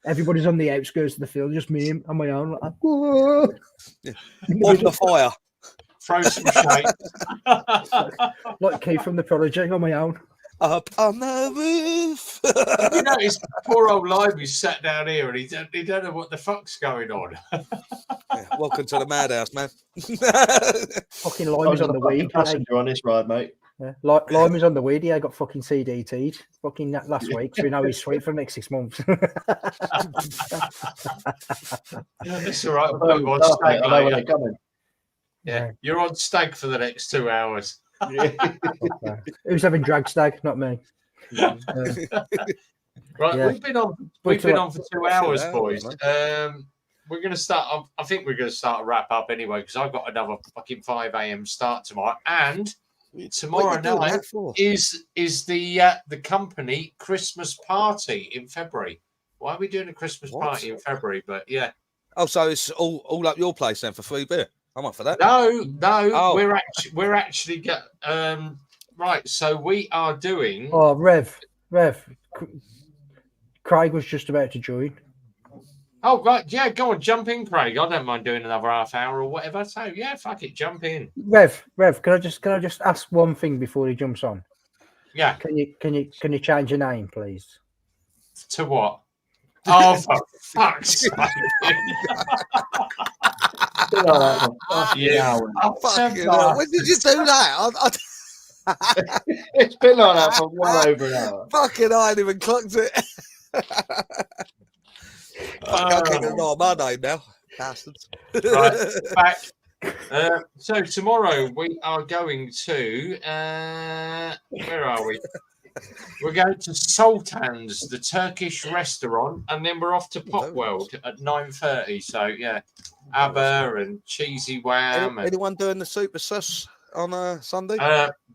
Everybody's on the outskirts of the field, just me on my own. Like, whoa. On the fire. Throw some shade. Like Keith from the Prodigy on my own. Up on the roof. You know, his poor old Limey's sat down here and he don't know what the fuck's going on. Yeah, welcome to the madhouse, man. Fucking I Limey's was on a the fucking weed. passenger on this ride, mate. Yeah. Limey's on the weed. Yeah, I got fucking CDT'd fucking that last week, so we know he's sweet for the next 6 months. It's all right. I We'll know, put him on stag I know when later. they're coming. Yeah, you're on stag for the next 2 hours. Who's having drag stag? Not me. Right, Yeah. we've been on for 2 hours, boys. We're going to start. I think we're going to start a wrap up anyway because I've got another fucking 5 a.m. start tomorrow, and tomorrow night is the company Christmas party in February. Why are we doing a Christmas party in February? But yeah, Oh, so it's all up your place then for free beer. I'm up for that. no, Oh. we're actually right. So we are doing. Oh, Rev. Craig was just about to join. Oh, right. Yeah, go on, jump in, Craig. I don't mind doing another half hour or whatever. So, yeah, fuck it, jump in. Rev, can I just ask one thing before he jumps on? Yeah. Can you change your name, please? To what? Oh, for fuck's sake. Yeah. Fucking hell. When did you do that? It's been like that for well over an hour. Fucking I ain't even clocked it. I can't know my name now. Bastards. Right, back. So tomorrow we are going to where are we? We're going to Sultan's, the Turkish restaurant, and then we're off to Pop World at 9:30. So yeah, ABBA and Cheesy Wham. Anyone doing the super sus on Sunday?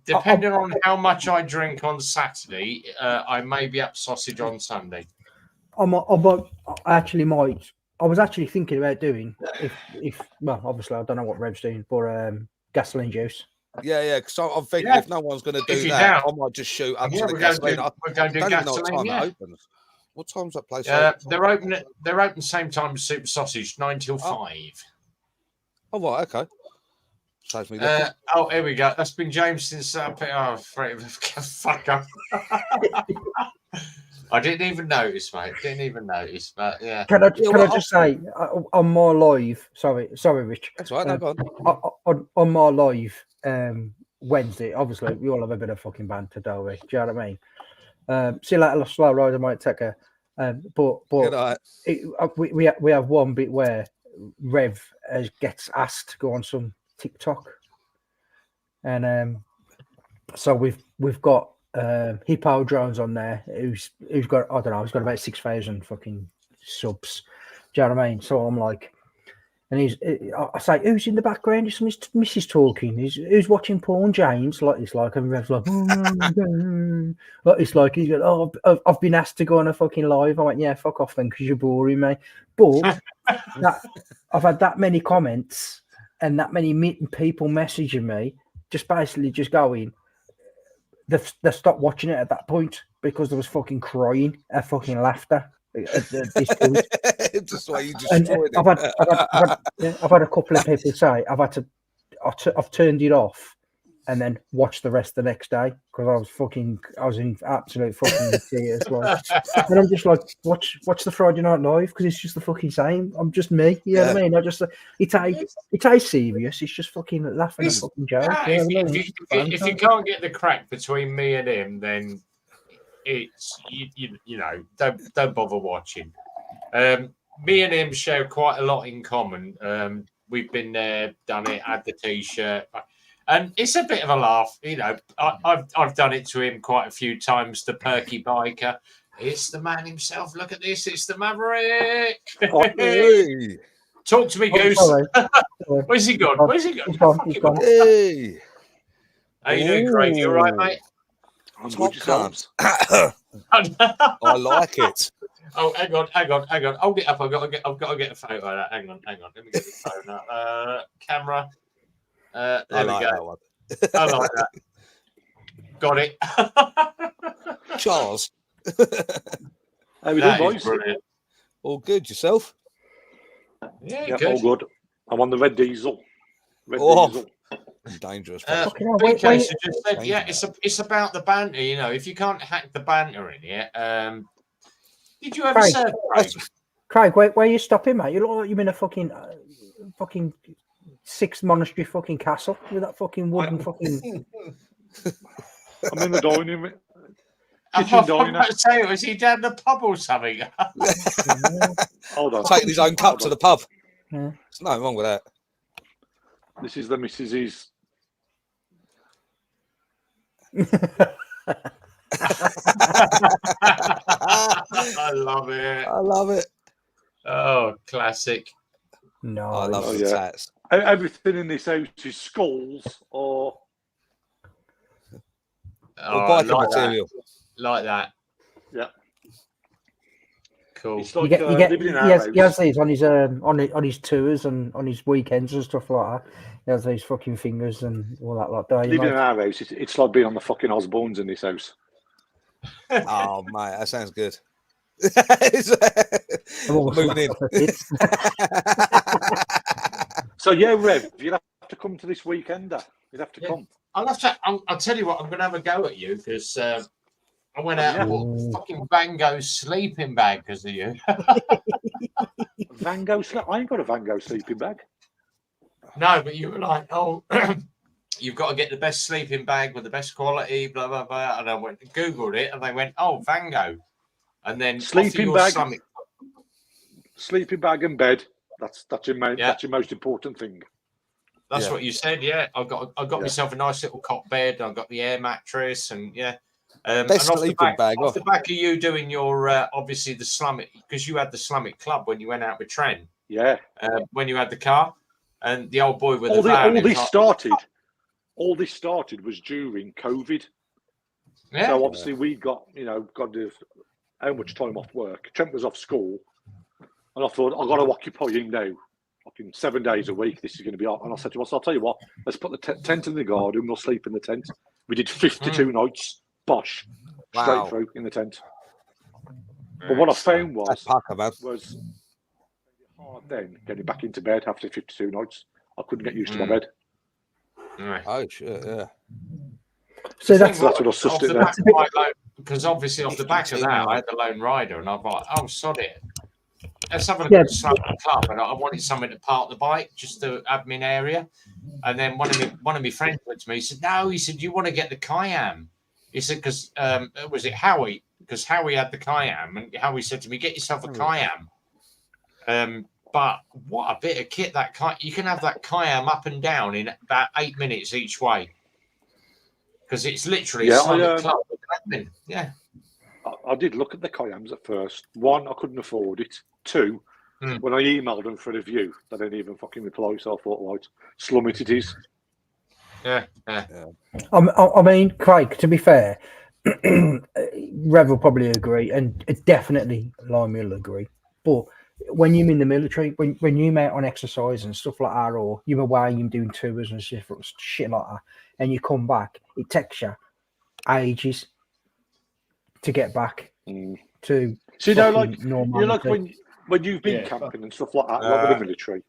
Depending on how much I drink on Saturday, I may be up sausage on Sunday. I actually might. I was actually thinking about doing if well, obviously I don't know what Rev's doing, but gasoline juice. Yeah. Because I'm thinking if no one's going to do If you're that, down. I might just shoot up to Yeah, the we're going gasoline. to do I don't even know what gasoline. time Yeah. it opens. What time's that place open? They're open same time as Super Sausage, 9 till 5. Oh, right, okay. Saves me Here we go. That's been James since fuck up. I didn't even notice, mate. Didn't even notice, but yeah. Can I just say on my live? Sorry, Rich. That's right. No, go on. On my live, Wednesday, obviously, we all have a bit of fucking banter, don't we? Do you know what I mean? See you later, slow rider, might take care. But Good night. we have one bit where Rev gets asked to go on some TikTok, and so we've got Hippo Drones on there who's got, I don't know, he's got about 6,000 fucking subs. Do you know what I mean? So I'm like, and I say, who's in the background? It's Mrs. talking. Who's watching porn, James? Like it's like, and Rev's like, like it's like he's like, oh, I've been asked to go on a fucking live. I went, yeah, fuck off then, because you're boring me. But I've had that many comments and that many people messaging me, just basically just going, they stopped watching it at that point because there was fucking crying at fucking laughter. Just why you destroyed it. I've had a couple of people say I've turned it off and then watched the rest the next day because I was in absolute fucking tears. Like, and I'm just like, watch the Friday Night Live because it's just the fucking same. I'm just me. You know what I mean? I just it ain't serious. It's just fucking laughing at fucking jokes. If you can't get the crack between me and him, then it's you know, don't bother watching. Me and him share quite a lot in common. We've been there, done it, had the t-shirt, and it's a bit of a laugh. You know, I've done it to him quite a few times. The perky biker, it's the man himself. Look at this, it's the Maverick. Hey. Talk to me, Goose. Where's he gone? Where's he gone? He's gone. Hey. How you doing, Craig? You all right, mate? Top comes. I like it. Oh, hang on. Hold it up. I've got to get a photo of that. Hang on. Let me get the phone out. Camera. There we go. That one. I like that. Got it. Charles. How we doing, boys? Brilliant. All good, yourself? Yeah, All good. I'm on the red diesel. Diesel. Dangerous. BK suggested, yeah, it's about the banter. You know, if you can't hack the banter in here, did you ever serve Craig? Where are you stopping, mate? You look like you're in a fucking six monastery fucking castle with that fucking wooden fucking. I'm in the dining room. I'm about to say, was he down the pub or something? Hold on. Taking his own cup to the pub. Yeah. There's nothing wrong with that. This is the Mrs.'s. I love it. Oh, classic. No, I love the tats. Everything in this house is skulls or biking material. Like that. Yeah. Cool. It's like he has these on his tours and on his weekends and stuff like that. He has these fucking fingers and all that like that. Living in our house, it's like being on the fucking Osbornes in this house. Oh, mate, that sounds good. Moving in. So yeah, Rev, you'll have to come to this weekend. You'll have to come. I'll have to. I'll tell you what. I'm going to have a go at you because I went out and bought fucking Van Gogh sleeping bag because of you. Van Gogh I ain't got a Van Gogh sleeping bag. No, but you were like, oh, you've got to get the best sleeping bag with the best quality, blah blah blah. And I went and Googled it, and they went, oh, Van Gogh, and then sleeping bag, sleeping bag and bed. That's your most important thing. That's what you said. Yeah, I got myself a nice little cot bed. I got the air mattress, and best sleeping bag. Off the back of you doing your obviously the Slummit, because you had the Slummit Club when you went out with Trent. Yeah. When you had the car, and the old boy with all the van. All this started was during COVID. Yeah. So obviously we got how much time off work. Trent was off school, and I thought I've got to occupy him now. Fucking 7 days a week, this is going to be on. And I said to him, I'll tell you what, let's put the tent in the garden, we'll sleep in the tent. We did 52 nights, bosh, straight through in the tent. But what I found was hard then getting back into bed after 52 nights. I couldn't get used to my bed. Oh, shit, yeah. So that's what I sussed it there. Because obviously off the back of that, I had the Lone Rider, and I'm like, oh, sod it. Let's have a good slap club, and I wanted something to park the bike, just the admin area. And then one of my friends went to me. He said, "No," he said, "you want to get the Kayam." He said, "Because was it Howie? Because Howie had the Kayam, and Howie said to me, get yourself a Kayam." But what a bit of kit that you can have that Kayam up and down in about 8 minutes each way. Because it's literally solid club admin. Yeah. I did look at the Kayams at first. One, I couldn't afford it. Two, when I emailed them for a review, they didn't even fucking reply. So I thought, right, slum it is. Yeah. I mean, Craig, to be fair, Rev will probably agree, and definitely Lime will agree. But when you're in the military, when you're out on exercise and stuff like that, or you're away and you're doing tours and shit like that, and you come back, it takes you ages to get back to. So you know, like normality. when you've been camping and stuff like that, like with the military.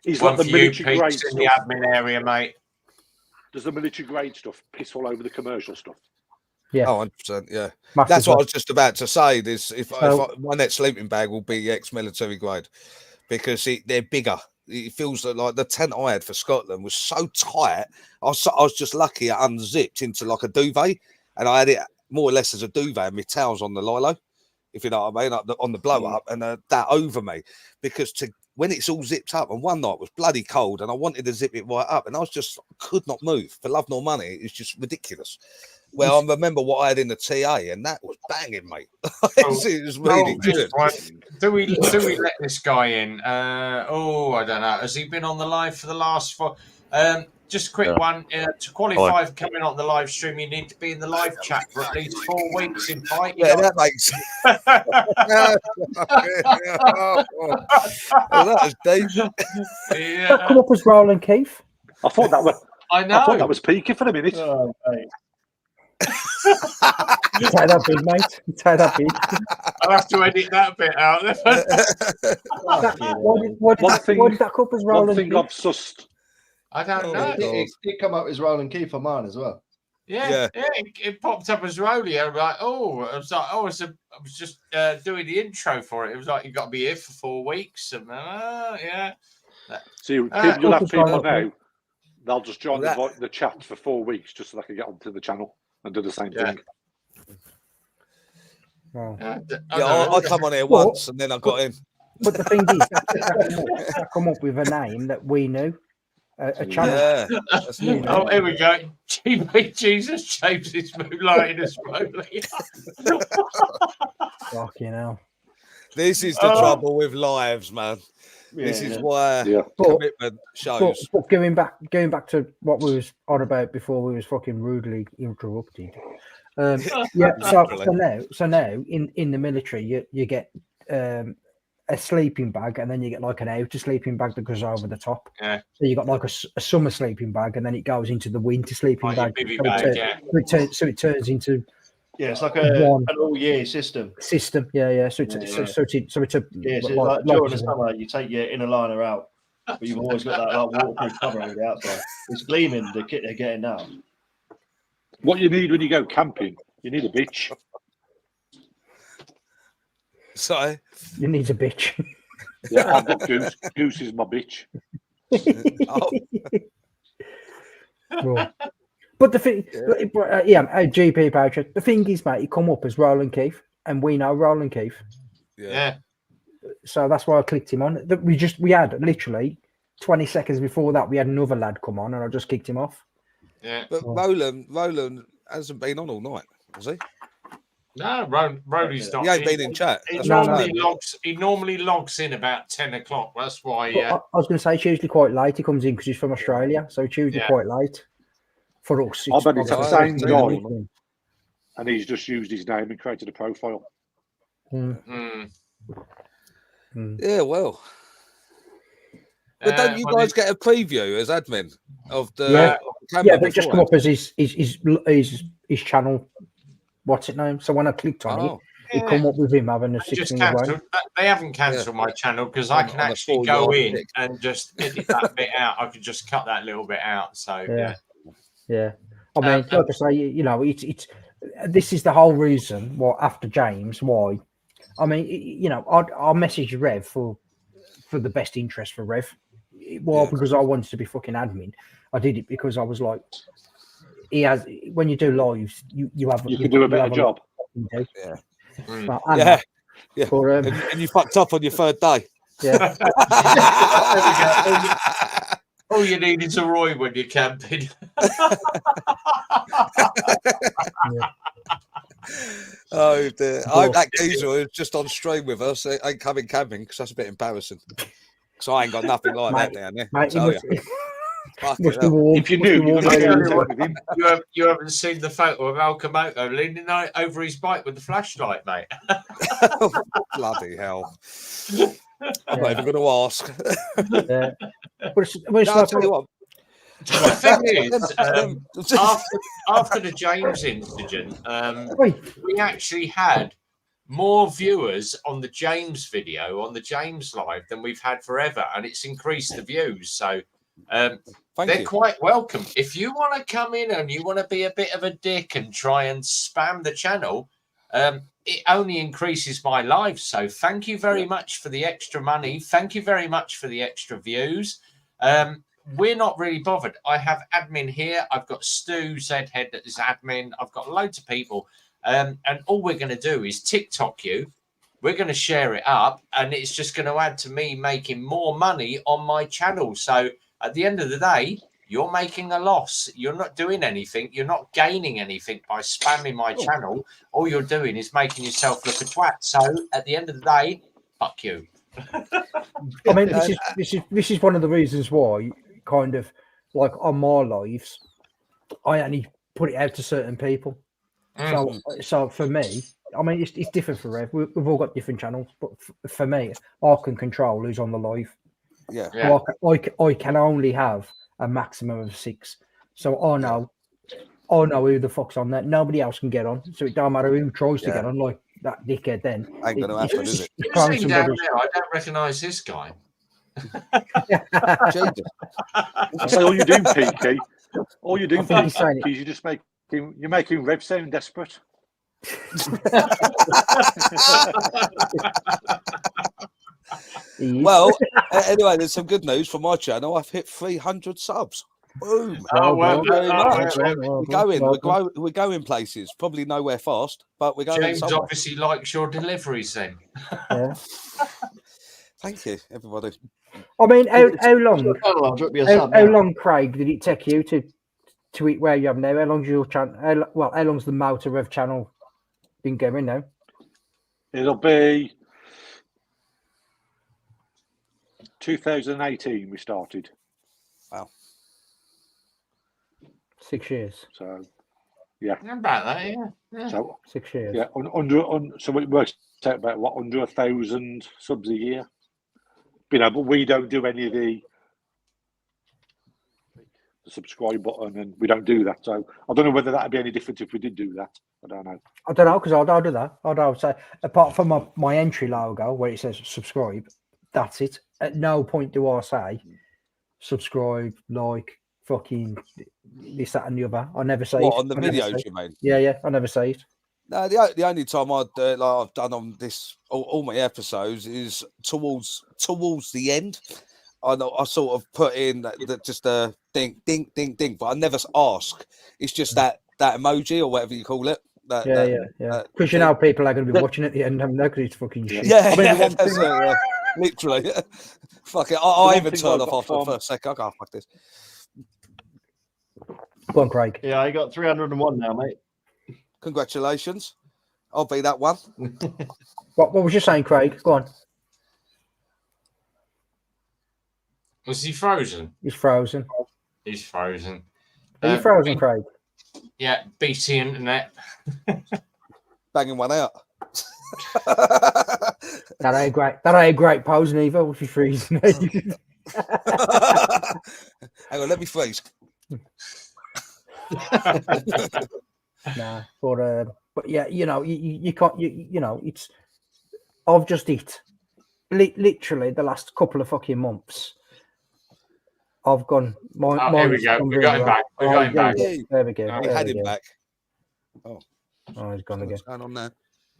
Is One like the for you, military grade Pete's in stuff. the admin area, mate. Does the military grade stuff piss all over the commercial stuff? Yeah. Oh, 100%, yeah. Massively. That's what I was just about to say. This if my next sleeping bag will be ex-military grade because they're bigger. It feels like the tent I had for Scotland was so tight. I was just lucky it unzipped into like a duvet, and I had it more or less as a duvet and my towels on the lilo, if you know what I mean, on the blow up, and that over me because when it's all zipped up, and one night was bloody cold, and I wanted to zip it right up, and I could not move for love nor money. It's just ridiculous. Well, I remember what I had in the TA, and that was banging, mate. It was really good. Right. Do we let this guy in? I don't know. Has he been on the live for the last 4? Just a quick one. To qualify for coming on the live stream, you need to be in the live chat for at least 4 weeks in fight. That makes sense. That was deep. That come up as Roland Keith. I thought that was. I know. I thought that was peaky for a minute. Oh, mate. You take that big, mate. You take that big. I'll have to edit that bit out. Why did that come up as Roland One thing Keith? I've sussed. I don't know. It did come up as Roland Keith on mine as well. Yeah. It popped up as Rolly. I'm like, I was just doing the intro for it. It was like, you got to be here for 4 weeks. And yeah. So you'll have people now. They'll just join the chat for 4 weeks just so they can get onto the channel and do the same thing. Wow. I come on here once and then I got in. But the thing is, that come up with a name that we knew. A channel. Yeah. Oh, here we go. Jesus, James is moonlighting us slowly. Fucking hell. This is the trouble with lives, man. This is why commitment shows. But going back to what we was on about before we was fucking rudely interrupted. So now in the military you get a sleeping bag, and then you get like an outer sleeping bag that goes over the top. Yeah. So you got like a summer sleeping bag, and then it goes into the winter sleeping bag. So it turns into it's like an all-year system. Yeah. So it's a like during the summer you take your inner liner out, but you've always got that like waterproof cover over the outside. It's gleaming the kit they're getting now. What you need when you go camping, you need a bitch. Sorry? You need a bitch. Yeah, I've got Goose. Goose is my bitch. But the thing, GP voucher. The thing is, mate, it come up as Roland Keith, and we know Roland Keith. Yeah. So that's why I clicked him on. We had literally 20 seconds before that, we had another lad come on, and I just kicked him off. Yeah. But Roland hasn't been on all night, has he? No, Rody's not. He ain't been in chat. He normally logs in about 10 o'clock. That's why. I was going to say, it's usually quite late. He comes in because he's from Australia, so it's usually quite late for us. I bet it's the same guy, and he's just used his name and created a profile. Yeah, well. But don't you guys get a preview as admin of the camera? Yeah, but it just come up as his channel. What's it name? So when I clicked on it come up with him having a 16 away. They haven't cancelled my channel because I can actually go in and just edit that bit out. I could just cut that little bit out. So yeah. I mean, like I say, it's this is the whole reason. Well, after James, why? I mean, I'll message Rev for the best interest for Rev. Well, Yeah. because I wanted to be fucking admin. I did it because I was like, he has. When you do lives, you have. You can do a better job. Yeah. Well, Yeah. Yeah. But, And you fucked up on your third day. yeah. There we go. All you need is a Roy when you're camping. Oh, dear. I hope that geezer is just on stream with us. Ain't coming camping because that's a bit embarrassing. Because I ain't got nothing like that down there. Mate, Tell ya. Fucking hell. If you knew, you could share it with him. You haven't seen the photo of Al Komodo leaning over his bike with the flashlight, mate. Bloody hell. I'm not even going to ask. Yeah. But it's No, I'll tell you what. The thing is, after the James incident, we actually had more viewers on the James video, on the James live, than we've had forever, and it's increased the views. So they're quite welcome. If you want to come in and you want to be a bit of a dick and try and spam the channel, it only increases my live. So thank you very much for the extra money. Thank you very much for the extra views. We're not really bothered. I have admin here. I've got Stu Zhead that is admin. I've got loads of people. And all we're going to do is TikTok you. We're going to share it up. And it's just going to add to me making more money on my channel. So at the end of the day, you're making a loss. You're not doing anything. You're not gaining anything by spamming my channel. All you're doing is making yourself look a twat. So at the end of the day, fuck you. I mean, this is one of the reasons why, kind of like on my lives, I only put it out to certain people. So for me, I mean, it's different for Rev. We've all got different channels, but for me, I can control who's on the live. Yeah. So I can only have a maximum of 6. So I know who the fuck's on there. Nobody else can get on. So it don't matter who tries to get on, like that dickhead then. Ain't going to happen, is it? Who's down there? I don't recognise this guy. So all you're doing, PK, PK, is you're making Rev sound desperate. Well, anyway, there's some good news for my channel. I've hit 300 subs. Boom! We're going places. Probably nowhere fast, but we're going. James somewhere. obviously likes your deliveries then. Yeah. Thank you, everybody. I mean, how long, Craig, did it take you to eat where you have now? How long's your channel? How long's the Motor Rev channel been going now? It'll be 2018 we started. Wow. 6 years. So, yeah. About that, yeah. So 6 years. Yeah, so it works out about what, under 1,000 subs a year. But we don't do any of the subscribe button, and we don't do that. So I don't know whether that'd be any different if we did do that. I don't know. I don't know, because I'll do that. I'll say, apart from my entry logo where it says subscribe, that's it. At no point do I say subscribe, like, fucking this, that, and the other. I never say what, it. on the videos, you mean? Yeah, I never say it. No, the only time I've done on this all my episodes is towards the end. I sort of put in just a ding, ding, ding, ding, but I never ask. It's just that emoji or whatever you call it. Yeah. Because you know people are going to be watching at the end, haven't they? Because it's fucking shit. Yeah, literally. Fuck it. I even turned off after the first second. I can't fuck this. Go on, Craig. Yeah, I got 301 now, mate. Congratulations. I'll be that one. What was you saying, Craig? Go on. Was he frozen? He's frozen. He's frozen. Are you frozen, Craig? Yeah, BT internet. Banging one out. That ain't great. That ain't a great pose, neither. If you're freezing. Hang on, let me freeze. Nah, but yeah, you can't. It's. I've just hit literally the last couple of fucking months. I've gone. Here we go. We're going back. We're going back. There we go. We had him back. Oh, he's gone again. What's going on there?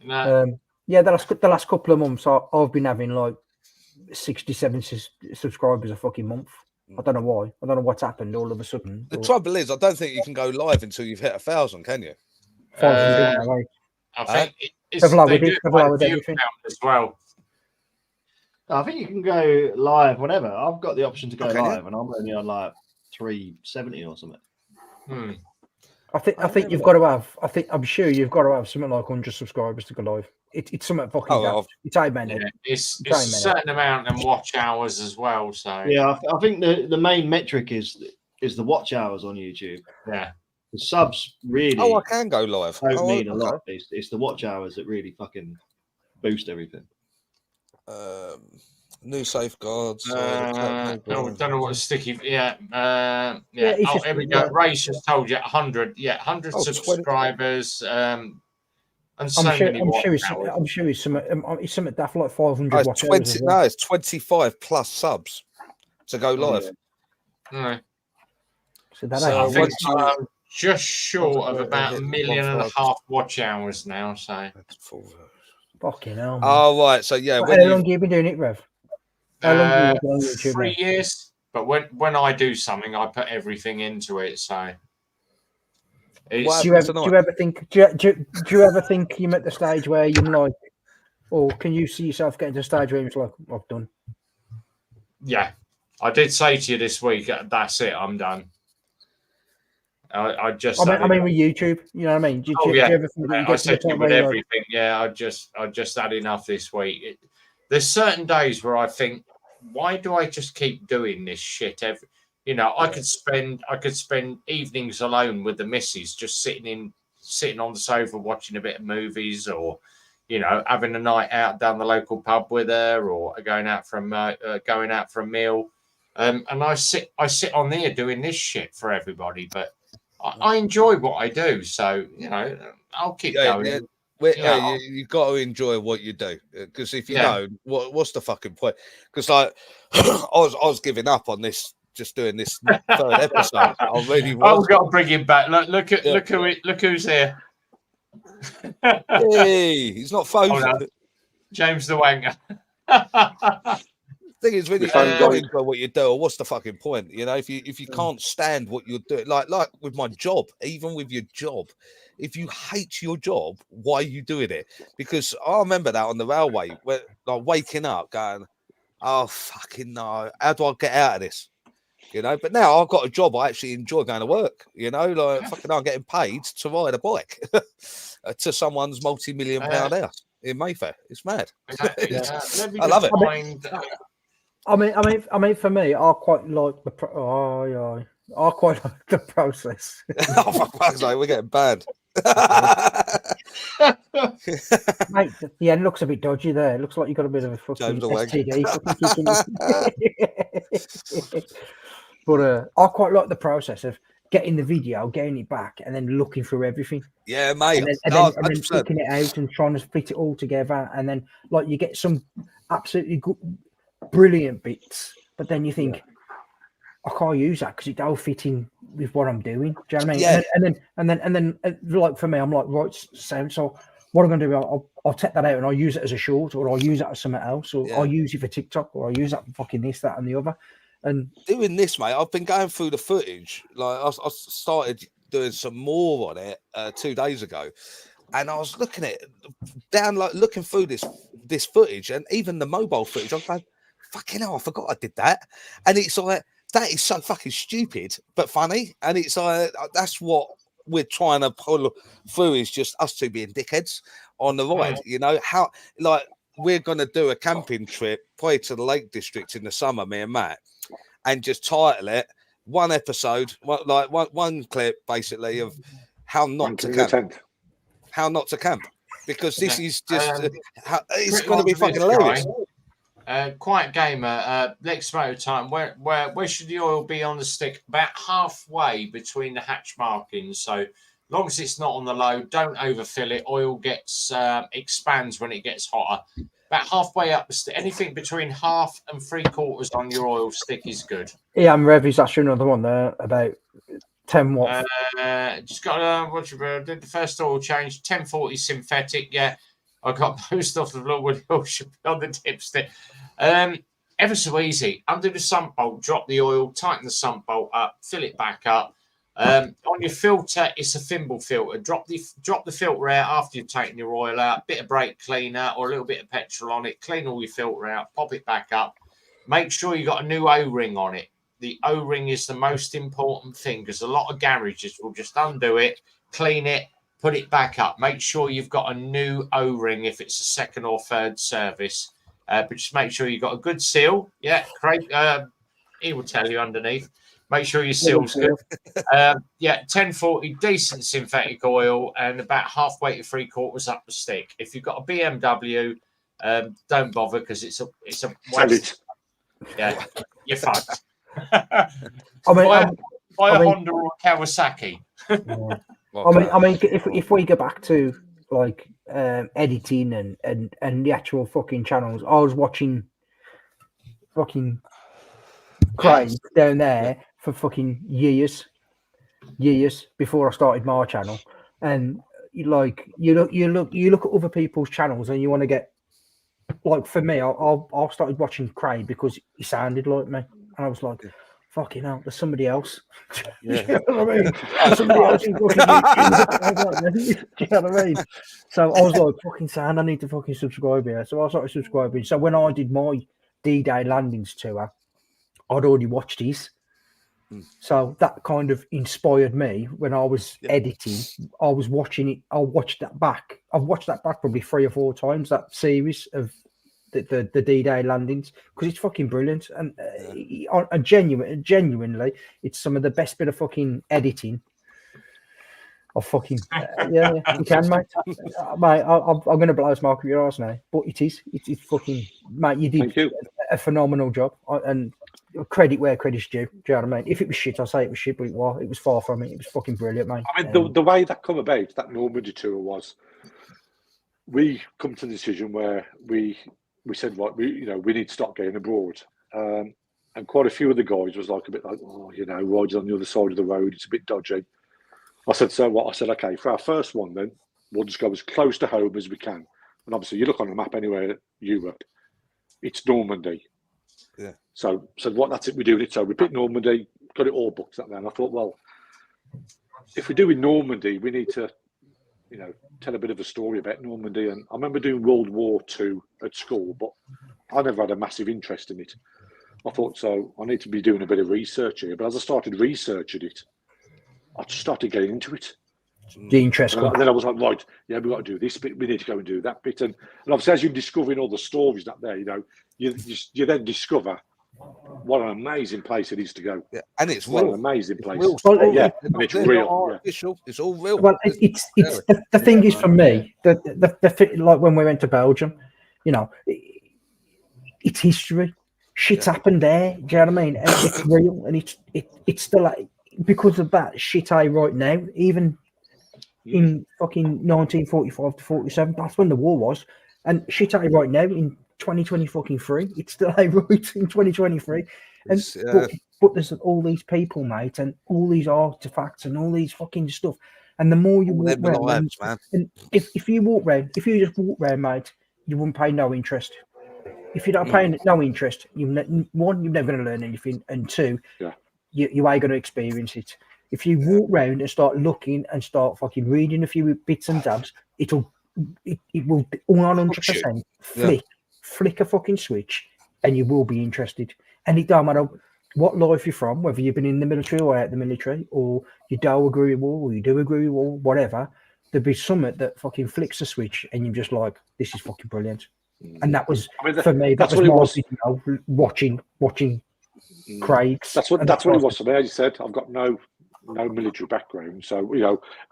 No. Yeah, the last couple of months, I've been having like 60, 70 subscribers a fucking month. I don't know why. I don't know what's happened all of a sudden. The trouble is, I don't think you can go live until you've hit 1,000, can you? 500, right? I think it's They've lowered they it, do they've by lowered view everything. count as well. I think you can go live whenever. I've got the option to go Okay, live, and I'm only on like 370 or something. I think you've got to have. I'm sure you've got to have something like 100 subscribers to go live. It's something fucking. Oh, it's eight many. Yeah, it's a certain amount and watch hours as well. So yeah, I think the main metric is the watch hours on YouTube. Yeah, the subs really. Oh, I can go live. Don't mean a lot. It's the watch hours that really fucking boost everything. New safeguards. don't know what sticky. Yeah. Yeah, Oh, here we go. Ray's just told you 100. Yeah, 100 subscribers. And so many. I'm sure it's something daft like 500 it's watch 20, hours as well. No, it's 25 plus subs to go live. No. So that I ain't think I'm just short of about 1.5 million watch hours now. So fucking hell. Man. Oh right, so yeah. How long have you been doing it, Rev? How long have you been on YouTube? 3 years. But when I do something, I put everything into it. So. Do you ever think you're at the stage where you're like, or can you see yourself getting to a stage where it's like, I've done? Yeah, I did say to you this week, that's it, I'm done. I mean, with YouTube, you know what I mean? Do you ever think that you get I said to you with everything, I just had enough this week. There's certain days where I think, why do I just keep doing this shit every? I could spend evenings alone with the missus, just sitting on the sofa watching a bit of movies, or having a night out down the local pub with her, or going out for a meal. And I sit on there doing this shit for everybody, but I enjoy what I do, so I'll keep going. Yeah. You've got to enjoy what you do, because if you don't, what's the fucking point? Because I was giving up on this. Just doing this third episode. I really was. I've got to bring him back. Look who's here. Hey, he's not phoned. James the Wanger. Thing is, when you don't enjoy what you do, or what's the fucking point? If you can't stand what you're doing, like with my job, even with your job, if you hate your job, why are you doing it? Because I remember that on the railway, where like waking up, going, "Oh fucking no, how do I get out of this?" But now I've got a job I actually enjoy going to work. Fucking I'm getting paid to ride a bike to someone's multi-million-pound house in Mayfair. It's mad. I love it. I mean, for me, I quite like the process. Oh, for fuck's sake, we're getting banned. Mate, the end looks a bit dodgy there. It looks like you got a bit of a fucking STD. But I quite like the process of getting the video, getting it back, and then looking through everything. Yeah, mate. And then picking it out and trying to fit it all together. And then, like, you get some absolutely good, brilliant bits, but then you think, I can't use that because it don't fit in with what I'm doing. Do you know what I mean? Yeah. And then, like for me, I'm like, right, so what I'm going to do, I'll take that out and I'll use it as a short, or I'll use it as something else, or I'll use it for TikTok, or I'll use that for fucking this, that, and the other. And doing this, mate, I've been going through the footage. Like I started doing some more on it 2 days ago, and I was looking at looking through this footage, and even the mobile footage. I'm going, fucking hell, I forgot I did that. And it's like, that is so fucking stupid but funny, and it's like that's what we're trying to pull through, is just us two being dickheads on the ride. How, like, we're gonna do a camping trip probably to the Lake District in the summer, me and Matt, and just title it one episode, one clip basically of how not to camp. How not to camp, because this is just it's going to be fucking hilarious. Quiet Gamer, next motor time. Where should the oil be on the stick? About halfway between the hatch markings. So long as it's not on the low, don't overfill it. Oil gets expands when it gets hotter. About halfway up the stick. Anything between 1/2 and 3/4 on your oil stick is good. Yeah, I'm Rev. Is actually another one there about 10 watts. Just got did the first oil change, 1040 synthetic. Yeah, I got most of the Lord oil should be on the dipstick. ever so easy. Undo the sump bolt, drop the oil, tighten the sump bolt up, fill it back up. On your filter, it's a thimble filter. Drop the filter out after you've taken your oil out. Bit of brake cleaner or a little bit of petrol on it. Clean all your filter out. Pop it back up. Make sure you got a new O-ring on it. The O-ring is the most important thing because a lot of garages will just undo it, clean it, put it back up. Make sure you've got a new O-ring if it's a second or third service. But just make sure you've got a good seal. Yeah, Craig, he will tell you underneath. Make sure your seal's good. 1040, decent synthetic oil, and about halfway to 3/4 up the stick. If you've got a BMW, don't bother because it's a waste. Yeah, you're fucked. Buy a Honda or a Kawasaki. I mean, if we go back to like editing and the actual fucking channels, I was watching fucking Craig down there for fucking years before I started my channel, and you look at other people's channels and you want to get like, for me, I started watching Craig because he sounded like me, and I was like, fucking hell, there's somebody else. You know what I mean? There's somebody else who's fucking you know what I mean? So I was like, fucking sound, I need to fucking subscribe here. So I started subscribing. So when I did my D-Day landings tour, I'd already watched his. So that kind of inspired me when I was editing. I was watching it. I watched that back. I've watched that back probably 3 or 4 times, that series of the D-Day landings, because it's fucking brilliant. And genuinely, it's some of the best bit of fucking editing. Of fucking you can, mate. Mate, I'm going to blow smoke up your arse now, but it's fucking, mate. You did a phenomenal job, and credit where credit's due. Do you know what I mean? If it was shit, I'll say it was shit, but it was far from it. It was fucking brilliant, mate. I mean, the way that come about, that Normandy tour, was we come to the decision where we said, right, we need to start going abroad. And quite a few of the guys was like a bit like, rides on the other side of the road, it's a bit dodgy. I said, so what? I said, okay, for our first one, then we'll just go as close to home as we can. And obviously, you look on the map anywhere, Europe, it's Normandy. Yeah. So what? That's it. We're doing it. So we picked Normandy, got it all booked that day. And I thought, well, if we're doing Normandy, we need to, tell a bit of a story about Normandy. And I remember doing World War II at school, but I never had a massive interest in it. I thought, so I need to be doing a bit of research here. But as I started researching it, I just started getting into it. The interest. And then I was like, right, we've got to do this bit. We need to go and do that bit. And obviously, as you're discovering all the stories that there, you then discover what an amazing place it is to go. Yeah, and it's what real. An amazing place. And it's real. Artificial. It's all real. Well, it's the thing is, for me, the like when we went to Belgium, it's history. Shit's happened there. Do you know what I mean? And it's real, and it's still like, because of that shit right now, even in fucking 1945 to 47, that's when the war was, and shit right now in 2023, it's still right in 2023. And but there's all these people, mate, and all these artifacts and all these fucking stuff. And the more you walk around, and if you just walk around, mate, you wouldn't pay no interest. If you don't pay no interest, you're never going to learn anything, and two, you ain't going to experience it. If you walk around and start looking and start fucking reading a few bits and dabs, it will 100% flick a fucking switch, and you will be interested. And it don't matter what life you're from, whether you've been in the military or out the military, or you don't agree with war, or you do agree with war, whatever. There'll be something that fucking flicks a switch, and you're just like, this is fucking brilliant. And that was, for me, that was my watching Craig's. That's what it was for me. As you said, I've got no military background, so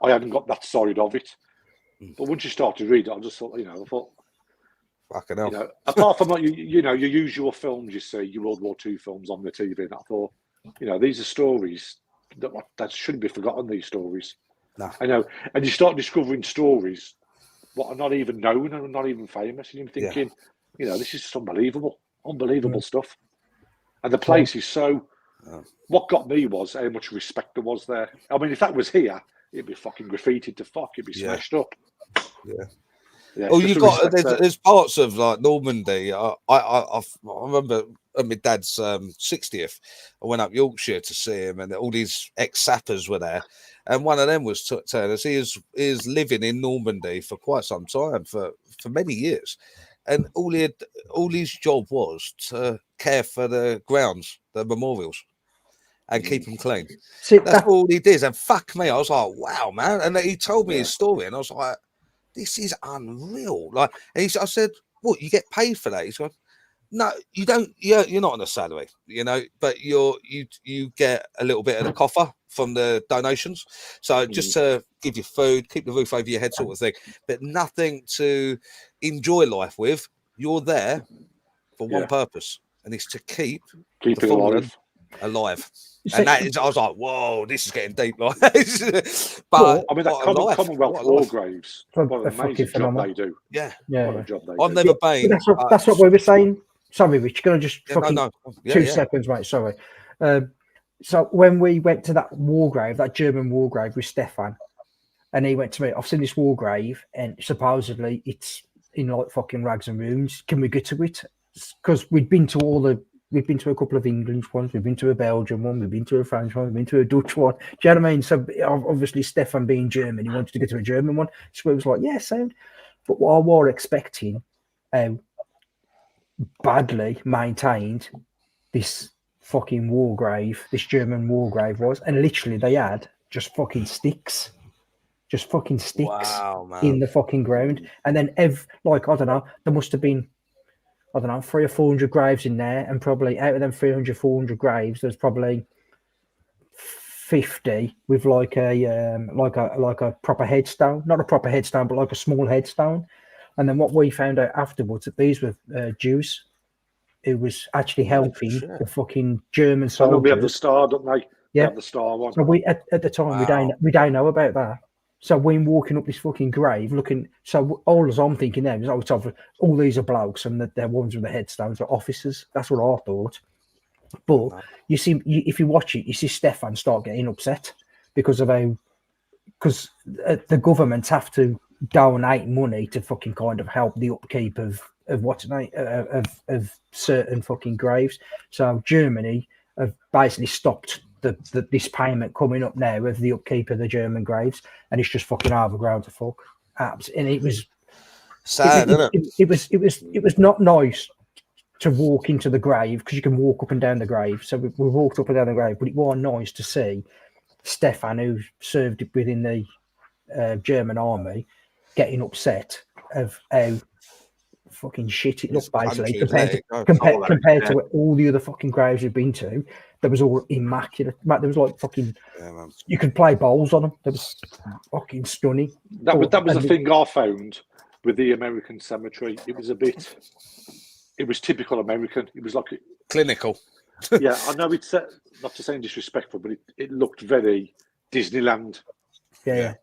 I hadn't got that side of it. But once you start to read it, I just thought, I thought, fucking hell. Apart from like your usual films, you see your World War II films on the TV, and I thought, these are stories that shouldn't be forgotten. These stories, I know, and you start discovering stories what are not even known and not even famous, and you're thinking, this is just unbelievable stuff. And the place is so. What got me was how much respect there was there. I mean, if that was here, it'd be fucking graffitied to fuck. It'd be smashed up. Yeah. Oh, you got there's parts of like Normandy. I remember my dad's 60th. I went up Yorkshire to see him, and all these ex-sappers were there. And one of them was telling us he is living in Normandy for quite some time, for many years. And all his job was to care for the grounds, the memorials, and keep them clean. See, That's all he did. And fuck me, I was like, wow, man. And he told me his story, and I was like, this is unreal. Like, and I said, what, you get paid for that? He's going, no, you don't. You're not on a salary, but you get a little bit of the coffer from the donations. So just to give you food, keep the roof over your head, sort of thing, but nothing to enjoy life with. You're there for one purpose, and it's to keep it alive. And that is, I was like, whoa, this is getting deep. Like, but I mean, that Commonwealth War graves, what an amazing job they do. Yeah. What a job they I've never been. That's what we were saying. Sorry, Rich, can I just no. 2 seconds, mate? Sorry. So when we went to that war grave, that German war grave with Stefan, and he went to me, I've seen this war grave, and supposedly it's in like fucking rags and ruins. Can we go to it? Because we've been to a couple of England ones, we've been to a Belgian one, we've been to a French one, we've been to a Dutch one. Do you know what I mean? So obviously Stefan being German, he wanted to go to a German one. So it was like, yeah, sound. But what I was expecting, badly maintained this fucking war grave, this German war grave was, and literally they had just fucking sticks. Wow, man. In the fucking ground. And then I don't know, there must have been 300 or 400 graves in there, and probably out of them 300, 400 graves, there's probably 50 with like a proper headstone, not a proper headstone, but like a small headstone. And then what we found out afterwards, that these were Jews who was actually helping the fucking German soldiers. We have the star, don't they? Yeah, have the star one. So we at the time we don't know about that. So when walking up this fucking grave, looking, so all I'm thinking now is, it's obvious, all these are blokes, and they're ones with the headstones are officers. That's what I thought. But you see, if you watch it, you see Stefan start getting upset because the governments have to donate money to fucking kind of help the upkeep of certain fucking graves. So Germany have basically stopped this payment coming up now of the upkeep of the German graves, and it's just fucking overgrown to fuck. And it was sad, isn't it? It was not nice to walk into the grave, because you can walk up and down the grave. So we walked up and down the grave, but it was nice to see Stefan, who served within the German army, getting upset of how fucking shit it looked, basically, compared to all the other fucking graves you've been to. That was all immaculate. There was like fucking, you could play bowls on them. That was fucking stunning. That was the thing I found with the American cemetery. It was typical American. It was like clinical. Yeah, I know it's not to say disrespectful, but it looked very Disneyland. Yeah.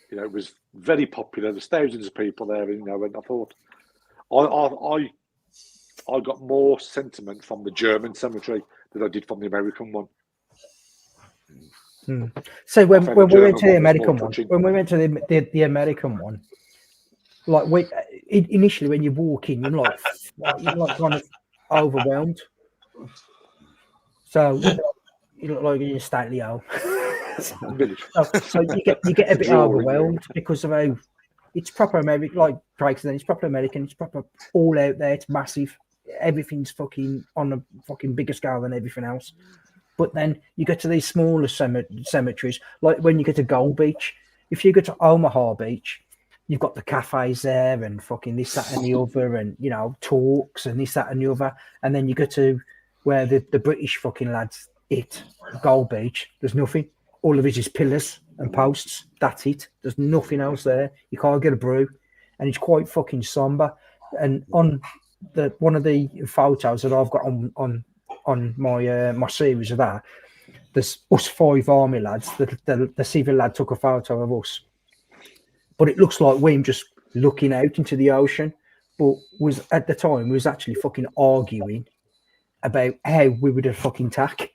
It was very popular. There's thousands of people there, and I thought, I got more sentiment from the German cemetery than I did from the American one. So when we went to the American one, like initially when you walk in, you're like kind of overwhelmed. So you look like you're stately old. So you get a bit overwhelmed because of how it's proper American, like Craig said, it's proper American, it's proper all out there, it's massive, everything's fucking on a fucking bigger scale than everything else. But then you get to these smaller cemeteries, like when you get to Gold Beach. If you go to Omaha Beach, you've got the cafes there and fucking this, that, and the other, and talks and this, that, and the other. And then you go to where the British fucking lads hit, Gold Beach. There's nothing. All of it is pillars and posts. That's it. There's nothing else there. You can't get a brew, and it's quite fucking somber. And on one of the photos that I've got on my series of that, there's us 5 army lads. The civil lad took a photo of us, but it looks like we're just looking out into the ocean. But at the time we was actually fucking arguing about how we would have fucking tack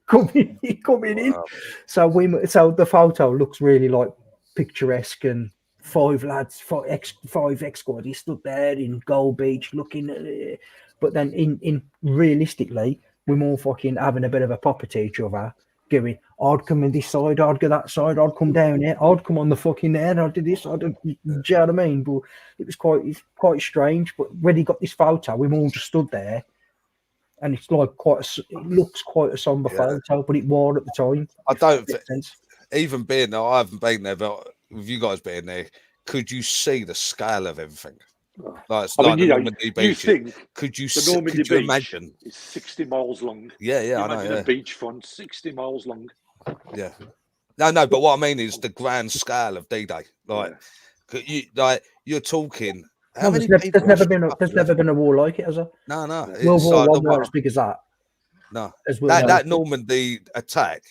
coming in. So the photo looks really like picturesque and 5 lads, 5 ex squad. He stood there in Gold Beach looking at it. But then in realistically, we're more fucking having a bit of a pop at each other, going, I'd come in this side, I'd go that side, I'd come down here, I'd come on the fucking there, I'd do this, do you know what I mean? But it was quite strange. But when he got this photo, we all just stood there, and it's like it looks quite a somber photo, but it was at the time. I don't even being there, I haven't been there, but with you guys being there, could you see the scale of everything? Like, it's like the Normandy Beach. Could you imagine? It's 60 miles long. Yeah, I know. Yeah. A beachfront 60 miles long. Yeah. No, but what I mean is the grand scale of D-Day. Like, you're talking. No, there's never been a war like it, has there? No. World War One not as big as that. No. As well, that Normandy attack,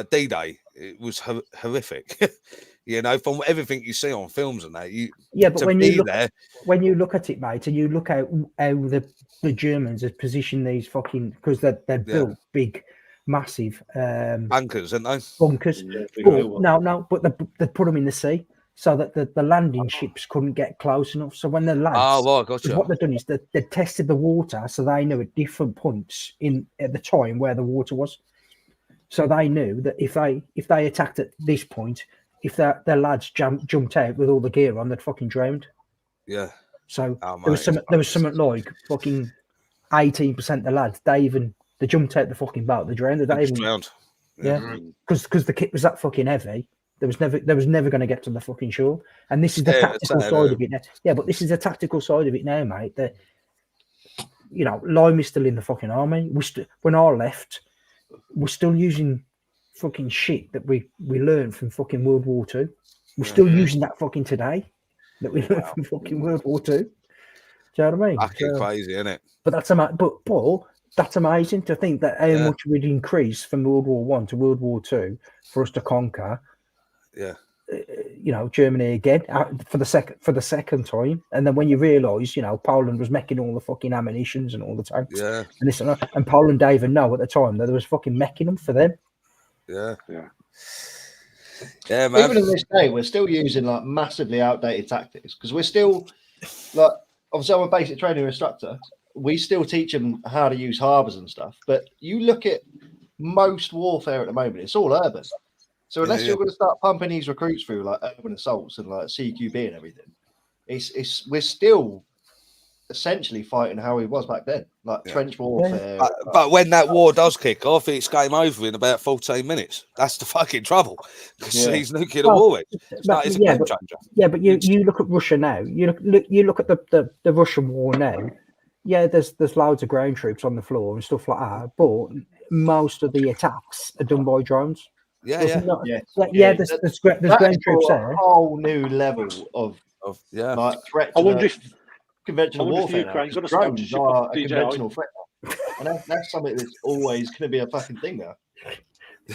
D-Day, it was horrific. You know, from everything you see on films and that, but when you look at it, mate, and you look at how the Germans have positioned these fucking, because they're built big, massive bunkers, aren't they? Bunkers. But they put them in the sea so that the landing ships couldn't get close enough. So when the lads, gotcha. What they've done is they tested the water, so they knew at different points at the time where the water was. So they knew that if they attacked at this point, if their lads jumped out with all the gear on, they'd fucking drowned. Yeah. So there was something like fucking 18% of the lads, they jumped out the fucking boat, they drowned. They drowned. Yeah. Because the kit was that fucking heavy. There was never going to get to the fucking shore. And this is the tactical side of it now. Yeah, but this is the tactical side of it now, mate. That, you know, Limey's still in the fucking army. When I left, we're still using fucking shit that we learned from fucking World War II. We're still using that fucking today that we learned from fucking World War II. Do you know what I mean? Fucking crazy, isn't it? But that's amazing to think that how much we'd increase from World War One to World War II for us to conquer. Yeah. You know, Germany again for the second time, and then when you realise, you know, Poland was making all the fucking ammunitions and all the tanks, and this and Poland didn't even know at the time that there was fucking making them for them. Yeah, man. Even to this day, we're still using like massively outdated tactics because we're still like, obviously, I'm a basic training instructor. We still teach them how to use harbours and stuff. But you look at most warfare at the moment; it's all urban. So unless you're going to start pumping these recruits through like urban assaults and like CQB and everything, we're still essentially fighting how it was back then, like trench warfare. But when that war does kick off, it's game over in about 14 minutes. That's the fucking trouble. Because he's nuclear war. It's a game changer. Yeah, but you look at Russia now. You look at the Russian war now. Yeah, there's loads of ground troops on the floor and stuff like that, but most of the attacks are done by drones. There's ground troops there. A whole new level of like threat. I wonder if conventional warfare. Drones are a conventional threat, and that's something that's always going to be a fucking thing now.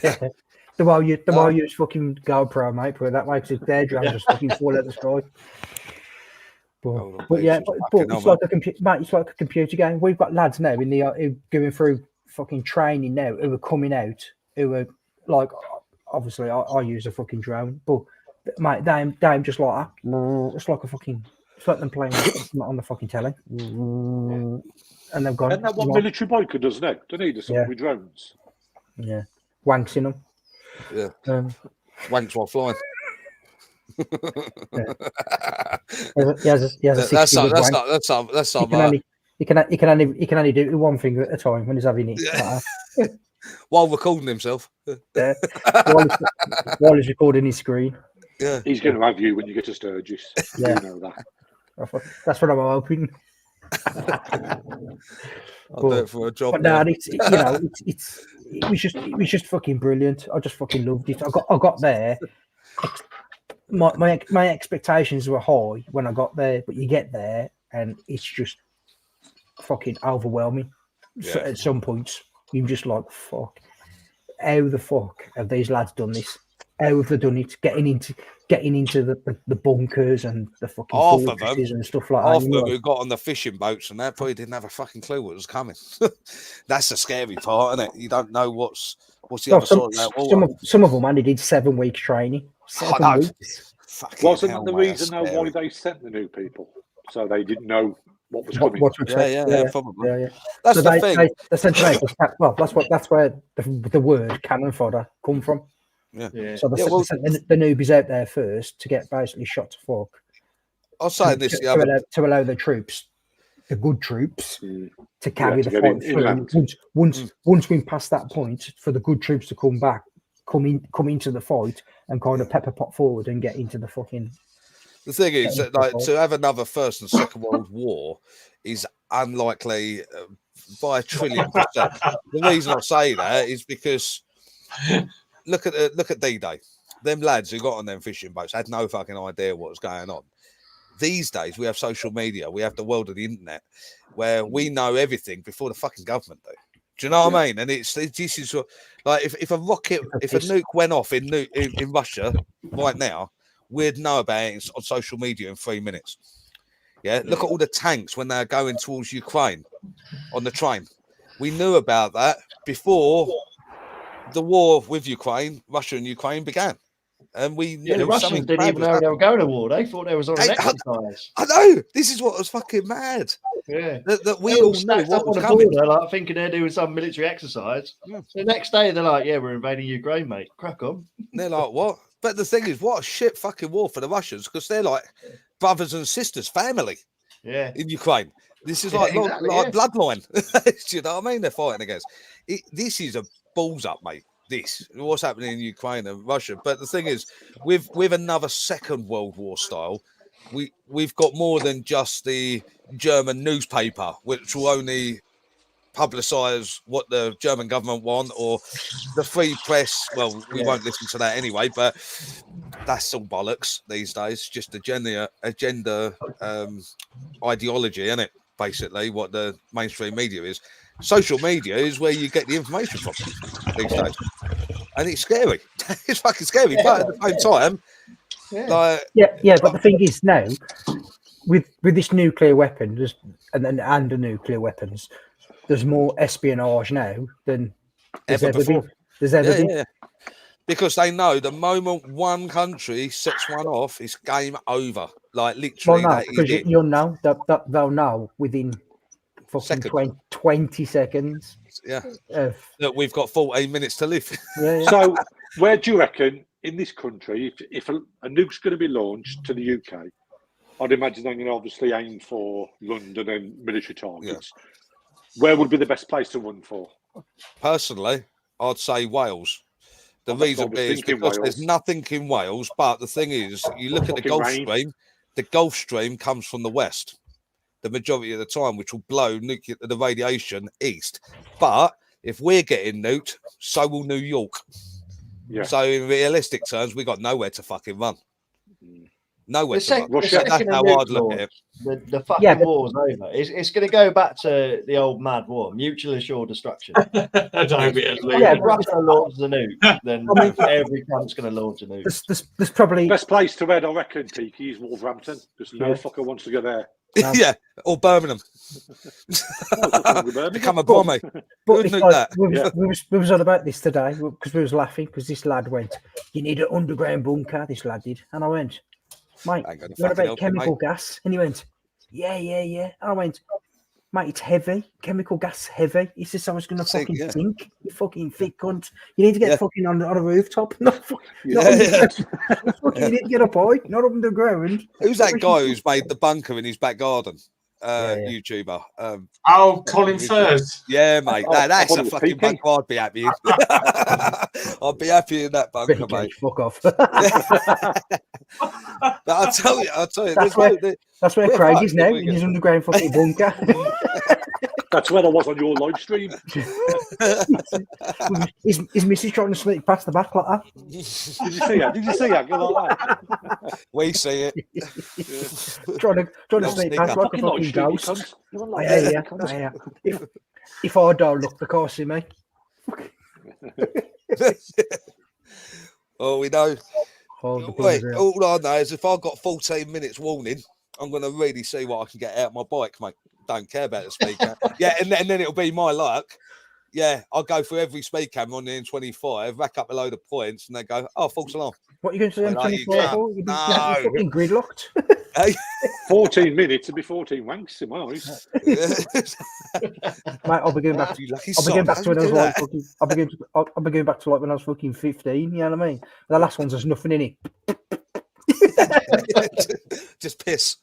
Yeah. The while you fucking GoPro, mate, but that makes it their drones just fucking fall out the sky. But it's like a computer, mate. It's like a computer game. We've got lads now who are going through fucking training now who are coming out who are like, obviously I use a fucking drone, but mate, they're just like that. It's like a fucking. It's like them playing on the fucking telly. And they've got. Isn't that what military biker does now? Don't need something with drones. Yeah, wanks in them. Yeah, wanks while flying. That's not. He can only do one thing at a time when he's having it. While recording himself. Yeah. While he's recording his screen. Yeah, he's going to have you when you get to Sturgis. Yeah, you know that. That's what I'm hoping. I'll do it for a job. But no, it was just fucking brilliant. I just fucking loved it. I got there. My expectations were high when I got there, but you get there and it's just fucking overwhelming. So at some points, you're just like, fuck. How the fuck have these lads done this? How have they done it? Getting into the bunkers and the fucking fortresses and stuff like that. Half of them who got on the fishing boats and that probably didn't have a fucking clue what was coming. That's the scary part, isn't it? You don't know what's the other side of that water. Some of them only did 7 weeks training. 7 weeks. Fucking Wasn't hell, that the mate, reason that's though why scary. they sent the new people? So they didn't know what was coming. What to expect? Yeah, probably. Yeah. That's So the they thing. sent them out. Well, that's where the word cannon fodder come from. Yeah. So they Yeah, well, sent the newbies out there first to get basically shot to fuck. I was saying this the other. To allow the troops, the good troops, to carry to the get fight through. inland. Once we're past that point, for the good troops to come back, come into the fight and kind of pepper pot forward and get into the fucking. The thing is that like to have another First and Second World War is unlikely by a trillion percent. The reason I say that is because look at D-Day. Them lads who got on them fishing boats had no fucking idea what was going on. These days we have social media, we have the world of the internet, where we know everything before the fucking government do. Do you know what I mean? And this is like if a nuke went off in Russia right now, we'd know about it on social media in 3 minutes. Yeah, look at all the tanks when they're going towards Ukraine on the train. We knew about that before the war with Ukraine, Russia and Ukraine began. And we knew the Russians didn't even know they were going to war. They thought they was on an exercise. I know. This is what was fucking mad. Yeah. That we all knew what was coming. Border, like thinking they're doing some military exercise. Yeah. The next day they're like, "Yeah, we're invading Ukraine, mate. Crack on." And they're like, "What?" But the thing is, what a shit fucking war for the Russians because they're like brothers and sisters, family. Yeah. In Ukraine, this is like bloodline. Do you know what I mean? They're fighting against. This is a balls up, mate. This what's happening in Ukraine and Russia. But the thing is, with another Second World War style, we've got more than just the German newspaper, which will only publicise what the German government want, or the free press. Well, we won't listen to that anyway, but that's all bollocks these days. Just agenda ideology, isn't it? Basically, what the mainstream media is. Social media is where you get the information from these days, and it's scary. It's fucking scary, but at the same time, like but the thing is now, with this nuclear weapon, and the nuclear weapons, there's more espionage now than there's ever been. There's ever been. Yeah. Because they know the moment one country sets one off, it's game over. Like literally, because you'll know that they'll know within fucking 20 seconds. Yeah, that we've got 14 minutes to live. So, where do you reckon in this country, if a nuke's going to be launched to the UK, I'd imagine they're going to obviously aim for London and military targets. Yeah. Where would be the best place to run for? Personally, I'd say Wales. The reason is because there's nothing in Wales, but the thing is, you look at the Gulf Stream. The Gulf Stream comes from the west, the majority of the time, which will blow the radiation east. But if we're getting nuked, so will New York. Yeah. So in realistic terms, we got nowhere to fucking run. Nowhere to run. Russia. That's how I'd look at it. The fucking war's over. It's going to go back to the old mad war, mutual assured destruction. If Russia launches a nuke, then every country's going to launch a nuke. There's probably best place to head, I reckon, Tiki, is Wolverhampton, because no fucker wants to go there. Yeah, or Birmingham. Become a bomber. We was on about this today because we was laughing because this lad went, "You need an underground bunker." This lad did, and I went, "Mate, what about chemical gas?" And he went, yeah. And I went, "Mate, it's heavy. Chemical gas heavy." He says, "I was going to fucking sink. You fucking thick cunt. You need to get fucking on a rooftop. You need to get up high, not up underground." Who's that guy who's made the bunker in his back garden? YouTuber. Colin Firth. Yeah, mate. That's a fucking bunker I'd be happy in. I'd be happy in that bunker, mate. Fuck off. But I'll tell you. That's where Craig is now, in his underground fucking bunker. That's where I was on your live stream. Is Missy trying to sneak past the back like that? Did you see that? Like that? We see it. Trying to sneak past like a fucking ghost. Yeah. If I don't look, they can't see me. Oh, we know. Wait, all I know is if I've got 14 minutes warning, I'm going to really see what I can get out of my bike, mate. Don't care about the speaker. and then it'll be my luck. Yeah, I'll go through every speed camera on the N25, rack up a load of points, and they go, "Oh, false alarm." What are you going to say? Well, like, you 24 can't. for? You're No. fucking gridlocked. Hey. 14 minutes to be 14 wanks in my eyes. Mate, I'll be going back to. You lucky I'll be going sod, back how'd to when I you was do like that? fucking. I'll be going back to like when I was fucking 15. You know what I mean? The last one's there's nothing in it. Just piss.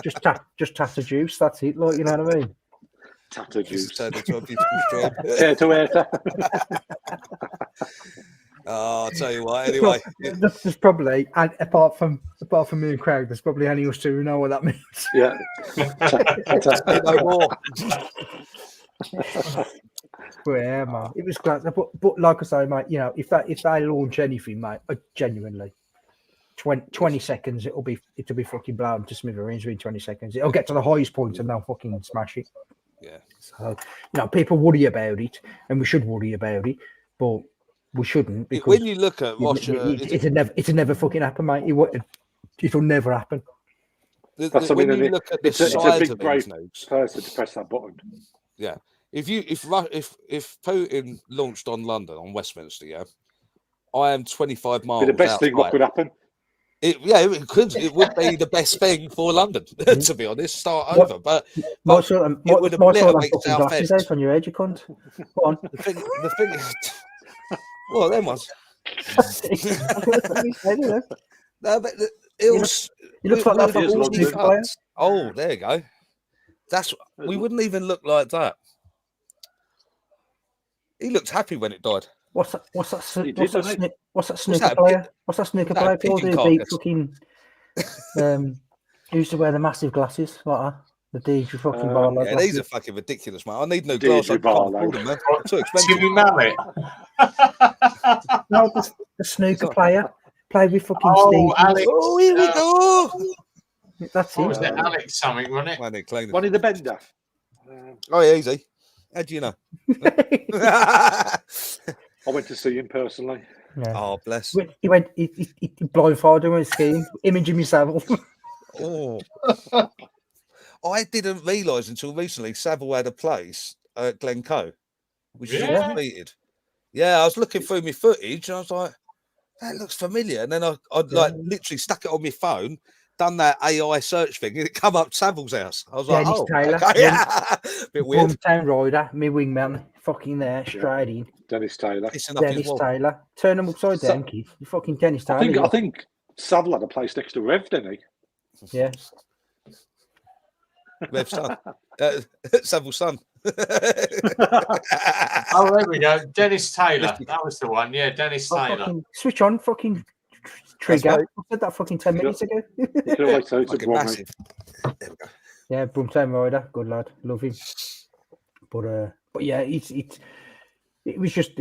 Just tap the juice. That's it. Like, you know what I mean? Tatter Just juice. turned into a beautiful stream. Hair to hair. Oh, I'll tell you what. Anyway, There's probably, and apart from me and Craig, there's probably only us two who know what that means. Yeah. say no more. But yeah, man, it was class. But like I say, mate, you know, if they launch anything, mate, genuinely, 20 seconds, it'll be fucking blown to smithereens within 20 seconds. It'll get to the highest point and they'll fucking smash it. Yeah. So, you know, people worry about it, and we should worry about it, but we shouldn't, because When you look at Russia, it'll never fucking happen, mate. It'll never happen. That's when something, you look at the it's a size big of brave these nukes, person to press that button. yeah. If Putin launched on London, on Westminster, yeah, I am 25 miles. Be the best thing what outside. could happen. It could. It would be the best thing for London, to be honest. Start over, but Might sort of would fucking obliterate glasses Southend. out on your edge, you cunt. Go on. the thing is, well, them ones. No, but You look like that fucking fucking snooker player. Oh, there you go. We wouldn't even look like that. He looked happy when it died. What's that He did, didn't he? What's that snooker that, a player? What's that snooker that, a player called? pigeon Who beat carcass? fucking who used to wear the massive glasses like that? The DJ fucking Barlow Yeah, these are glasses. fucking ridiculous, man. I need new Deidre glasses. I can't Barlow. afford them, man. They're too expensive. Jimmy Mallet. No, the snooker player played with fucking Oh, Steve. Alex. Oh, here we go. That's What was it. it? Alex something, wasn't it? Man, they're cleaning. One in the bender. Oh, yeah, easy. How do you know? I went to see him personally. Yeah. Oh, bless. He went. He blindfolded him with skiing, imaging himself. Oh. I didn't realise until recently Savile had a place at Glencoe, which is all Yeah. completed. Yeah, I was looking through my footage and I was like, that looks familiar. And then I'd like literally stuck it on my phone, done that AI search thing, and it come up Savile's house. I was like, Dennis oh, Taylor. okay. Yeah. Bit weird. Hometown rider, me wingman, fucking there, straight in. Dennis Taylor. Pissing up his Dennis wall. Taylor. Turn him upside So- down, Keith. You fucking Dennis Taylor. I think Savile had a place next to Rev, didn't he? Yeah. Rev's son. Savile's son. Oh, there we go. Dennis Taylor. That was the one. Yeah, Dennis Taylor. Fucking switch on, fucking trigger. right. I said that fucking 10 minutes ago. You can always say it's a Fucking Bromley. massive. There we go. Yeah, Brumtown rider, good lad, love him. But yeah, it was just.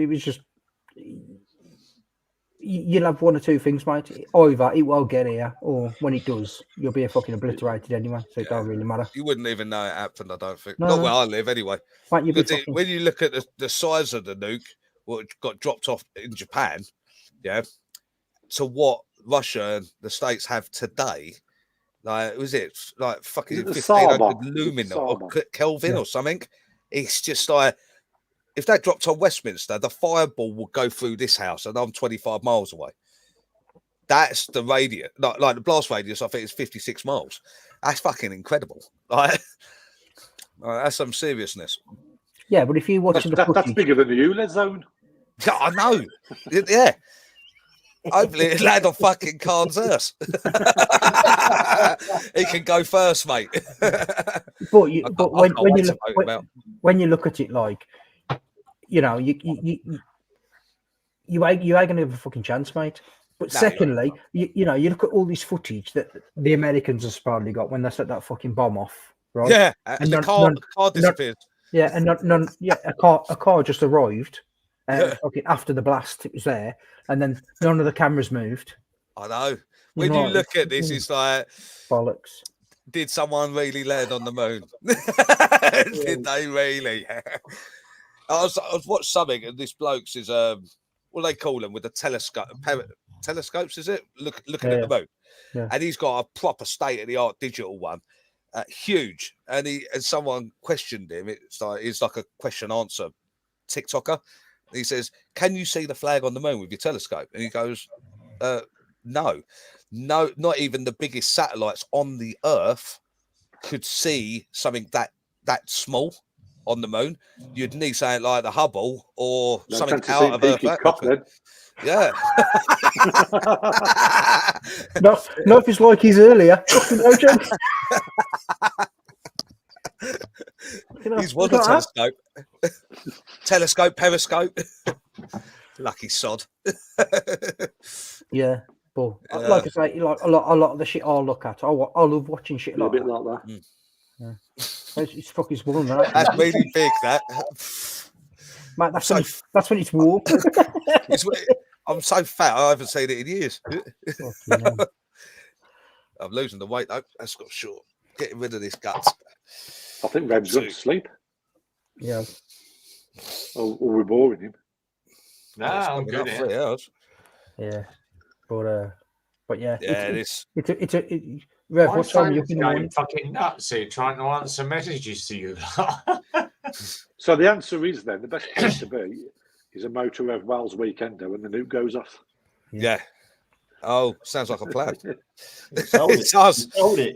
You'll have one or two things, mate. Either it won't get here, or when it does, you'll be fucking obliterated anyway. So it don't really matter. You wouldn't even know it happened, I don't think. No. Not where I live, anyway. Mate, you'll be Because fucking, when you look at the size of the nuke, what got dropped off in Japan, yeah, to what Russia and the States have today, like, was it like fucking Is it the 1500 Saba? lumen or Saba. Kelvin or something? It's just like, if that dropped on Westminster, the fireball would go through this house, and I'm 25 miles away. That's the radius, like the blast radius. I think it's 56 miles. That's fucking incredible. Like, that's some seriousness. yeah. But if you're watching the That's footage, bigger than the ULED zone. Yeah, I know. Yeah. Hopefully it land on fucking Khan's earth. He can go first, mate. but I can't when wait you to look vote him out. when you look at it, like, you know, you ain't gonna have a fucking chance, mate. But No, secondly, you know, you look at all this footage that the Americans have supposedly got when they set that fucking bomb off, right? Yeah, And the none- car disappeared. Yeah, and a car just arrived. Okay, after the blast, it was there, and then none of the cameras moved. I know. When you know, look at this, it's like, Bollocks. did someone really land on the moon? Did they really? I was watching something, and this bloke's is what do they call them with the telescopes? Is it looking at the moon? Yeah. And he's got a proper state of the art digital one, huge. And someone questioned him. It's like a question answer TikToker, He says, "Can you see the flag on the moon with your telescope?" And he goes, "No, not even the biggest satellites on the Earth could see something that small on the moon. You'd need something like the Hubble or No something chance of out seeing of Earth Peaky's cock atmosphere." then. Yeah. No, if it's like he's earlier. No chance. He's won a telescope. Telescope, periscope. Lucky sod. Yeah, but like I say, like a lot of the shit I look at, I love watching shit Be a like bit that. like that. Yeah. It's fucking warm, that. That's really big, that. Mate, that's when it's warm. I'm so fat, I haven't seen it in years. Fucking hell. I'm losing the weight, though. That's got short. Getting rid of this guts. I think Rev's gone to sleep. Yeah. Or we're boring him. No, It's I'm been up good. 3 hours. Yeah. But yeah. Yeah, It's Rev, My what time are you phone's up in the going morning? fucking nuts here trying to answer messages to you. So the answer is then the best place to be is a Motor Rev Wales weekender when the nuke goes off. Yeah. Oh, sounds like a plan. You sold it. It does.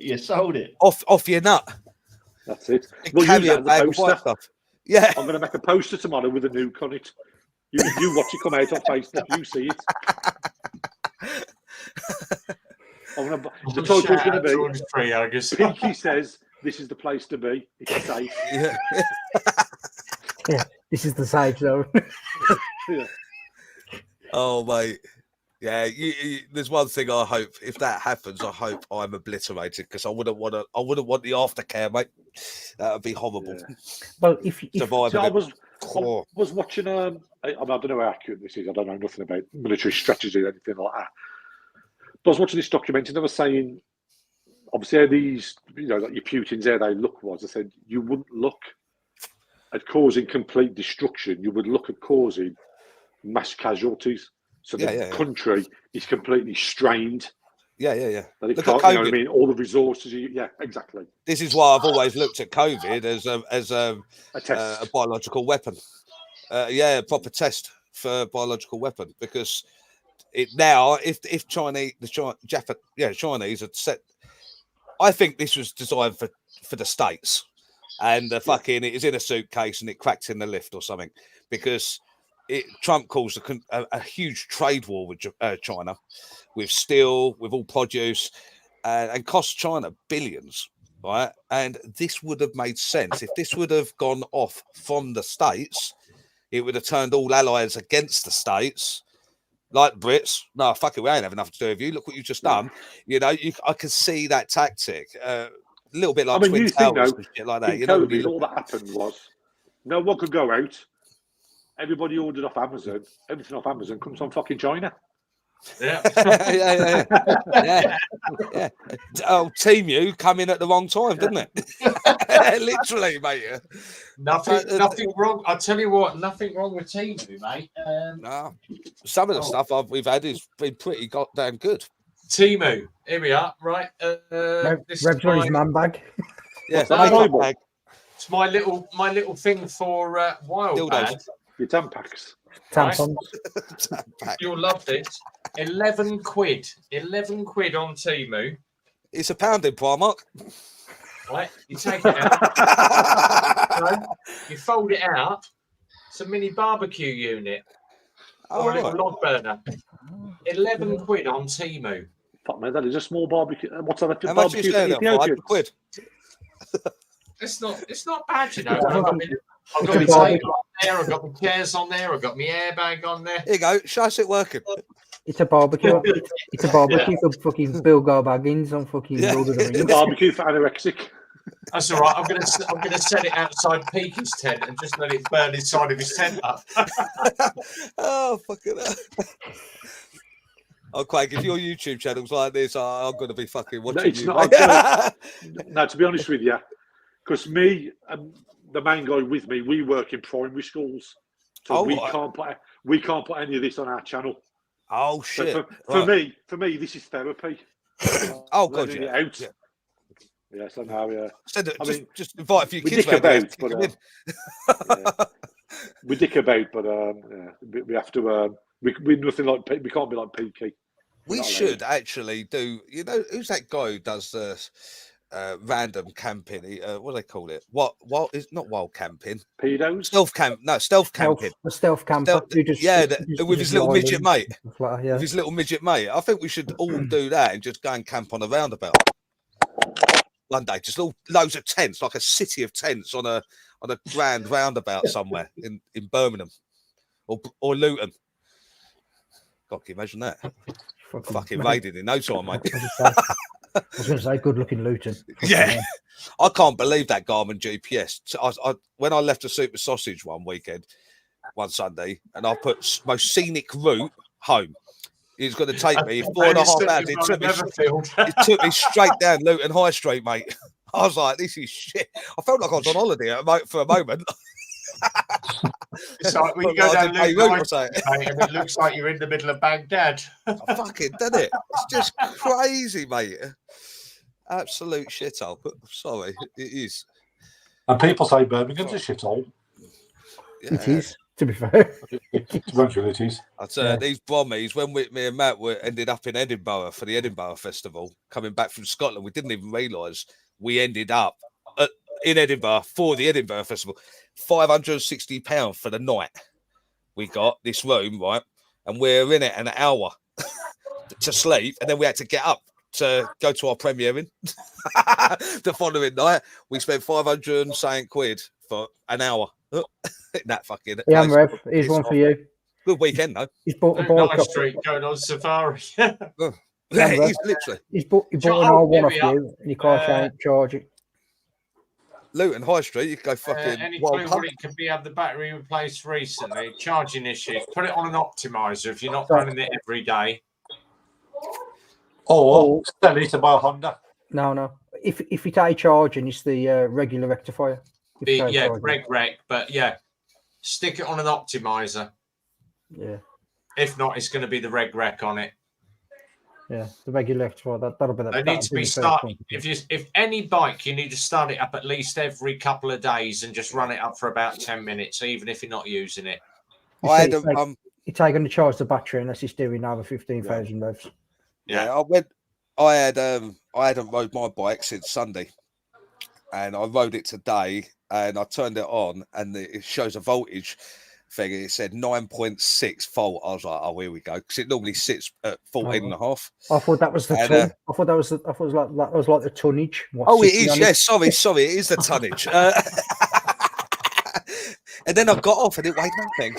You sold it. Off your nut. That's it. And We'll carry use a that as a bag of white poster. stuff. Yeah. I'm going to make a poster tomorrow with a nuke on it. You watch it come out on Facebook. You see it. The title's going to be Pinky says this is the place to be. It's safe. Yeah. Yeah, this is the safe zone. Yeah. Oh, mate. Yeah, there's one thing I hope, if that happens, I hope I'm obliterated because I wouldn't want the aftercare, mate. That would be horrible. Yeah. Well, if So I was watching. I don't know how accurate this is. I don't know nothing about military strategy or anything like that. But I was watching this documentary. They were saying, obviously, how these, like your Putins, how they look was. I said you wouldn't look at causing complete destruction. You would look at causing mass casualties. So the country is completely strained. Yeah. That it Look can't, at you know what I mean? All the resources. Yeah, exactly. This is why I've always looked at COVID as a test. A biological weapon. A proper test for biological weapon because it now, if Chinese had set, I think this was designed for the States, and fucking it is in a suitcase and it cracked in the lift or something because. Trump caused a huge trade war with China, with steel, with all produce, and cost China billions, right? And this would have made sense if this would have gone off from the States. It would have turned all allies against the States, like Brits. No, fuck it, we ain't have enough to do with you. Look what you've just done. I can see that tactic. A little bit like Twin Towers and shit like that. COVID, all that happened was no one could go out. Everybody ordered off Amazon. Everything off Amazon comes from fucking China. Yeah. yeah. Oh, Temu come in at the wrong time, didn't it? Literally, mate. Nothing wrong. I'll tell you what, nothing wrong with Temu, mate. No. Some of the stuff we've had has been pretty goddamn good. Temu, here we are, right? Rev's on his man bag. Yeah, bag. It's my little thing for wild bag. Your Tampax. Tampons. Right? You'll love this. 11 quid. 11 quid on Temu. It's a pound in Primark. Right? You take it out. You fold it out. It's a mini barbecue unit. Or a little log burner. 11 quid on Temu. Fuck man, that is a small barbecue. What's that? How much are you saying? 5 quid. It's not bad, you know. I've got my table on there, I've got my chairs on there, I've got my airbag on there. Here you go, show's it working? It's a barbecue. It's a barbecue for fucking Bill Baggins on fucking Lord of the Rings. Barbecue for anorexic. That's all right. I'm gonna set it outside Peaky's tent and just let it burn inside of his tent up. Oh fucking hell. Oh, Craig, if your YouTube channel's like this, I'm going to be fucking watching you. No, to be honest with you, because me and the main guy with me, we work in primary schools, so we can't put any of this on our channel. Oh shit! So for me, this is therapy. Oh god, yeah. Out. Yeah, so now, yeah. Just invite a few kids about, but, we dick about, but we have to. We're nothing like. We can't be like Peaky. We should actually do. You know, who's that guy who does the random camping? What do they call it? What? It's not wild camping. Pedos. Stealth camp. No, stealth camping. The stealth camper. With his little midget mate. Yeah. With his little midget mate. I think we should all do that and just go and camp on a roundabout one day. Just all loads of tents, like a city of tents on a grand roundabout somewhere in Birmingham or Luton. God, can you imagine that? Fucking raided in no time, mate. I was going to say, good looking Luton. Yeah. I can't believe that Garmin GPS. When I left a Super Sausage one Sunday, and I put most scenic route home. It's going to take me 4.5 hours. It took me straight down Luton High Street, mate. I was like, this is shit. I felt like I was on holiday for a moment. It's like when you go down Luton High Street, and it looks like you're in the middle of Baghdad. Fucking, doesn't it? It's just crazy, mate. Absolute shithole. Sorry, it is. And people say Birmingham's a shithole. Yeah. It is, to be fair. It is. I'd say these Brummies, when me and Matt ended up in Edinburgh for the Edinburgh Festival, coming back from Scotland, we didn't even realise we ended up in Edinburgh for the Edinburgh Festival. £560 for the night. We got this room, right? And we're in it an hour to sleep, and then we had to get up to go to our premiering the following night. We spent 500 something quid for an hour. That fucking Yeah, Rev, here's one for you. Good weekend though. He's bought a Nice bike. street going on safari. Yeah, he's literally He bought an R1 off you, and you can't charge it. Luton High Street. You could go fucking Any wild clue what it could be? Had the battery replaced recently? Charging issues. Put it on an optimizer if you're not running it every day. Or sell it to buy a Honda. No. If you take charging, it's the regular rectifier. Reg, but yeah, stick it on an optimizer. Yeah. If not, it's going to be the rec on it. Yeah, the regular rectifier. That'll be that. They need to be started. If any bike, you need to start it up at least every couple of days and just run it up for about 10 minutes, even if you're not using it. It's going to charge the battery unless it's doing over 15,000 revs. Yeah, I hadn't rode my bike since Sunday, and I rode it today, and I turned it on, and it shows a voltage thing. It said 9.6 volt. I was like, oh, here we go, because it normally sits at 14.5. I thought that was the ton. I thought it was like the tonnage. It is. Yeah, sorry, it is the tonnage. And then I got off, and it weighed nothing.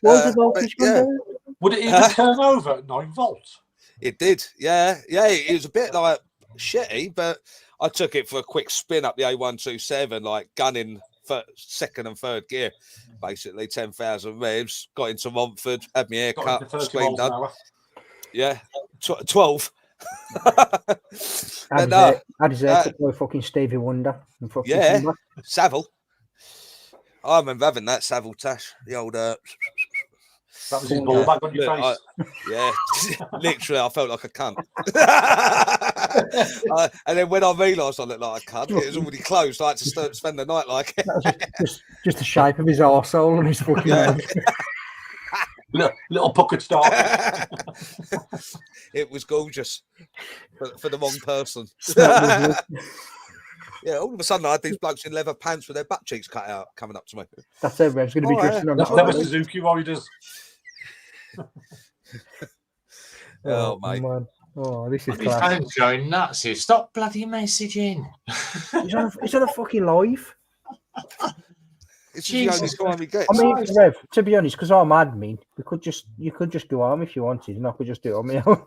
What was the voltage down? Would it even turn over at 9 volts? It did, yeah. It was a bit like shitty, but I took it for a quick spin up the A127, like gunning for second and third gear, basically 10,000 revs. Got into Romford, had my hair cut, screen done. Yeah, 12. I deserve to play fucking Stevie Wonder. Yeah, Savile. I remember having that Savile Tash, the old. That was his ball back on your face. Yeah, literally, I felt like a cunt. And then when I realised I looked like a cunt, it was already closed. I had to spend the night like it. Just the shape of his arsehole and his fucking head. Little puckered star. It was gorgeous for the wrong person. Yeah, all of a sudden I had these blokes in leather pants with their butt cheeks cut out coming up to me. That's it, Rev's going to be drifting on that. Never Suzuki riders. Oh, mate. Man. Oh, this is His phone's going nuts here. Stop bloody messaging. He's on a fucking live. It's the only time he gets. I mean, Rev, to be honest, because I'm admin, you could just go home if you wanted, and I could just do it on my own.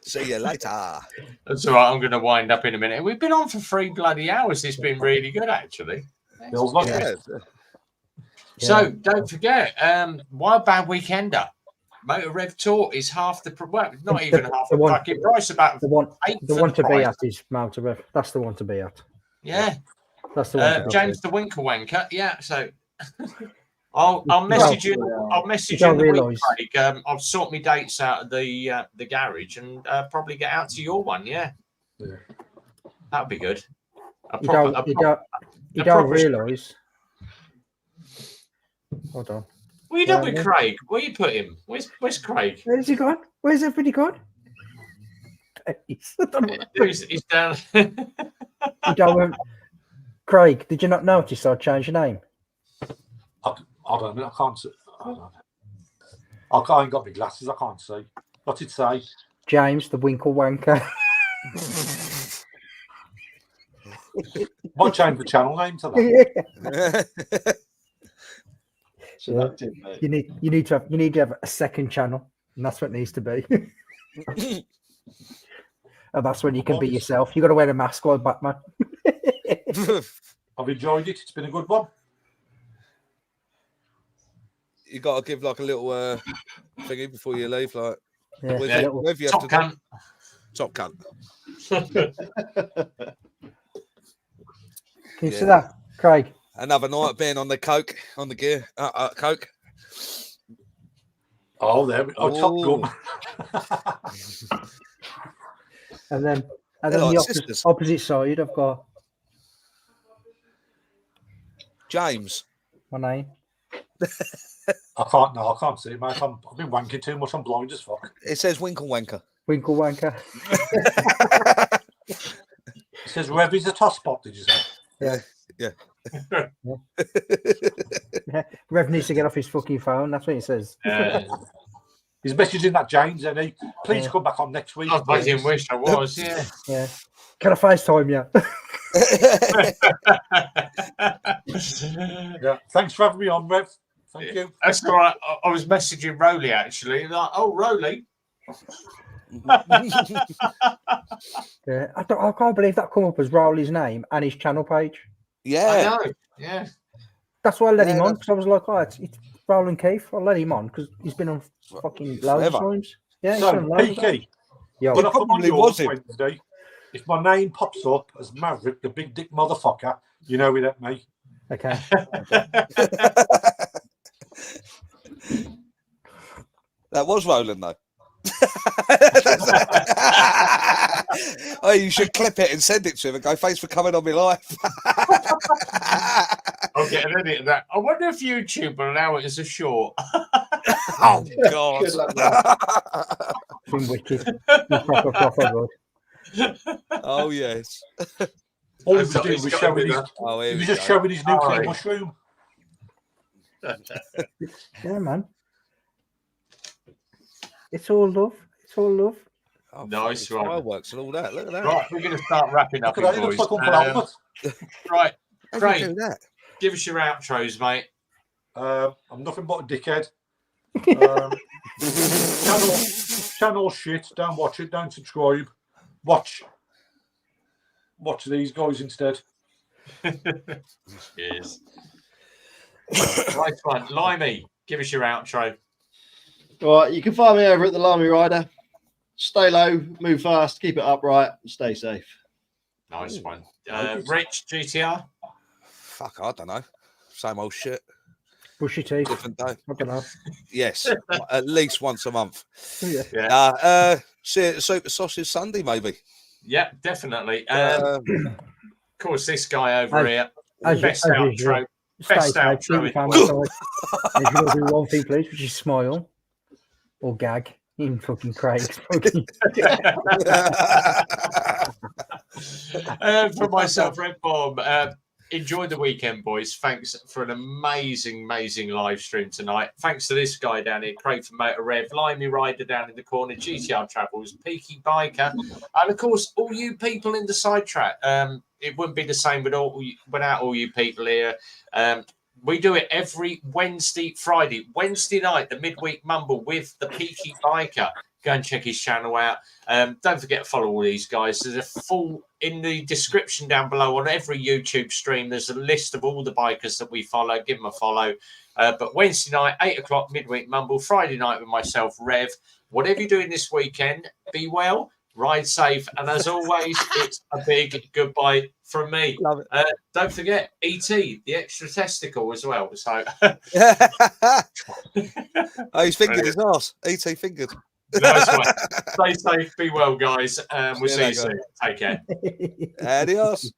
See you later. That's all right. I'm going to wind up in a minute. We've been on for 3 bloody hours. It's been really good, actually. Feels like it. So don't forget, Wild Band Weekender. Motor Rev Tour is half the not even half the fucking price. About the one to be at is Motor Rev. That's the one to be at. Yeah. That's the one. James the Winker Wanker. Yeah. So I'll message you. I'll message you in the week, Craig. I'll sort my dates out of the garage and probably get out to your one. Yeah. That'll be good. You don't realise. Hold on. What you done with Craig? Where you put him? Where's Craig? Where's he gone? Where's everybody gone? He's down. You don't, Craig, did you not notice I changed your name? I don't know. I can't see. I ain't got my glasses. I can't see. What's it say? James, the Winkle Wanker. Might change the channel name to that. Yeah. So Yeah. that's it, mate. You need to have a second channel, and that's what it needs to be. And that's when you can be yourself. You got to wear a mask like Batman. I've enjoyed it. It's been a good one. You got to give like a little thingy before you leave, like Yeah, whatever you have Top to cunt. do. Top cunt. Can you see that, Craig? Another night being on the coke, on the gear, coke. Oh, there we go. Top Gun. And then They're the like sisters. opposite side, I've got James. my name. I can't see it, mate. I've been wanking too much. I'm blind as fuck. It says Winkle Wanker. Winkle Wanker. It says Revy's a toss spot, did you say? Yeah. Yeah. Yeah. Rev needs to get off his fucking phone. That's what he says. He's messaging that James, and he please come back on next week. I fucking wish I was. Yeah. Yeah. Can I FaceTime you? Yeah. Thanks for having me on, Rev. Thank you. That's all right. I was messaging Rowley actually. Like, oh, Rowley. Yeah. I can't believe that come up as Rowley's name and his channel page. I Yeah. know. Yeah. That's why I let him on, that's- because I was like, oh, it's Rowland Keith. I'll let him on because he's been on fucking loads of Forever. times. Yeah, he's So, been on loads of times. Peaky, Yo, when I come on probably yours was him. Wednesday, if my name pops up as Maverick, the big dick motherfucker, you know it ain't me. okay. That was Roland, though. Oh, you should clip it and send it to him and go, thanks for coming on my life. I'll get an edit of that. I wonder if YouTube will allow it as a short. Oh, God. Good luck with that. It's been wicked. It's proper good. Oh, yes. All he was So doing he's was got to showing do his, that. Oh, here he we was just go. showing his nuclear Alright. mushroom. Yeah, man. It's all love. It's all love. Oh, Nice fucking one. Fireworks and all that. Look at that. Right, we're going to start wrapping up, Look at that, he looks boys. like Uncle Albert. Right, How do you Craig, do that? give us your outros, mate. I'm nothing but a dickhead. Channel shit. Don't watch it. Don't subscribe. Watch these guys instead. Cheers. Right one, Limey, give us your outro. Right, you can find me over at the Lamy Rider. Stay low, move fast, keep it upright, and stay safe. Nice one. Rich, GTR. Fuck, I don't know. Same old shit. Brush your teeth. Different day. I don't know. Yes. At least once a month. Yeah. Yeah. See you at Super Sausage Sunday, maybe. Yeah, definitely. Of course, this guy over here, As best usual. outro. Stay Best safe. outro Keep your in family the safe. And if you want to do one thing, please, which is smile or gag. Even fucking Craig's fucking. For myself, Red Bomb, enjoy the weekend, boys. Thanks for an amazing live stream tonight. Thanks to this guy down here, Craig from Motor Rev, Limey Rider down in the corner, GTR Travels, Peaky Biker, and of course, all you people in the sidetrack. It wouldn't be the same without all you people here. We do it every Friday night, the midweek mumble with the Peaky Biker. Go and check his channel out. Don't forget to follow all these guys. There's a full in the description down below on every YouTube stream. There's a list of all the bikers that we follow. Give them a follow. But Wednesday night, 8 o'clock, midweek mumble. Friday night with myself, Rev. Whatever you're doing this weekend, be well, ride safe, and as always, it's a big goodbye from me. Love it. Don't forget ET, the extra testicle as well. So, Oh, he's fingered his ass. E.T. fingered. nice one. Stay safe, be well, guys. We'll see you later. soon. Take care. Adios.